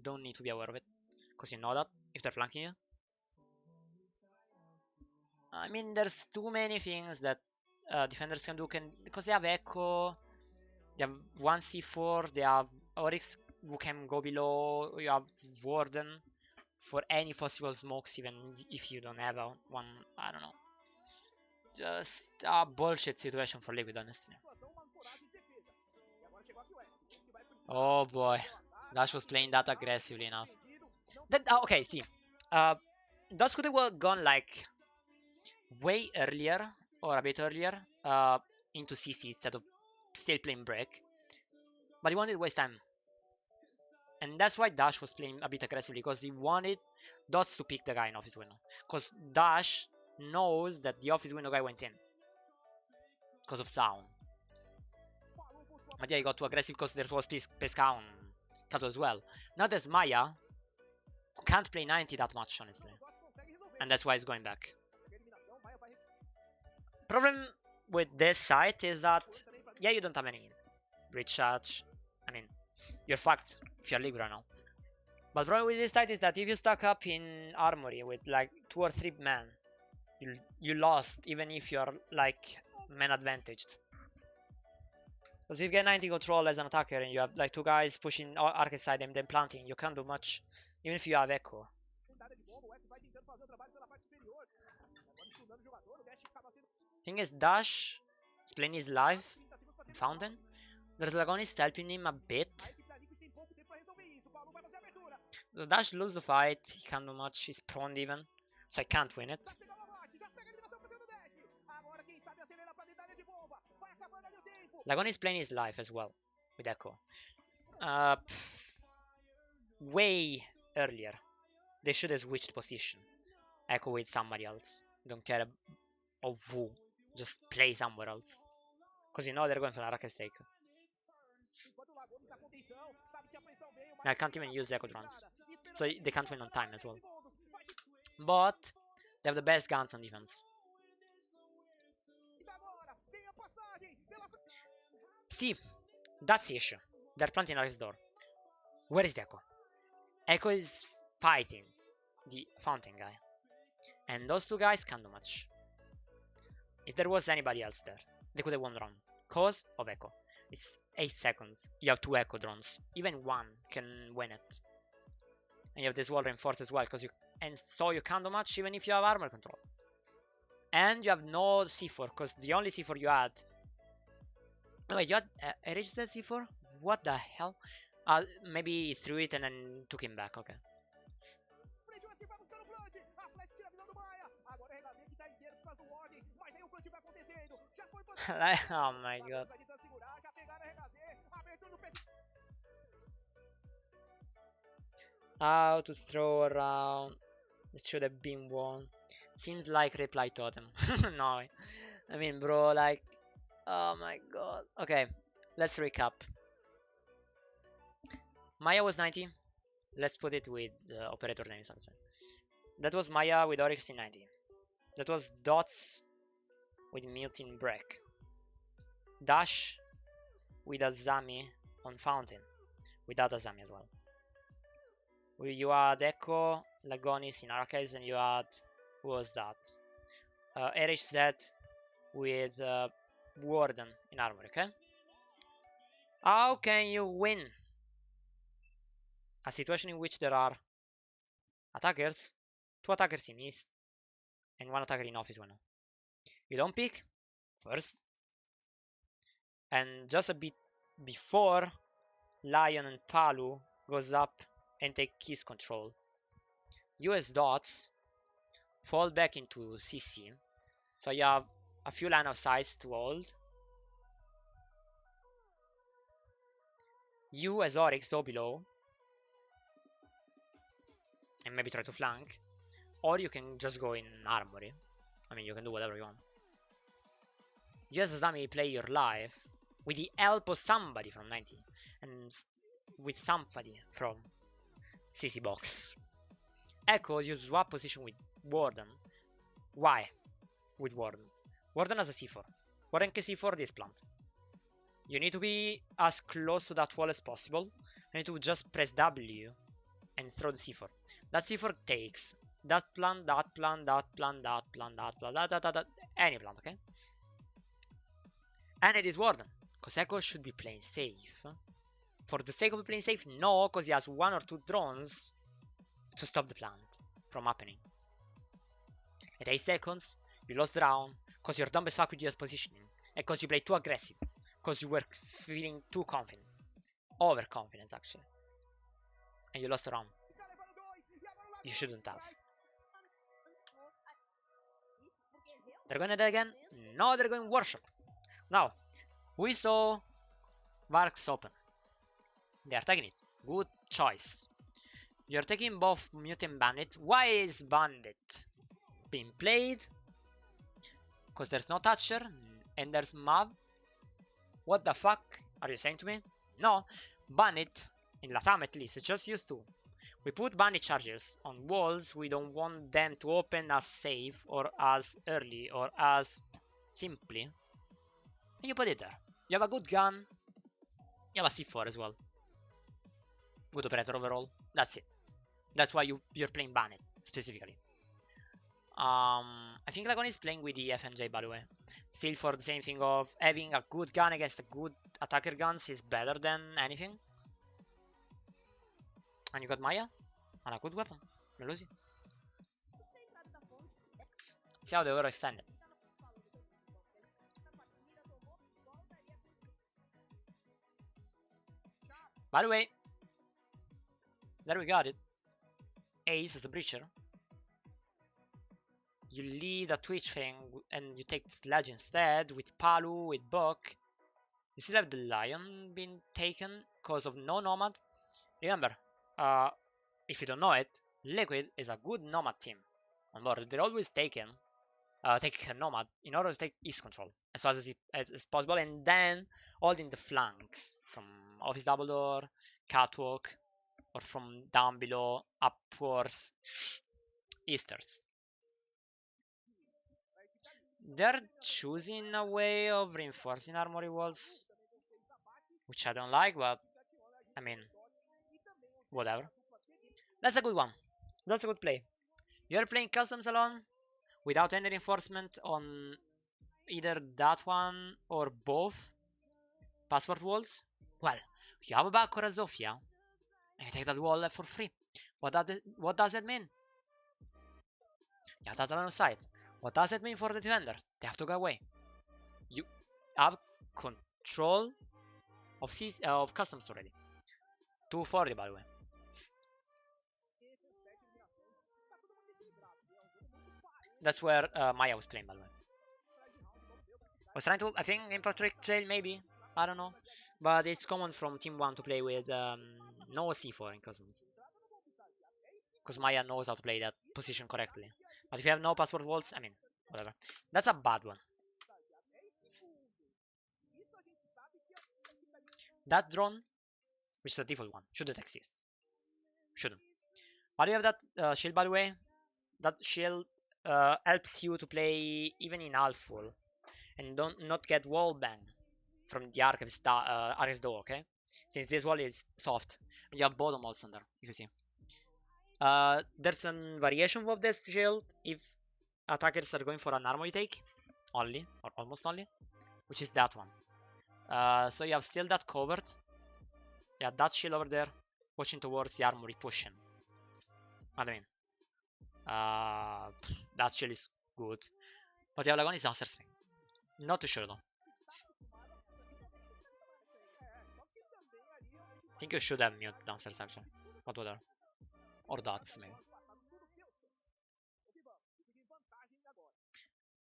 don't need to be aware of it. Because you know that, if they're flanking you. I mean, there's too many things that defenders can do, because they have Echo, they have 1C4, they have Oryx who can go below, you have Warden for any possible smokes, even if you don't have one, I don't know. Just a bullshit situation for Liquid, honestly. Oh boy, Dash was playing that aggressively enough. Okay, see, Dash could have gone like way earlier or a bit earlier into CC instead of still playing break, but he wanted to waste time, and that's why Dash was playing a bit aggressively because he wanted Dots to pick the guy in office window, because Dash knows that the office window guy went in because of sound. But yeah, he got too aggressive because there was Pesca on Kato as well. Now there's Maya. can't play 90 that much, honestly. And that's why it's going back. Problem with this site is that, yeah, you don't have any recharge. I mean, you're fucked if you're League right now. But problem with this site is that if you stack up in Armory with like 2 or 3 men, you lost even if you're like man advantaged. Because if you get 90 control as an attacker and you have like 2 guys pushing arcade side and then planting, you can't do much even if you have echo. Thing is, Dash is playing his life in Fountain. There's Lagonis helping him a bit. The Dash loses the fight, he can't do much, he's prone even, so I can't win it. Lagon is playing his life as well with Echo. Way earlier, they should have switched position. Echo with somebody else. Don't care of who. Just play somewhere else. Because you know they're going for an Arca stake. I can't even use the Echo drones. So they can't win on time as well. But they have the best guns on defense. See, that's the issue. They're planting at his door. Where is the Echo? Echo is fighting the Fountain guy. And those 2 guys can't do much. If there was anybody else there, they could have won the round. Cause of Echo. It's 8 seconds. You have 2 Echo drones. Even 1 can win it. And you have this wall reinforced as well. And so you can't do much even if you have armor control. And you have no C4. Because the only C4 you had... Oh, wait, you had Erich that C4? What the hell? Maybe he threw it and then took him back. Okay. Oh my god. How to throw around. This should have been one. Seems like reply totem. No. I mean, bro, like... Oh my god. Okay, let's recap. Maya was 90. Let's put it with the operator name. That was Maya with Oryx in 90. That was Dots with Mutin Break. Dash with Azami on Fountain. Without Azami as well. You had Echo, Lagonis in Archives, and you had... Who was that? Erich Z with Warden in Armor, okay? How can you win a situation in which there are attackers, 2 attackers in East, and 1 attacker in Office 1? You don't pick first, and just a bit before Lion and Palu goes up and take his control, US dots fall back into CC, so you have a few line of sights to hold. You as Oryx go below and maybe try to flank, or you can just go in Armory. I mean, you can do whatever you want. You as Azami play your life with the help of somebody from 90 and with somebody from CC box. Echo, you swap position with Warden. Why with Warden? Warden has a C4. Warden can C4 this plant. You need to be as close to that wall as possible. You need to just press W and throw the C4. That C4 takes that plant, that plant, that plant, that plant, that plant, that, any plant, okay? And it is Warden, because Echo should be playing safe. For the sake of playing safe, no, because he has 1 or 2 drones to stop the plant from happening. At 8 seconds, you lost the round, because you're dumb as fuck with your positioning, and because you played too aggressive, because you were feeling too confident. Overconfident, actually. And you lost the round. You shouldn't have. They're going to do it again? No, they're going Worship. Now, we saw Varks open. They are taking it. Good choice. You're taking both Mutant Bandit. Why is Bandit being played? Because there's no Thatcher and there's Mav. What the fuck are you saying to me? No, Bandit, in LATAM at least, is just used to We put bunny charges on walls we don't want them to open as safe or as early or as simply. And you put it there. You have a good gun. You have a C4 as well. Good operator overall. That's it. That's why you're playing Banned specifically. I think Lagon is playing with the FNJ, by the way. Still for the same thing of having a good gun against a good attacker guns is better than anything. And you got Maya and a good weapon. Melusi. See how they were extended. By the way, there we got it. Ace as a breacher. You leave the Twitch thing and you take Sledge instead with Palu, with Buck. You still have the Lion being taken because of no Nomad. Remember, if you don't know it, Liquid is a good Nomad team on board. They're always take a Nomad in order to take East control as fast as possible, and then holding the flanks from Office Double Door, Catwalk, or from down below upwards easters. They're choosing a way of reinforcing armory walls, which I don't like, but I mean, whatever. That's a good one. That's a good play. You're playing customs alone without any reinforcement on either that one or both password walls. Well, you have a back or a Zofia, and you take that wall for free. What does that mean? You have that on the side. What does it mean for the defender? They have to go away. You have control of customs already. 240, by the way. That's where Maya was playing, by the way. Was trying to, I think, Infiltrate Trail, maybe. I don't know. But it's common from Team 1 to play with no C4 in customs. Because Maya knows how to play that position correctly. But if you have no password walls, I mean, whatever. That's a bad one. That drone, which is a default one, shouldn't exist. Shouldn't. Why do you have that shield, by the way? That shield helps you to play even in half full and not get wall bang from the archives door, okay? Since this wall is soft and you have bottom walls under, if you see. There's a variation of this shield if attackers are going for an armory take only, or almost only, which is that one. So you have still that covered. Yeah, that shield over there, pushing towards the armory pushing. What I mean, that shield is good, but the other one is downstairs thing. Not too sure though. I think you should have mute downstairs actually, but whatever. Or dots maybe.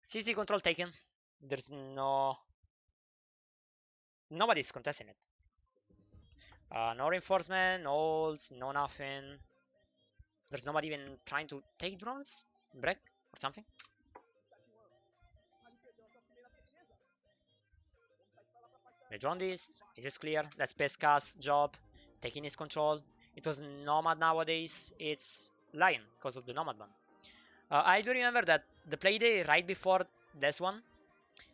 CC control taken. There's nobody's contesting it. No reinforcement, no ults, no nothing. There's nobody even trying to take drones, break or something. They drawn this. Is this clear? That's Pesca's job. Taking his control. It was Nomad nowadays. It's Lion because of the Nomad one. I do remember that the playday right before this one,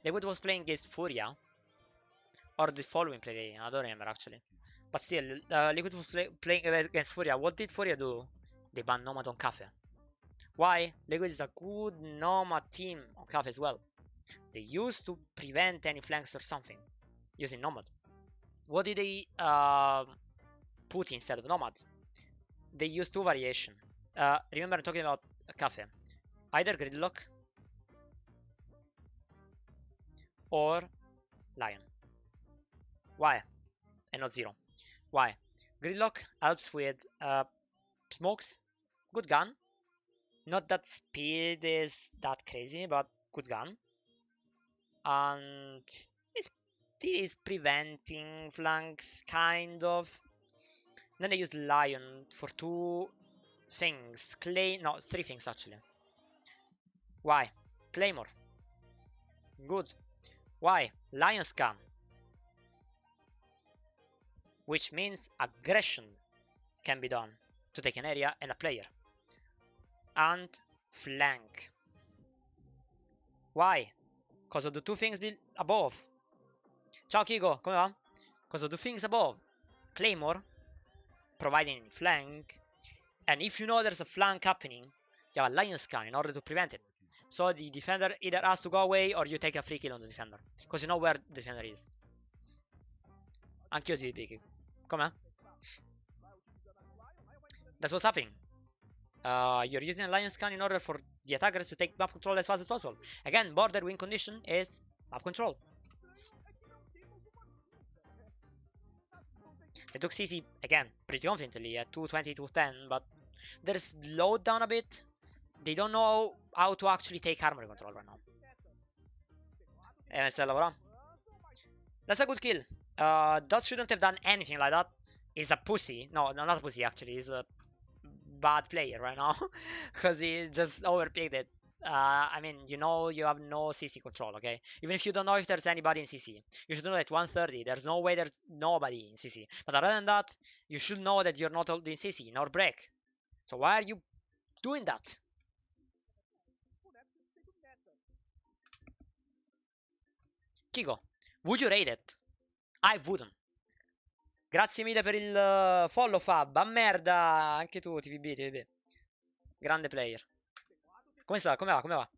Liquid was playing against Furia. Or the following playday, I don't remember actually. But still, Liquid was playing against Furia. What did Furia do? They banned Nomad on Cafe. Why? Liquid is a good Nomad team on Cafe as well. They used to prevent any flanks or something using Nomad. What did they put instead of Nomad? They used two variations. Remember I'm talking about Cafe. Either Gridlock or Lion. Why? And not Zero. Why? Gridlock helps with smokes. Good gun. Not that speed is that crazy, but good gun. And it is preventing flanks, kind of. Then they use Lion for two things. No, three things actually. Why? Claymore. Good. Why? Lion Scan. Which means aggression can be done. to take an area and a player. And flank. Why? Because of the two things above. Ciao Kigo, come va? Because of the things above. Claymore, providing flank. And if you know there's a flank happening, you have a lion scan in order to prevent it. So the defender either has to go away or you take a free kill on the defender. Because you know where the defender is. Anch'io ti picchi. Com'è? That's what's happening. You're using a lion scan in order for the attackers to take map control as fast as possible. Again, border win condition is map control. They took CC again pretty confidently at 220, 210, but they're slowed down a bit. They don't know how to actually take armory control right now. That's a good kill. Dot shouldn't have done anything like that. He's a pussy. No, not a pussy actually. He's a bad player right now because he just overpicked it. I mean, you know you have no CC control, okay? Even if you don't know if there's anybody in CC, you should know that 130, there's no way there's nobody in CC. But other than that, you should know that you're not holding CC, nor break. So why are you doing that? Kigo, would you rate it? I wouldn't. Grazie mille per il follow Fab. A merda, anche tu, TVB, TVB. Grande player. Come sta? Come va? Come va?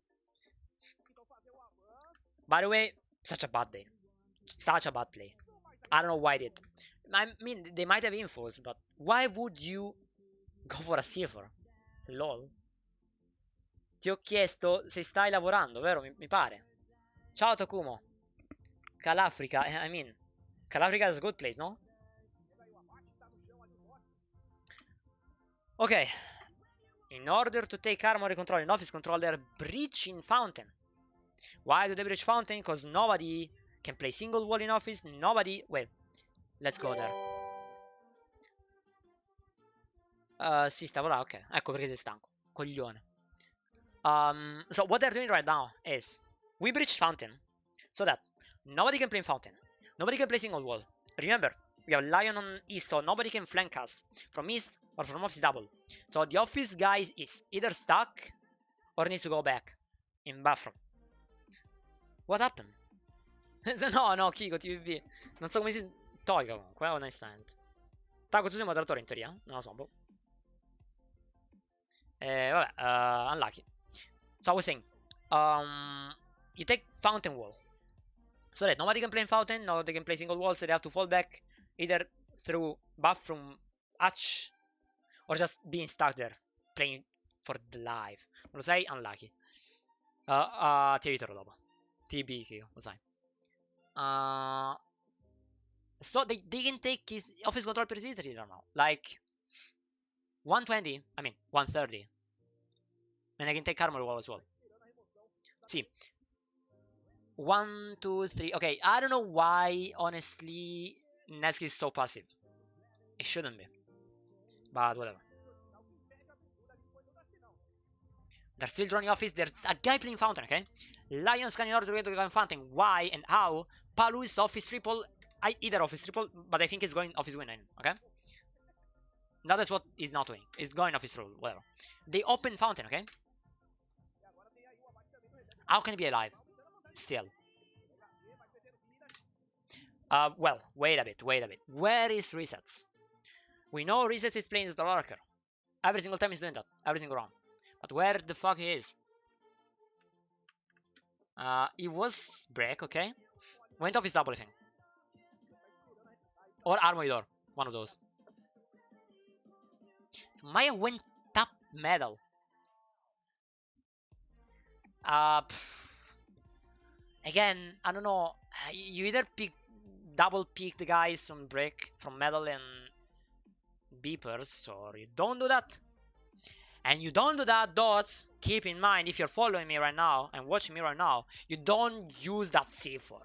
By the way, such a bad day. Such a bad play. I don't know why did. I mean, they might have infos, but why would you go for a cipher? LOL. Ti ho chiesto se stai lavorando, vero? Mi pare. Ciao Tokumo. Calafrica, I mean, Calafrica is a good place, no? Okay. In order to take armory control in office control, they're breaching fountain. Why do they breach fountain? Because nobody can play single wall in office. Nobody. Wait, let's go there. Sì, stavo là, ok. Ecco perché sei stanco. Coglione. So what they're doing right now is we breach fountain so that nobody can play in fountain. Nobody can play single wall. Remember, we have lion on east, so nobody can flank us from east or from office double. So the office guy is either stuck or needs to go back in bathroom. What happened? No, Kiko, TVB. Non so come si tolga comunque, onestamente. Taco, tu sei moderatore in teoria? Non lo so, boh. Vabbè, unlucky. So I was saying, you take fountain wall. So that nobody can play in fountain, nobody can play single wall, so they have to fall back either through bathroom hatch or just being stuck there, playing for the life. Lo sai? Unlucky. Ti aiuterò dopo. TB, Kiko, lo sai. So they can take his office control per easily now. Like 120, I mean 130. And I can take armor wall as well. See. 1, 2, 3. Okay, I don't know why, honestly, Nesky is so passive. It shouldn't be. But whatever. They're still drawing office. There's a guy playing fountain, okay? Lions can in order to get to fountain. Why and how? Palu is office triple. Either office triple, but I think it's going office win, okay? That is what he's not doing. He's going office rule, whatever. They open fountain, okay? How can he be alive? Still. Well, wait a bit. Where is resets? We know resets is playing as the lurker. Every single time he's doing that. Every single round. But where the fuck he is? It was break, okay? Went off his double thing. Or armory door. One of those. So Maya went top medal. Again, I don't know. You either double pick the guys on break from metal and beepers, or you don't do that. And you don't do that, dots. Keep in mind, if you're following me right now and watching me right now, you don't use that C4.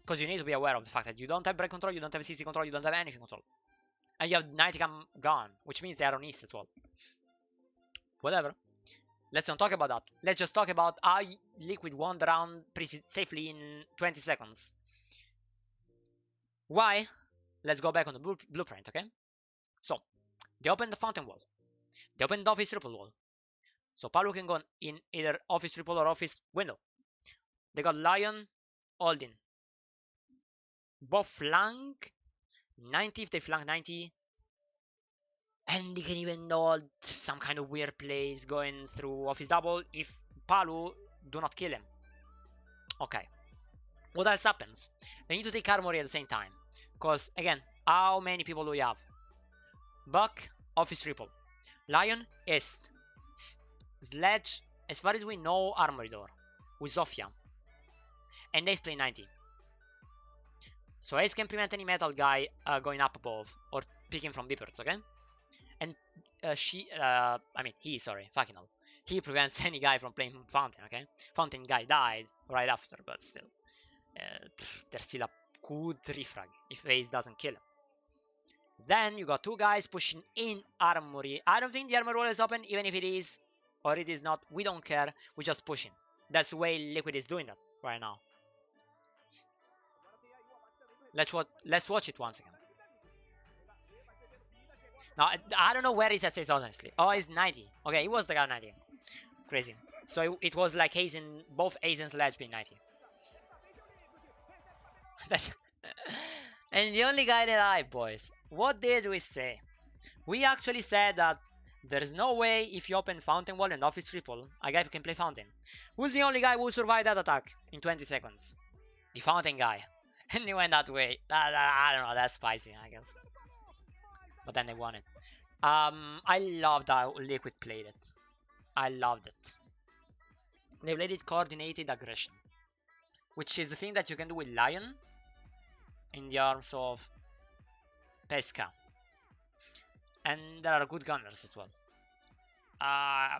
Because you need to be aware of the fact that you don't have break control, you don't have CC control, you don't have anything control. And you have Nighticam gone, which means they are on east as well. Whatever. Let's not talk about that. Let's just talk about how Liquid won the round pretty safely in 20 seconds. Why? Let's go back on the blueprint, okay? So, They open the fountain wall. They open the office triple wall. So Palu can go in either office triple or office window. They got Lion, Aldin. Both flank 90 if they flank 90. And they can even hold some kind of weird plays going through office double if Palu do not kill him. Okay. What else happens? They need to take armory at the same time. Because, again, how many people do we have? Buck, office triple. Lion, east. Sledge, as far as we know, armory door. With Zofia. And Ace play 90. So Ace can prevent any metal guy going up above. Or picking from beepers, okay? And fucking hell. He prevents any guy from playing Fountain, okay? Fountain guy died right after, but still. There's still a good refrag if Ace doesn't kill him. Then you got two guys pushing in armory. I don't think the armor wall is open, even if it is or it is not. We don't care. We're just pushing. That's the way Liquid is doing that right now. Let's watch it once again. Now I don't know where his SS honestly. Oh, it's 90. Okay, it was the guy 90. Crazy. So it was like both Ace and Sledge being 90. That's and the only guy alive, boys. What did we say? We actually said that there's no way if you open Fountain Wall and Office Triple, a guy can play Fountain. Who's the only guy who survived that attack in 20 seconds? The Fountain guy. And he went that way. I don't know, that's spicy, I guess. But then they won it. I loved how Liquid played it. I loved it. They played it coordinated aggression. Which is the thing that you can do with Lion in the arms of Pesca. And there are good gunners as well. I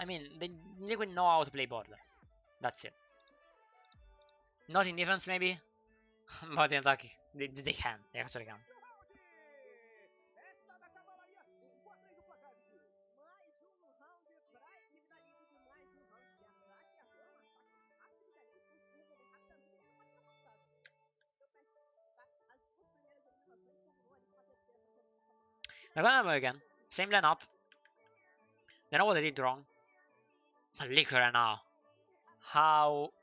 mean, they would know how to play border. That's it. Not in defense, maybe, but in attack, they can. They actually can. They're gonna again. Same lineup. They know what they did wrong. Liquor now. How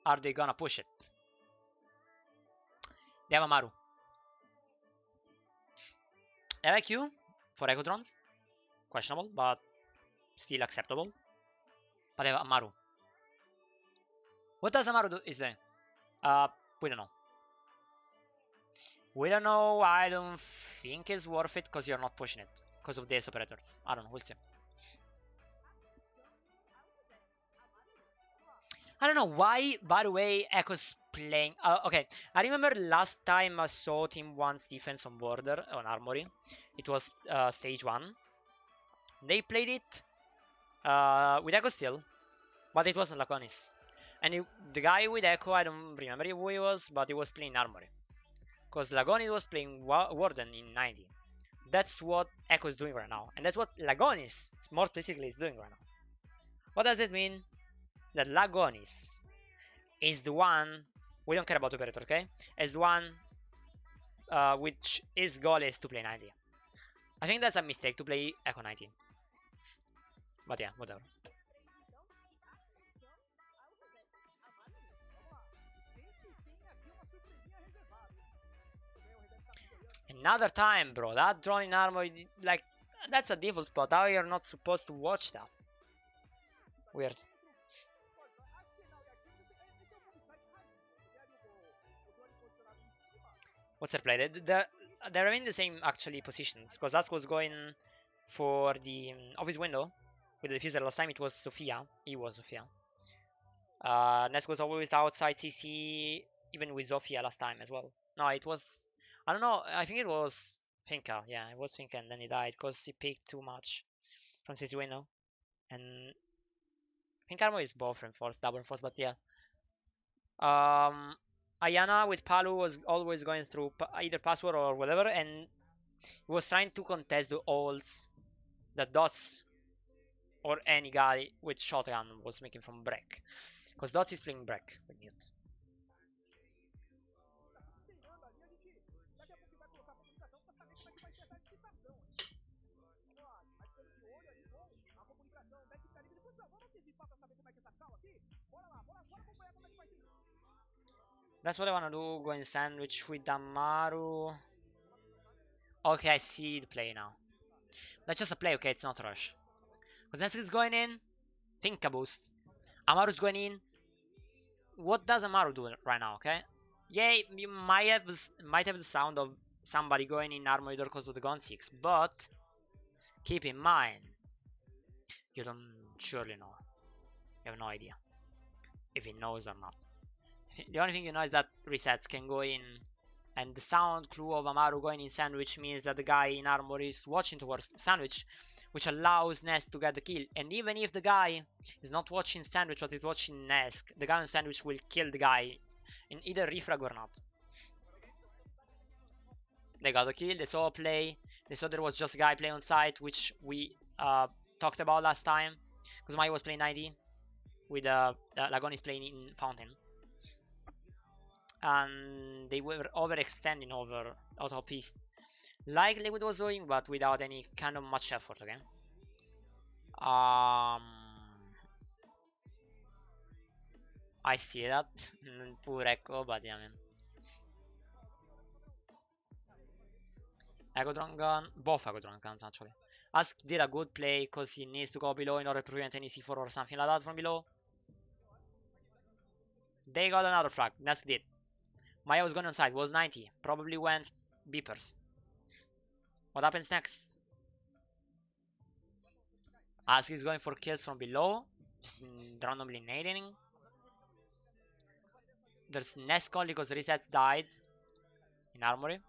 are they gonna push it? They have Amaru. They have IQ for Echo Drones. Questionable, but still acceptable. But they have Amaru. What does Amaru do is doing? We don't know. We don't know. I don't think it's worth it because you're not pushing it because of these operators. I don't know. We'll see. I don't know why, by the way, Echo's playing. Okay, I remember last time I saw Team 1's defense on border, on Armory. It was stage 1. They played it with Echo still, but it wasn't Laconis. And the guy with Echo, I don't remember who he was, but he was playing Armory. Because Lagonis was playing Warden in 90. That's what Echo is doing right now. And that's what Lagonis, more specifically, is doing right now. What does it mean? That Lagonis is the one, we don't care about operator, okay? Is the one which his goal is to play 90. I think that's a mistake to play Echo 90. But yeah, whatever. Another time, bro. That drone in armor, like, that's a default spot. How you're not supposed to watch that? Weird. What's their play? They're in the same actually positions because Ask was going for the office window with the diffuser. Last time it was Sophia. He was Sophia. Ness was always outside CC, even with Sophia last time as well. No, it was. I don't know. I think it was Finka. Yeah, it was Finka, and then he died because he picked too much from CC window. And Finka armor is both reinforced, double reinforced, but yeah. Ayana with Palu was always going through either password or whatever, and he was trying to contest the ults that Dots or any guy with shotgun was making from Break. Because Dots is playing Break with mute. That's what I wanna do. Go in sandwich with Amaru. Okay, I see the play now. That's just a play, okay? It's not a rush. Kozenski is going in. Think a boost. Amaru's going in. What does Amaru do right now, okay? Yeah, you might have the sound of somebody going in armor door because of the gun 6, but keep in mind, you don't surely know. You have no idea if he knows or not. The only thing you know is that resets can go in, and the sound clue of Amaru going in sandwich means that the guy in armor is watching towards sandwich, which allows Nest to get the kill. And even if the guy is not watching sandwich but is watching Nest, the guy on sandwich will kill the guy in either refrag or not. They got a kill, they saw a play, they saw there was just a guy playing on site, which we talked about last time, because Maya was playing 90 with Lagonis playing in Fountain. And they were overextending over auto piece like Liquid was doing, but without any kind of much effort, okay? I see that. Poor Echo, but yeah, man. Echo Drone Gun, both Echo Drone Guns actually. Ask did a good play because he needs to go below in order to prevent any C4 or something like that from below. They got another frag. Nesk did. Maya was going on side, was 90. Probably went beepers. What happens next? Ask is going for kills from below, randomly nading. There's Nesk only because Reset died in armory.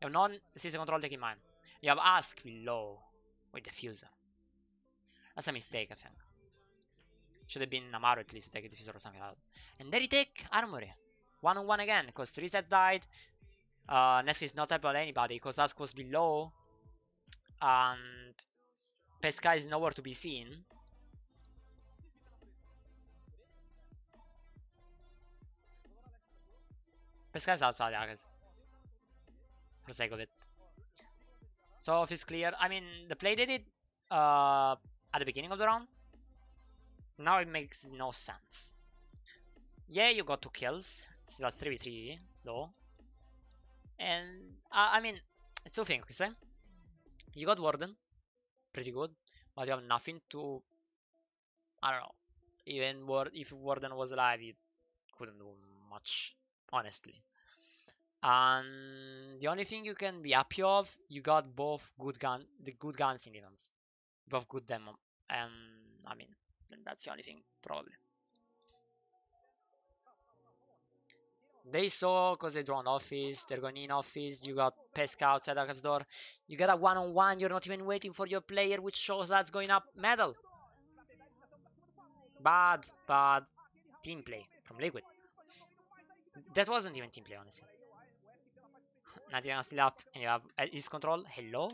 You have non-season control, take in mind. You have Ask below with Diffuser. That's a mistake, I think. Should have been Amaru at least to take a Diffuser or something like that. And there he take Armory. 1-on-1 again, because Reset died. Nesk is not able anybody, because Ask was below. And Pesca is nowhere to be seen. Pesca is outside, I guess. For the sake of it. So if it's clear, I mean, the play they did at the beginning of the round, now it makes no sense. Yeah, you got 2 kills. It's a 3v3 though. And I mean, it's two things, okay? You got Warden, pretty good, but you have nothing to. I don't know. Even if Warden was alive, you couldn't do much, honestly. And the only thing you can be happy of, you got both the good guns in defense, both good demo, and I mean, that's the only thing probably. They saw because they drawn office, they're going in office, you got Pesca outside Arc's door, you got a one-on-one, you're not even waiting for your player, which shows that's going up medal. Bad team play from Liquid. That wasn't even team play, honestly. Not even still up, and you have his control. Hello?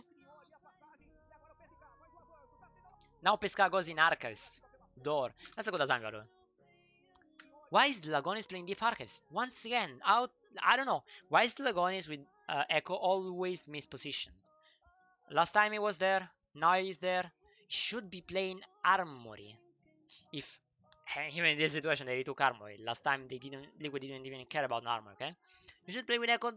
Now Pesca goes in Archives door. That's a good assignment, by the way. Why is Lagonis playing deep Archives? Once again, out. I don't know. Why is Lagonis with Echo always mispositioned? Last time he was there, now he's there. He should be playing Armory. If even in this situation they took Armory. Last time they didn't, Liquid didn't even care about Armory, okay? You should play with Echo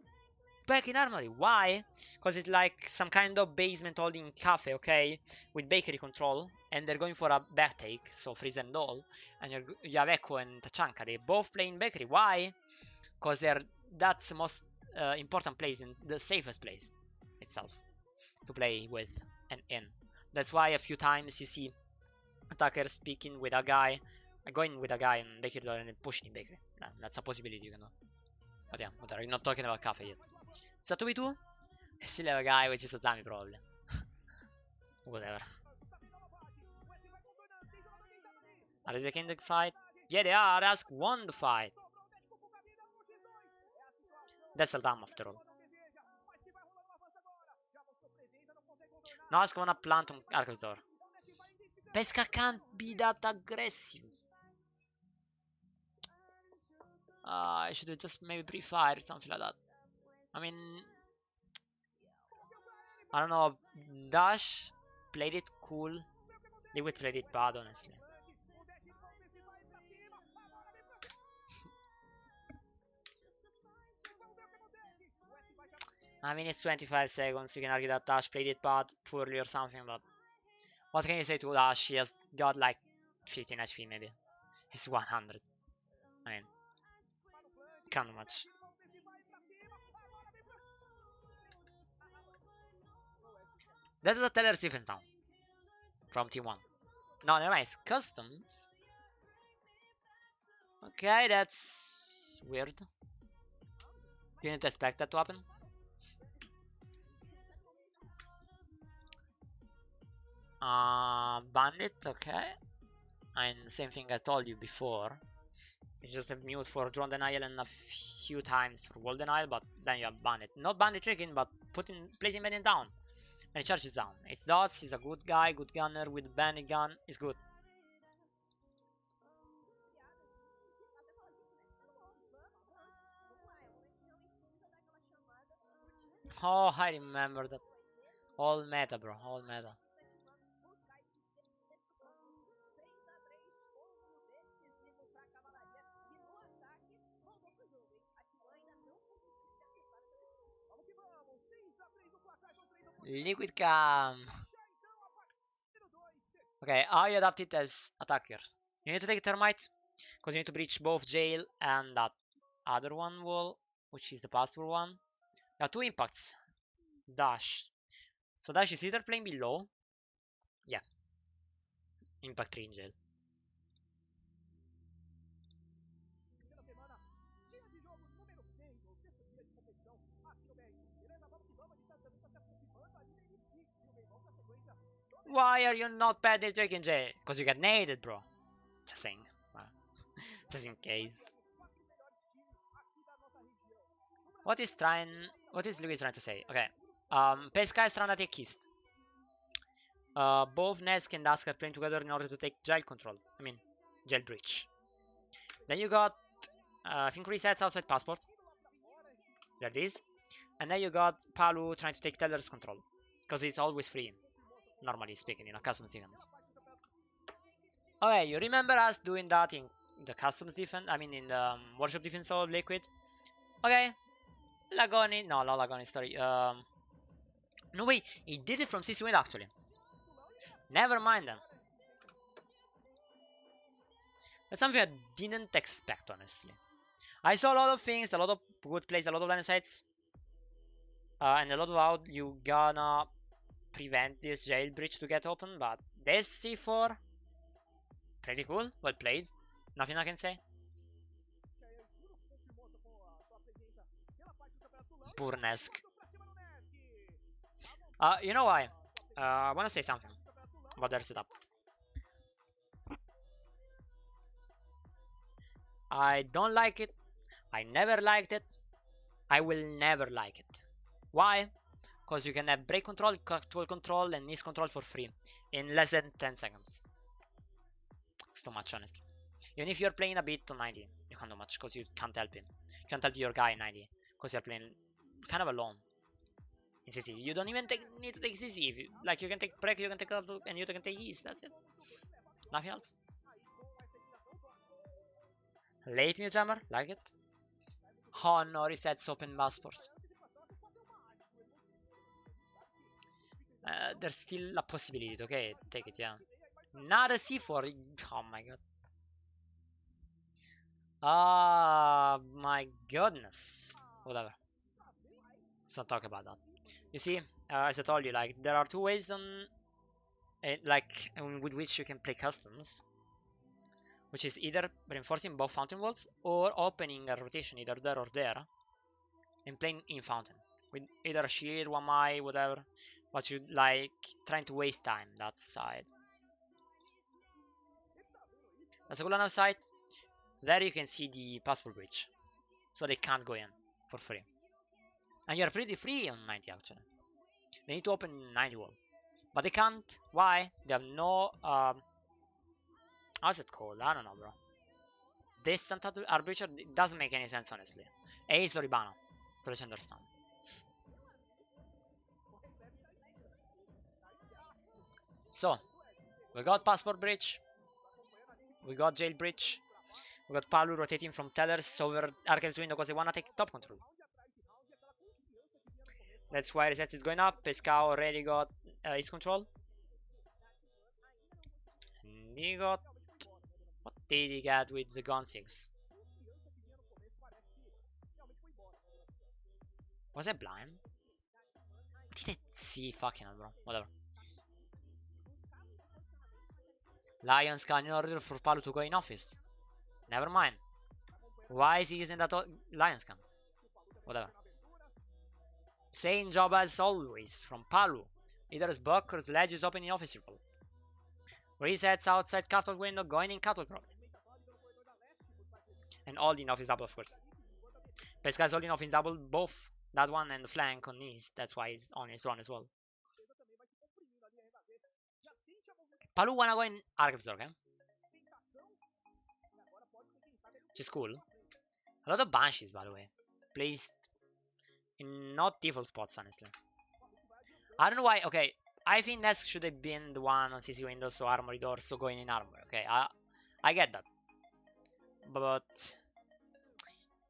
back in Armory. Why? Because it's like some kind of basement holding cafe, okay? With bakery control. And they're going for a back take, so freeze and all. And you have Echo and Tachanka. They both play in bakery. Why? Because that's the most important place and the safest place itself to play with and in. That's why a few times you see attackers speaking with a guy, going with a guy in bakery door and then pushing in bakery. That's a possibility you can do. But yeah, whatever. You're not talking about cafe yet. Is that 2v2? I still have a guy which is a Zami probably. Whatever. Are they taking the fight? Yeah, they are. Ask won the fight. That's LATAM after all. Now Ask wanna plant on Arcos door. Pesca can't be that aggressive. I should have just maybe pre-fired something like that. I mean, I don't know. Dash played it cool. Liquid played it bad, honestly. I mean, it's 25 seconds. You can argue that Dash played it bad, poorly or something, but what can you say to Dash? He has got like 15 HP maybe. He's 100. I mean, can't do much. That is a Teller's different now from T1. No, never mind. It's customs. Okay, that's weird. Didn't expect that to happen. Bandit, okay. And same thing I told you before. You just have mute for drone denial and a few times for wall denial, but then you have bandit. Not bandit tricking, but placing bandit down. And he charges down. It's dots, he's a good guy, good gunner with bandit gun, is good. Oh, I remember that. All meta, bro, all meta. Liquid Cam. Okay, I adapt it as attacker. You need to take Termite, because you need to breach both jail and that other one wall, which is the password one. There are two impacts. Dash. So Dash is either playing below. Yeah. Impact 3 in jail. Why are you not penetrating in jail? Because you get naded, bro. Just saying. Just in case. What is Louis trying to say? Okay. Pesca is trying to take East. Both Nesk and Dusk are playing together in order to take jail control. I mean, jail breach. Then you got, I think, resets outside passport. There it is. And then you got Palu trying to take Teller's control. Because it's always free, normally speaking, in a customs defense. Okay, you remember us doing that in the customs defense? I mean, in the workshop defense of Liquid? Okay. Lagoni, no, not Lagoni, sorry. No way, he did it from CC Wind actually. Never mind then. That's something I didn't expect, honestly. I saw a lot of things, a lot of good plays, a lot of line sites, and a lot of how you gonna prevent this jail breach to get open, but this C4, pretty cool, well played, nothing I can say. Poor Nesk. You know why? I wanna say something about their setup. I don't like it, I never liked it, I will never like it. Why? Because you can have break control, actual control, and niche control for free in less than 10 seconds. It's too much, honestly. Even if you're playing a bit on 90, you can't do much because you can't help him. You can't help your guy 90 because you're playing kind of alone in CC. You don't even need to take CC. If you, like, you can take break, you can take up, and you can take east. That's it. Nothing else. Late mute jammer, like it. Oh no, resets open passport. There's still a possibility. Okay, take it, yeah. Not a C4. Oh my god. Ah, my goodness. Whatever. Let's not talk about that. You see, as I told you, like there are two ways on, with which you can play customs, which is either reinforcing both fountain walls or opening a rotation either there or there, and playing in fountain with either a shield, one eye, whatever. But you like trying to waste time that side. That's a good enough site. There you can see the passport bridge, so they can't go in for free. And you're pretty free on 90 actually. They need to open 90 wall, but they can't. Why? They have no how's it called? I don't know, bro. Distant arbiter doesn't make any sense, honestly. A is Loribana, to let you understand. So, we got passport bridge, we got jail bridge, we got Palu rotating from tellers over Archives window because they wanna take top control. That's why Reset is going up. Pescao already got his control. And he got... What did he get with the Gun 6? Was I blind? What did I see? Fucking hell, bro. Whatever. Lions can in order for Palu to go in office. Never mind. Why is he using that Lions can? Whatever. Same job as always from Palu. Either as Buck or Sledge is opening office role. Resets outside cattle window, going in cattle probably. And holding off is double, of course. Pesca's holding off is double, both that one and the flank on his. That's why he's on his run as well. Palu wanna go in Archives, okay? Which is cool. A lot of Banshees, by the way. Placed in not default spots, honestly. I don't know why. Okay, I think Nesk should have been the one on CC windows, so armory door, so going in armor. Okay, I get that. But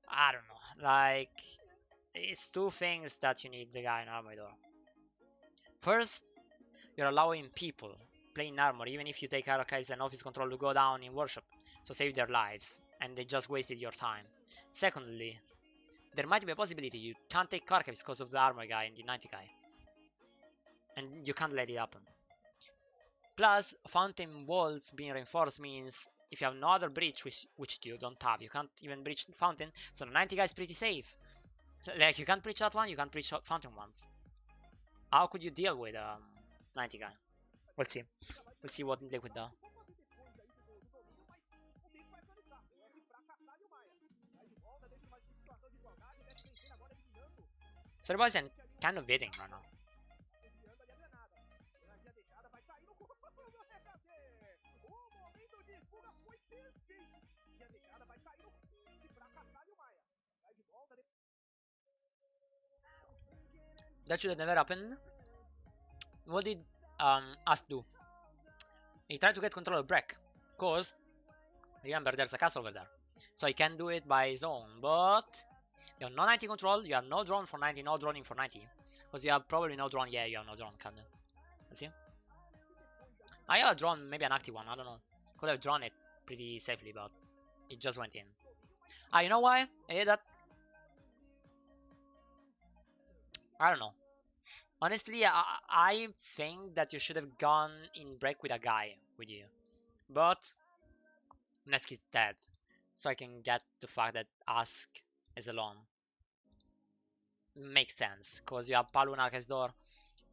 I don't know. Like, it's two things that you need the guy in armor door. First, you're allowing people playing armor, even if you take archives and office control, to go down in workshop, so save their lives, and they just wasted your time. Secondly, there might be a possibility you can't take archives because of the armor guy and the 90 guy, and you can't let it happen. Plus, fountain walls being reinforced means if you have no other breach, which you don't have, you can't even breach the fountain, so the 90 guy is pretty safe. So, like, you can't breach that one, you can't breach fountain ones. How could you deal with 90 guy? We'll see. We'll see what Liquid does. So the boys are kind of waiting right now. That should have never happened. What did us do? He tried to get control of Breck, cause remember there's a castle over there, so he can do it by his own. But you have no 90 control, you have no drone for 90, no droning for 90, because you have probably no drone. Yeah, you have no drone. Can you? Let's see. I have a drone, maybe an active one. I don't know. Could have drawn it pretty safely, but it just went in. Ah, you know why I did that? I don't know. Honestly, I think that you should have gone in break with a guy with you. But Nesk is dead. So I can get the fact that Ask is alone. Makes sense, because you have Palu and Arcus door.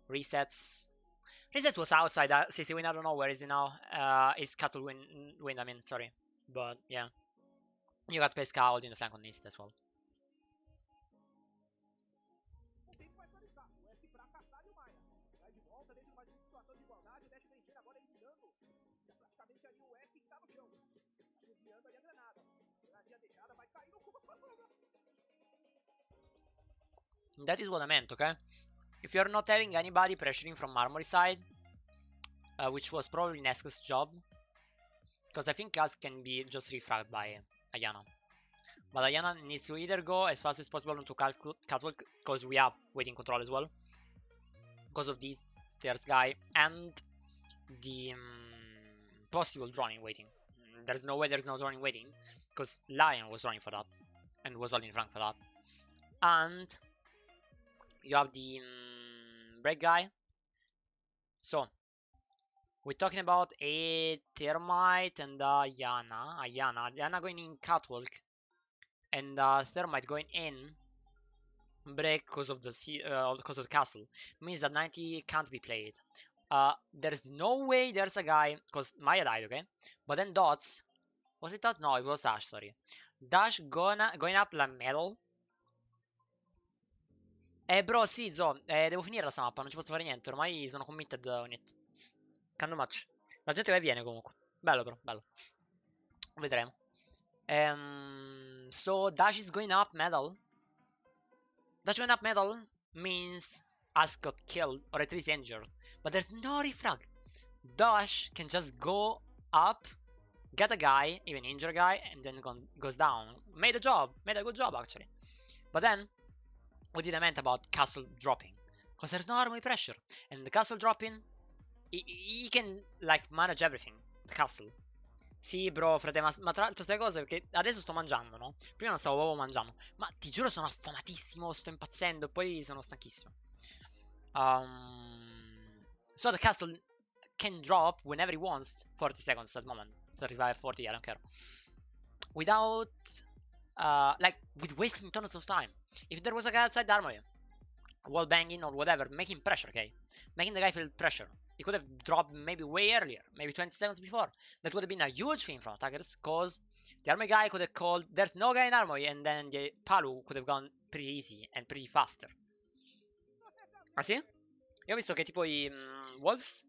Resets. Reset was outside CC win, I don't know where is he now. It's Cattle win, I mean, sorry. But yeah. You got Pesca holding the flank on East as well. That is what I meant, okay? If you're not having anybody pressuring from Armory side, which was probably Nesk's job, because I think Ask can be just refragged by Ayana. But Ayana needs to either go as fast as possible into Catwalk, because we have waiting control as well, because of these stairs guy, and the possible droning waiting. There's no way there's no droning waiting, because Lion was running for that, and was only in rank for that. And you have the break guy. So we're talking about a Thermite and Ayana going in Catwalk, and Thermite going in break because of the castle. Means that 90 can't be played. There's no way there's a guy, because Maya died, okay? But then Dots, was it Dots? No, it was Dash, sorry. Dash going up la metal. Bro, sì, Zo, devo finire la mappa, non ci posso fare niente, ormai sono committed on it. Can't do much. La gente va e viene comunque. Bello però, bello. Vedremo. So Dash is going up metal. Dash going up metal means Ask got killed, or at least injured. But there's no refrag. Dash can just go up, get a guy, even injure a guy, and then goes down. Made a good job actually. But then what did I meant about castle dropping? Because there's no army pressure, and the castle dropping, he can like manage everything. The castle. Sì, bro, frate, ma tra l'altro sai cose? Perché adesso sto mangiando, no? Prima non stavo proprio mangiando. Ma ti giuro sono affamatissimo, sto impazzendo e poi sono stanchissimo. So the castle can drop whenever he wants. 40 seconds at the moment. 35, 40, I don't care. Without, like, with wasting tons of time. If there was a guy outside the armory, wall banging or whatever, making pressure, okay? Making the guy feel pressure. He could have dropped maybe way earlier, maybe 20 seconds before. That would have been a huge thing from attackers, because the army guy could have called, there's no guy in armory, and then the Palu could have gone pretty easy and pretty faster. Ah sì? Io ho visto che tipo i Wolves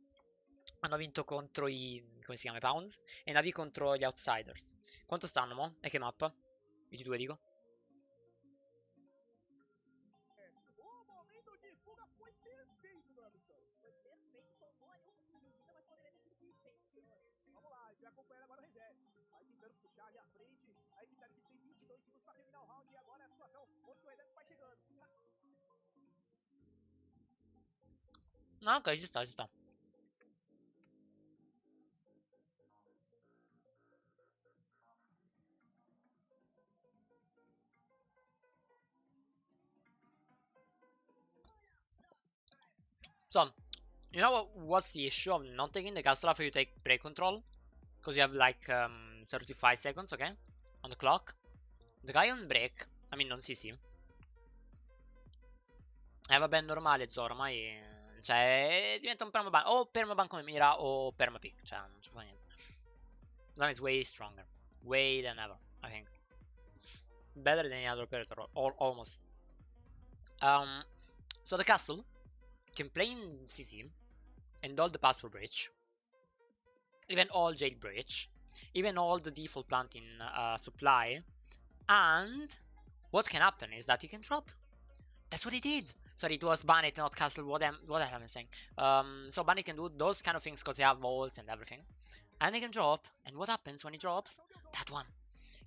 hanno vinto contro i, come si chiama, i Pounds, e Navi contro gli Outsiders. Quanto stanno, mo? E che mappa? I due dico. No, ok, ci sta, ci sta. So, you know what's the issue of not taking the castle after you take break control? Because you have like 35 seconds, okay? On the clock. The guy on break, I mean non CC. Vabbè, normale Zoro, ormai cioè diventa un permaban. O permaban come mira o permapick, cioè non ci fa niente. Zoro is way stronger. Way than ever, I think. Better than any other operator, or almost. So the castle can play in CC and all the passport bridge, even all jail bridge, even all the default planting supply, and what can happen is that he can drop. That's what he did. Sorry, it was Bannet, not Castle. What am I saying? So Bannet can do those kind of things because they have walls and everything, and he can drop. And what happens when he drops? That one.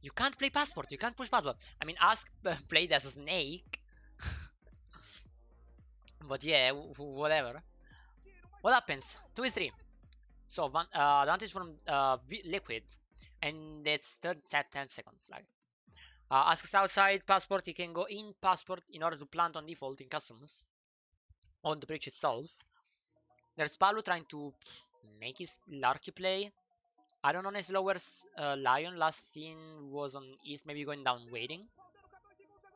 You can't play passport. You can't push passport. I mean, Ask played as a snake, but yeah, whatever. What happens? 2v3. So advantage from Liquid, and it's third set 10 seconds. Like asks outside passport, he can go in passport in order to plant on default in customs on the bridge itself. There's Palu trying to make his Larky play. I don't know his lower Lion last seen was on East, maybe going down waiting.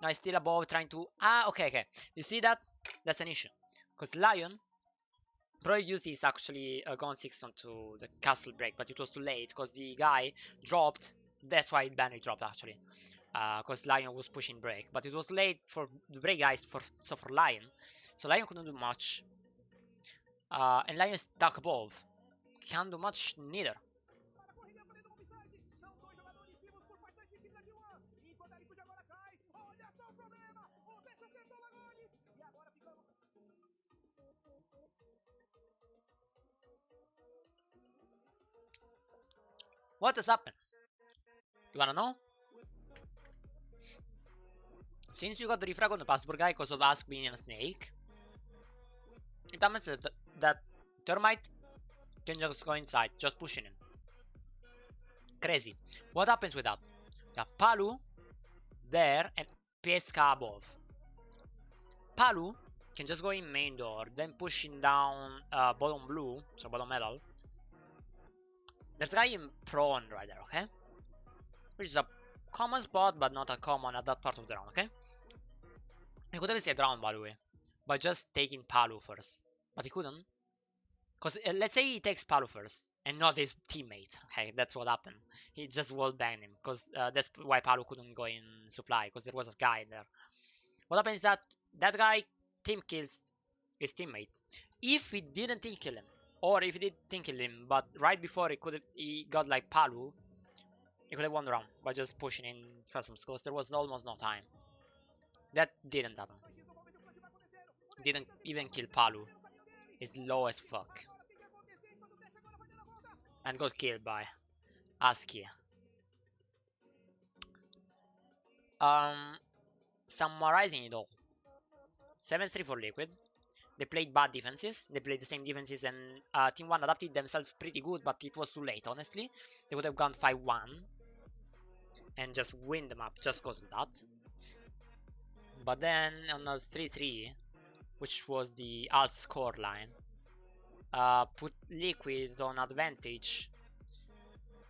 No, he's still above trying to. Okay. You see that? That's an issue. Because Lion probably used his actually gone 6 onto the castle break, but it was too late because the guy dropped. That's why Banner dropped actually. Because Lion was pushing break, but it was late for the break guys for Lion. So Lion couldn't do much. And Lion is stuck above. Can't do much neither. What has happened? You wanna know? Since you got the refrag on the passport guy because of Ask being a snake, it happens that Termite can just go inside, just pushing him. Crazy. What happens with that? The Palu there and Pesca above. Palu can just go in main door, then pushing down bottom blue, so bottom metal. There's a guy in prone right there, okay? Which is a common spot, but not a common at that part of the round, okay? He could have saved round, by the way, by just taking Palu first. But he couldn't. Because let's say he takes Palu first, and not his teammate, okay? That's what happened. He just wall banged him, because that's why Palu couldn't go in supply, because there was a guy there. What happens is that that guy team kills his teammate. If he didn't team kill him, or if he did team kill him, but right before he got like Palu, he could have won the round by just pushing in customs, because there was almost no time. That didn't happen. Didn't even kill Palu. He's low as fuck. And got killed by Aski. Summarizing it all. 7-3 for Liquid. They played bad defenses. They played the same defenses, and Team 1 adapted themselves pretty good, but it was too late, honestly. They would have gone 5-1 and just win the map just because of that. But then on a 3-3, which was the alt score line, put Liquid on advantage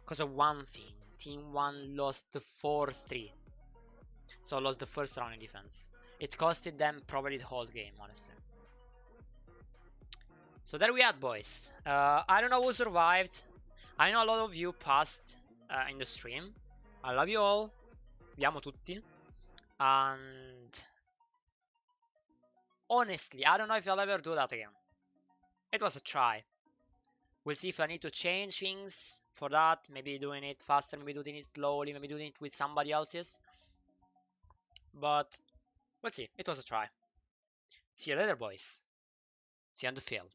because of one thing. Team 1 lost the 4-3. So lost the first round in defense. It costed them probably the whole game, honestly. So there we are, boys. I don't know who survived. I know a lot of you passed in the stream. I love you all. Vi amo tutti. And honestly, I don't know if I'll ever do that again. It was a try. We'll see if I need to change things for that. Maybe doing it faster, maybe doing it slowly, maybe doing it with somebody else's. But we'll see. It was a try. See you later, boys. See you on the field.